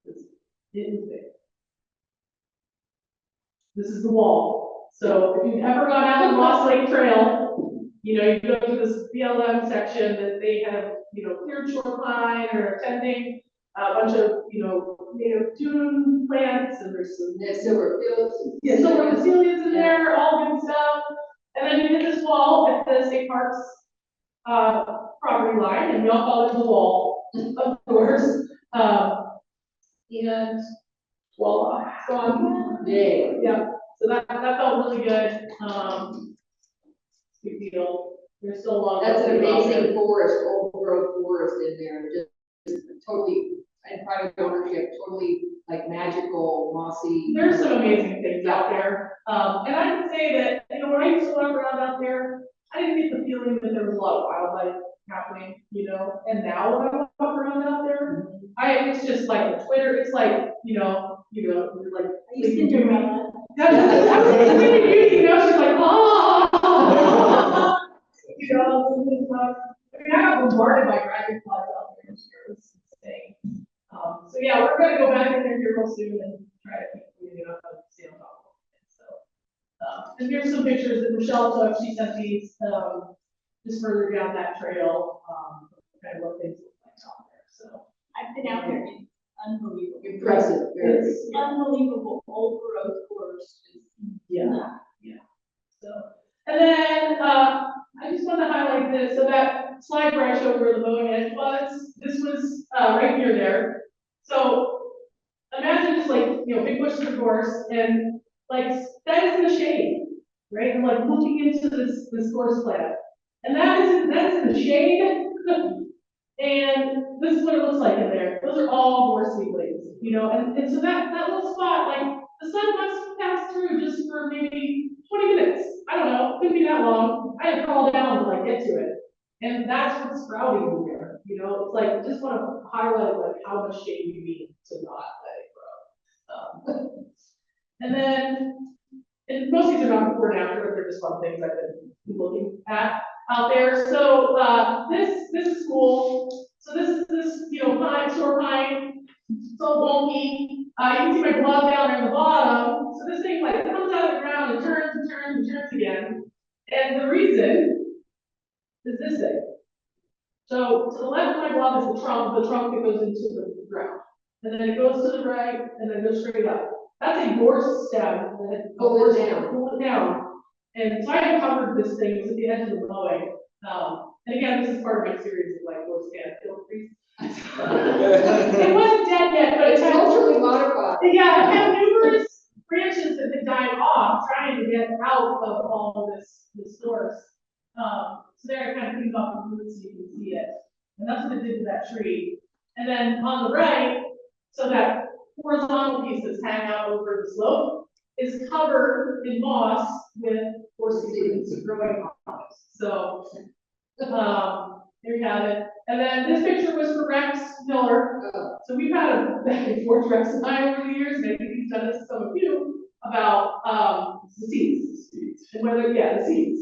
It was big. This is the wall. So if you've ever gone out the Lost Lake Trail, you go to this BLM section that they have, cleared shoreline or attending a bunch of, native dune plants, and there's some silver fields. Yeah, silver Cecilias in there, all good stuff. And then you hit this wall at the state parks property line, and we all call it the wall, of course. And voila, gone. Yeah. So that felt really good. Big deal. There's still a lot. That's an amazing forest, old growth forest in there, just totally, and private ownership, totally like magical, mossy. There's some amazing things out there. And I would say that, when I used to walk around out there, I didn't get the feeling that there was a lot of wildlife happening, and now when I walk around out there, it's just like Twitter, it's like, you're like, You can do that. I was thinking you, she's like, oh, I mean, I got bombarded by dragonflies out there this year. It was insane. So yeah, we're gonna go back in there here real soon and try to clean it up and stay on top of it. So, and here's some pictures that Michelle took. She sent these just further down that trail, kind of what things look like out there. So I've been out there. Unbelievable. Impressive. It's unbelievable. Old growth forest. Yeah. So, and then I just want to highlight this, so that slide where I showed where the mowing edge was, this was, right near there. So imagine just like, big bush of gorse, and like, that is in the shade, right? And like looking into this gorse plant. And that is in the shade. And this is what it looks like in there. Those are all gorse seedlings, and so that little spot, like, the sun must pass through just for maybe 20 minutes. I don't know, couldn't be that long. I had to crawl down to like get to it. And that's what's sprouting in there, it's like, just want to highlight like how much shade you need to not let it grow. And then, and most of these are not before and after, they're just fun things I've been looking at out there. So this is cool. So this is pine, short pine, so wonky. You can see my glove down there in the bottom. So this thing like comes out of the ground and turns and turns and turns again. And the reason is this thing. So to the left of my glove is the trunk that goes into the ground. And then it goes to the right and then goes straight up. That's a gorse stem that pull it down. And so I had covered this thing, it was at the edge of the mowing. And again, this is part of my series of like gorse stand kill trees. It wasn't dead yet, but It's culturally modified. Yeah, it had numerous branches that had died off trying to get out of all of this gorse. So there I kind of cleaned off the roots so you can see it. And that's what it did to that tree. And then on the right, so that horizontal piece that's hanging out over the slope is covered in moss with gorse seedlings growing on it. So there you have it. And then this picture was for Rex Miller. So we've had a back and forth, Rex and I, over the years, and I think he's done this to some of you, about the seeds. And whether, the seeds.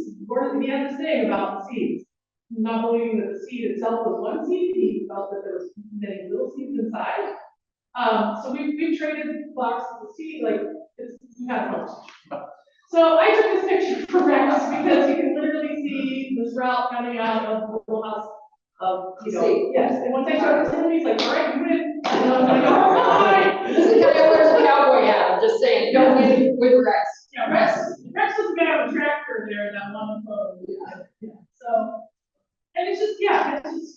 He had this thing about the seeds. Not believing that the seed itself was one seed, he felt that there was many little seeds inside. So we've traded boxes of seed, like, we've had a bunch. So I took this picture for Rex because you can literally see the sprout coming out of the little house of, yes. And once I showed it to him, he's like, all right, you win. And I was like, all right. This is the guy who wears a cowboy hat, I'm just saying, don't win with Rex. Yeah, Rex was the guy with a tractor there in that one photo. Yeah. So, and it's just kind of, it's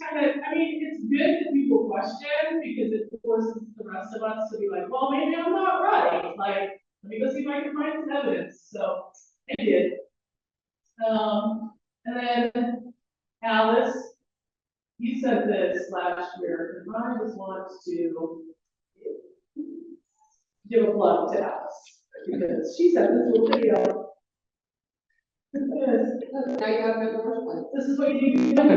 good that people question because it forces the rest of us to be like, well, maybe I'm not right. Like, let me go see if I can find some evidence. So I did. And then Alice, you said this last year, and I just want to give a plug to Alice because she said this little video. Now you have my first one. This is what you do. I'm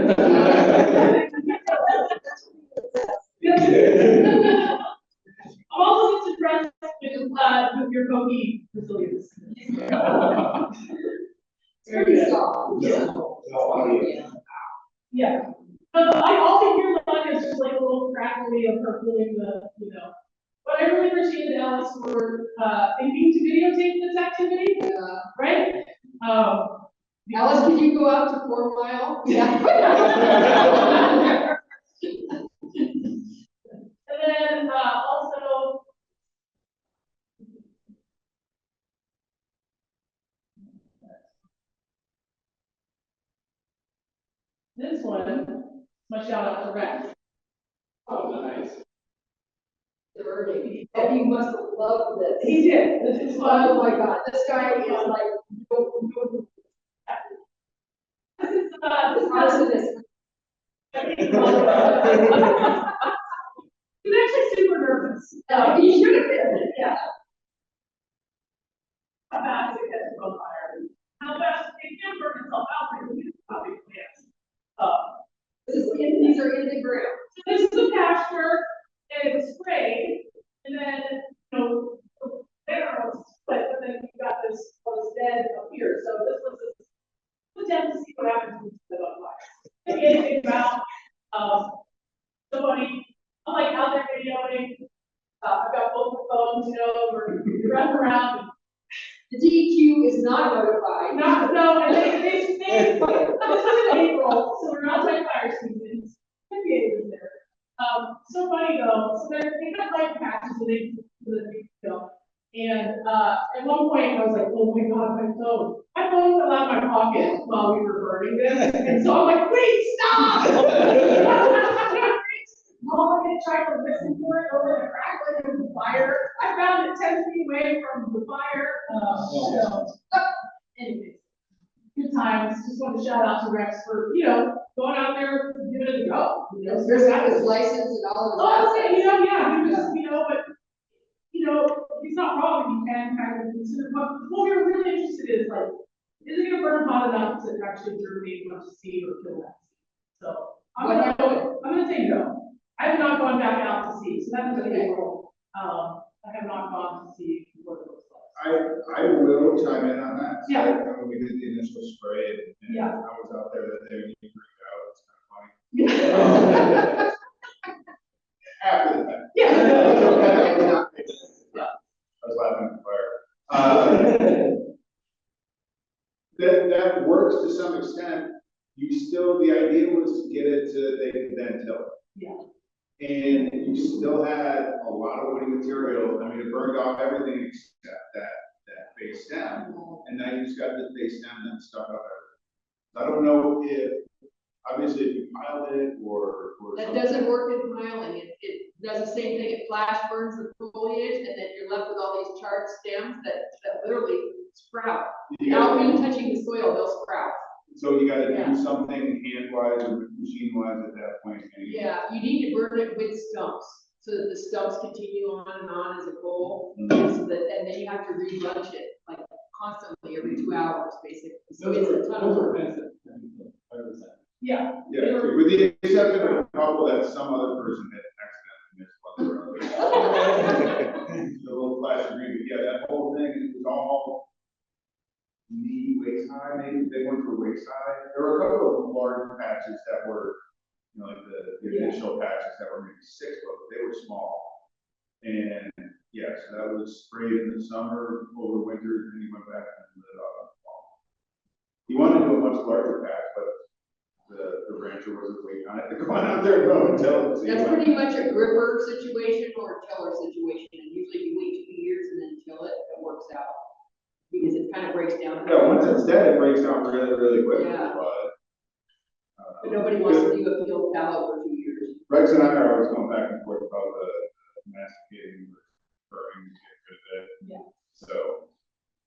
also impressed with your Kogi resilience. Very soft. Yeah. But I also hear one is just like a little crackly of her feeling But I really appreciated Alice for thinking to videotape this activity. Right? Alice, can you go out to 4 Mile? Yeah. And then also, this one, my shout out to Rex. Oh, nice. And he must have loved this. He did. This is fun. Oh my God, this guy is like, This is this arsonist. He's actually super nervous. He should have been, yeah. How fast it gets on fire. How fast it can burn itself out because it's probably plants. These are in the ground. So this is a pasture, and it was sprayed, and then, there was split, but then you got this dead up here. So this was a attempt to see what happens when you set on fire. Anything about somebody, I'm like out there videoing. I've got both the phones, we're running around. The DEQ is not notified. No, and they this was in April, so we're outside fire season. NBA was there. So funny though. So they got light patches and they And, at one point, I was like, oh my God, my phone. My phone fell out of my pocket while we were burning this, and so I'm like, wait, stop! Mom had tried to listen for it over the crack when there was a fire. I found it 10 feet away from the fire, anyways. Good times, just want to shout out to Rex for, going out there, giving it a go. There's got his license and all of that. Oh, okay, he just, but, he's not wrong, you can kind of consider, but what we're really interested in is like, is it gonna burn hot enough to actually germinate much seed or kill that seed? So, I'm gonna say no. I have not gone back out to see, so that's a big role. I have not gone to see what it looks like. I will chime in on that. So Yeah. when we did the initial spray, and Yeah. I was out there that day when you freaked out, it's kind of funny. After the fact. Yeah. I was laughing at the fire. That works to some extent. The idea was to get it to, they could then tilt it. Yeah. And you still had a lot of woody material. I mean, it burned off everything except that base stem. And now you just got the base stem that stuck up everything. I don't know obviously if you piled it or That something. doesn't work in piling. It does the same thing. It flash burns the foliage, and then you're left with all these charred stems that literally sprout. Without you touching the soil, they'll sprout. So you gotta do something hand-wise or machine-wise at that point. Yeah, you need to burn it with stumps, so that the stumps continue on and on as a goal. So that, and then you have to re-bunch it, like constantly every 2 hours, basically. So it's a ton of work. Yeah. Yeah, with the exception of a couple that some other person had accidentally missed while they were the little flash of green, but yeah, that whole thing, it was all knee, waist high, maybe, they went for waist high. There were a couple of large patches that were, like the initial patches that were maybe 6 foot, they were small. And yes, that was sprayed in the summer, over winter, and he went back and lit it up in the fall. He wanted to do a much larger patch, but the rancher wasn't waiting on it to go out there and go and tell it. That's pretty much a gripper situation or a tiller situation, and usually you wait 2 years and then till it, it works out. Because it kind of breaks down. Yeah, once it's dead, it breaks down really, really quick. Yeah. But nobody wants to do a field fallow for 2 years. Rex and I are always going back and forth about the masticating, burning, get rid of it. Yeah. So,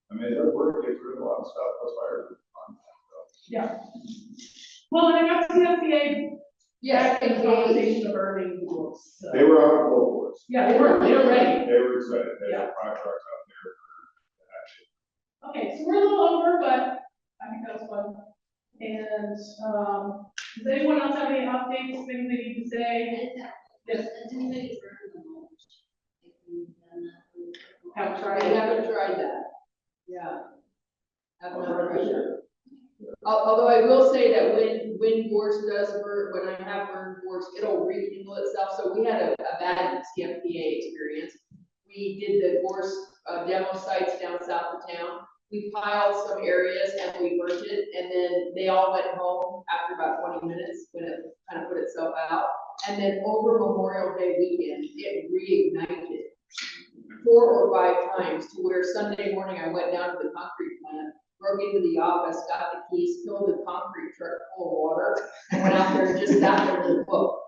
I mean, it does work, it gets rid of a lot of stuff, those fires are fun. So. Yeah. Well, and I got to see FDA. Yes, the conversation of burning the books. So. They were out of full force. Yeah, they were ready. They were excited. They Yeah. had 5 trucks out there for action. Okay, so we're a little over, but I think that was fun. And, does anyone else have any updates, things they need to say? Yes. Haven't tried I it. haven't tried that. Yeah. I've not tried that. Although I will say that when gorse does burn, when I have burned gorse, it'll rekindle itself. So we had a bad CMPA experience. We did the gorse demo sites down south of town. We piled some areas and we burnt it, and then they all went home after about 20 minutes when it kind of put itself out. And then over Memorial Day weekend, it reignited 4 or 5 times to where Sunday morning I went down to the concrete plant, broke into the office, got the keys, filled the concrete truck full of water, and went out there and just sat there with a book.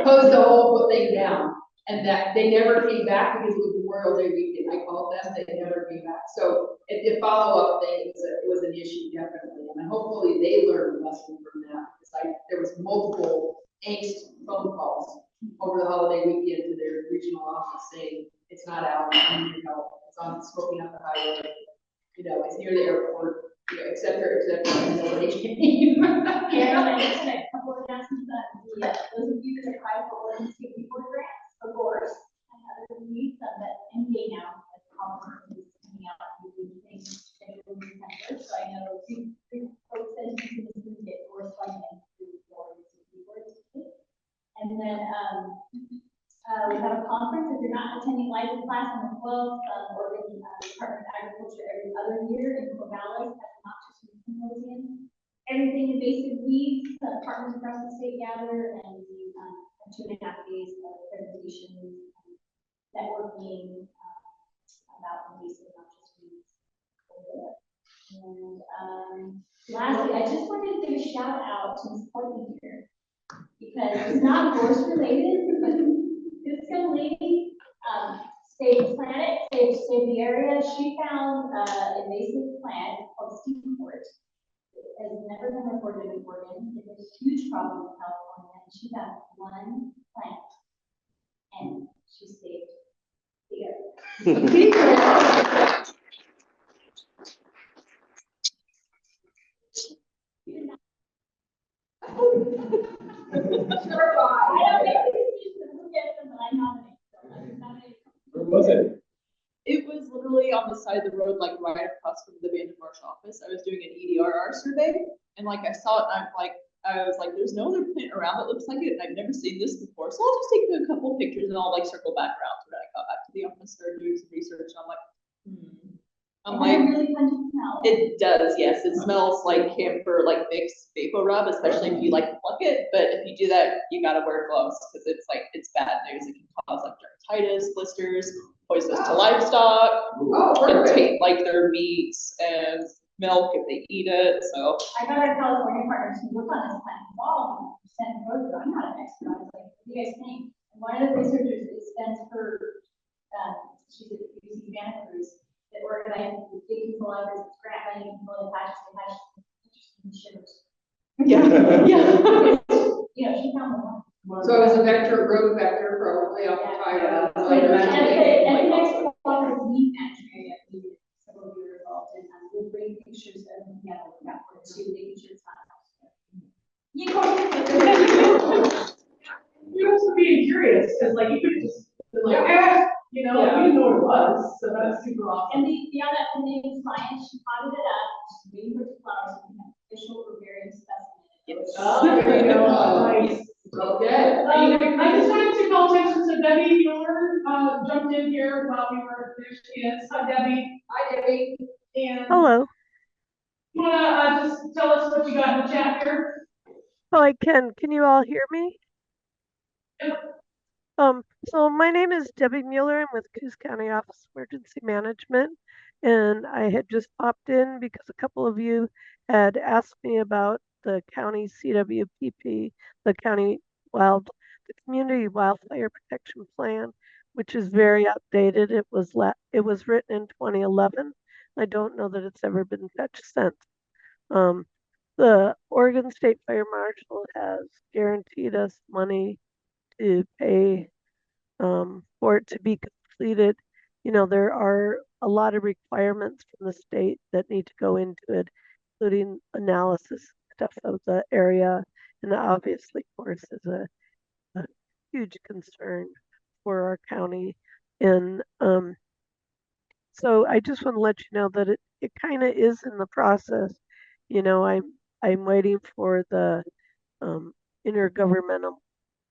Closed the whole thing down. And that they never came back because it was Memorial Day weekend. I called them, they never came back. So the follow-up thing was an issue, definitely. And hopefully they learned a lesson from that. Because there was multiple angst phone calls over the holiday weekend to their regional office saying, it's not out, I need your help. It's on smoking up the highway. It's near the airport, et cetera, and nobody came. Yeah, and I just had a couple of announcements that those of you that applied for Oregon State Board grants, of course, and other needs that NBA now has conferences coming out doing things scheduled in December. So I know big folks that you can get corresponding through Oregon State Board. And then we have a conference. If you're not attending live class on the 12th, Oregon Department of Agriculture every other year in Corvallis at the Noxious Weed Symposium. Everything invasive weeds, partners across the state gather, and we 2.5 days of presentations, networking, I just wanted to give a shout out to Miss Courtney here. Because it's not Gorse related, but this young lady, saved planet, saved the area. She found, invasive plant called steam port. It has never been reported in Oregon. It's a huge problem in California, and she got one plant. And she saved the area. Where was it? It was literally on the side of the road, like right across from the Van Marsh office. I was doing an EDRR survey, and like I saw it, and I was like, there's no other plant around that looks like it, and I've never seen this before. So I'll just take a couple pictures and I'll like circle back around to when I got back to the office, started doing some research, and I'm like, I'm like, really fun to smell. it does, yes. It smells like camphor, like Vicks Vapor Rub, especially if you like pluck it. But if you do that, you gotta wear gloves because it's like, it's bad news. It can cause like dermatitis, blisters, poisonous to livestock. Can taint like their meats and milk if they eat it. So I got our California partners who work on this plant involved and sent photos. I'm not an expert. I was like, what do you guys think? And one of the researchers is spends her, she's at UC Santa Cruz, that organizes the big collaborative grant money for the patches and shivers. yeah. You know, she found the one. So it was a vector, road vector, probably off the tire. So at the next Walker's meat management area, we several years involved in, we'll bring pictures of them together, making sure it's not. You You're also being curious, because like you could just, be like, you know, you didn't know what it was, so that's super awesome. And beyond that, the name science, she potted it up, she's waiting for the flowers, and we have official ovarian specimen. Oh, there you go. Nice. Okay. I just wanted to call attention to Debbie Mueller, jumped in here while we were finished. Hi, Debbie. Hi, Debbie. And Hello. you wanna just tell us what you got in the chat here? Oh, I can. Can you all hear me? Yep. So my name is Debbie Mueller. I'm with Coos County Office of Emergency Management, and I had just popped in because a couple of you had asked me about the county CWPP, the Community Wildfire Protection Plan, which is very outdated. It was written in 2011. I don't know that it's ever been touched since. The Oregon State Fire Marshal has guaranteed us money to pay for it to be completed. You know, there are a lot of requirements from the state that need to go into it, including analysis stuff of the area. And obviously, Gorse is a huge concern for our county. And so I just want to let you know that it kind of is in the process. You know, I'm waiting for the intergovernmental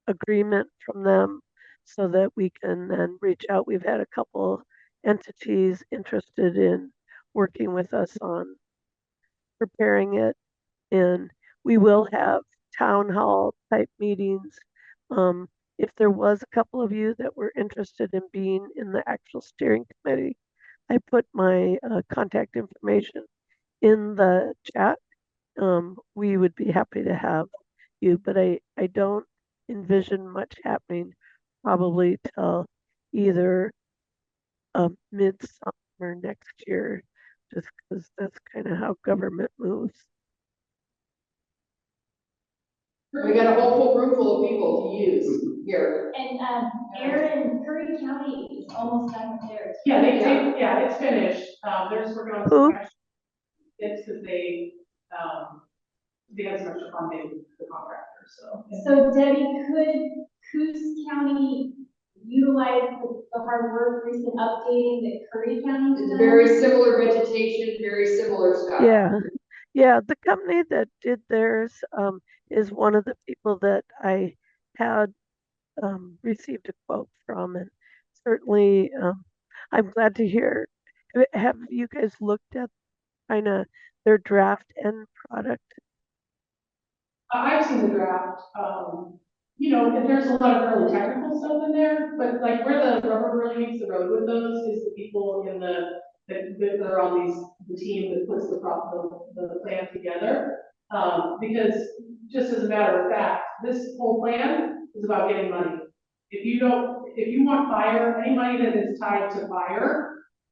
agreement from them so that we can then reach out. We've had a couple entities interested in working with us on preparing it, and we will have town hall type meetings. If there was a couple of you that were interested in being in the actual steering committee, I put my contact information in the chat. We would be happy to have you, but I don't envision much happening probably till either midsummer next year, just because that's kind of how government moves. We got a whole room full of people to use here. And Aaron, Curry County is almost done with theirs. Yeah, it's finished. They're just working on some extra bits because they had some extra funding, the contractor, so. So Debbie, could Coos County utilize the hard work, recent updating that Curry County's It's done? very similar vegetation, very similar stuff. Yeah, the company that did theirs is one of the people that I had received a quote from, and certainly I'm glad to hear. Have you guys looked at kind of their draft end product? I've seen the draft. You know, there's a lot of really technical stuff in there, but like where the rubber really meets the road with those is the people in that are on the team that puts the plan together. Because just as a matter of fact, this whole plan is about getting money. If you want fire, any money that is tied to fire,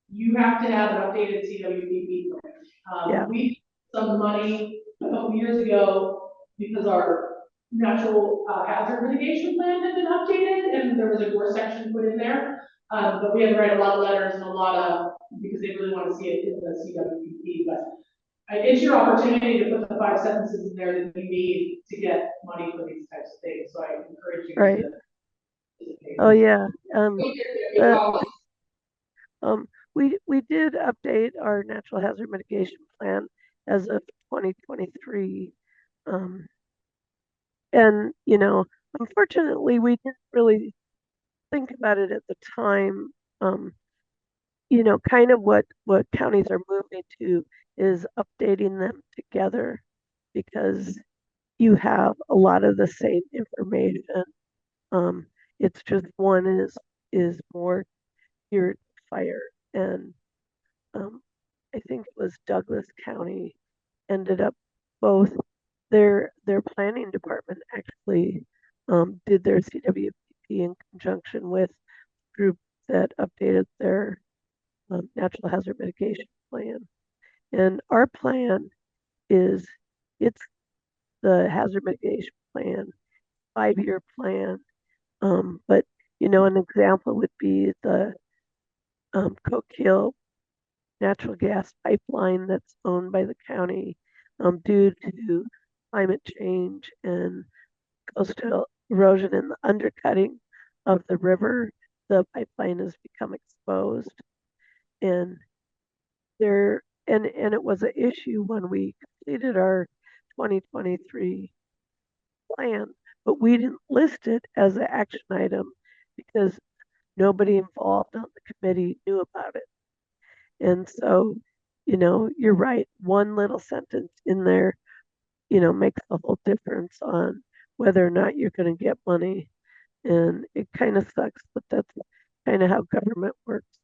you have to have an updated CWPP plan. We some money a couple years ago because our natural hazard mitigation plan had been updated and there was a Gorse section put in there. But we had to write a lot of letters and because they really want to see it in the CWPP. But it's your opportunity to put the 5 sentences in there that you need to get money for these types of things. So I encourage you to. Oh yeah. We did update our natural hazard mitigation plan as of 2023. And unfortunately we didn't really think about it at the time. Kind of what counties are moving to is updating them together because you have a lot of the same information. It's just one is more geared to fire, and I think it was Douglas County ended up both their planning department actually did their CWPP in conjunction with group that updated their natural hazard mitigation plan. And our plan it's the hazard mitigation plan, 5-year plan. But an example would be the Coquille natural gas pipeline that's owned by the county due to climate change and coastal erosion and the undercutting of the river. The pipeline has become exposed, and it was an issue when we completed our 2023 plan, but we didn't list it as an action item because nobody involved on the committee knew about it. And so, you're right, one little sentence in there, makes a whole difference on whether or not you're going to get money. And it kind of sucks, but that's kind of how government works.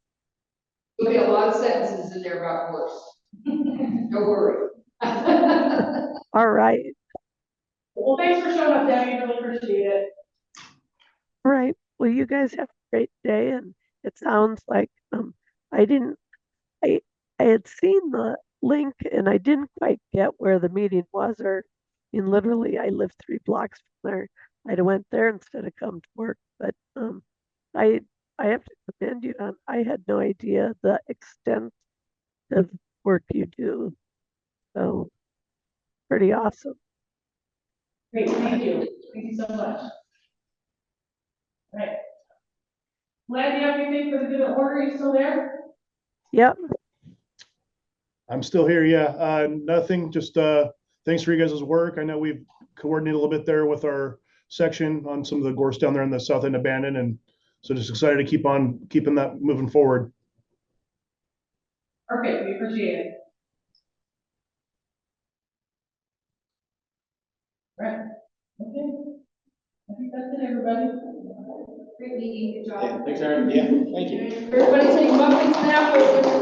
There'll be a lot of sentences in there about Gorse. Don't worry. All right. Well, thanks for showing up, Debbie. Really appreciate it. All right. Well, you guys have a great day. And it sounds like I had seen the link and I didn't quite get where the meeting was, literally I live 3 blocks from there. I'd have went there instead of come to work. But I have to commend you on. I had no idea the extent of work you do. So pretty awesome. Great, thank you. Thank you so much. All right. Glad you have anything for the good of order. Are you still there? Yep. I'm still here. Yeah. Nothing. Just thanks for you guys' work. I know we've coordinated a little bit there with our section on some of the gorse down there in the south end abandoned, and so just excited to keep on keeping that moving forward. Perfect. We appreciate it. Right. Okay. I think that's it, everybody. Great meeting, good job. Yeah, thanks, Aaron. Yeah, thank you. Everybody take muffins now.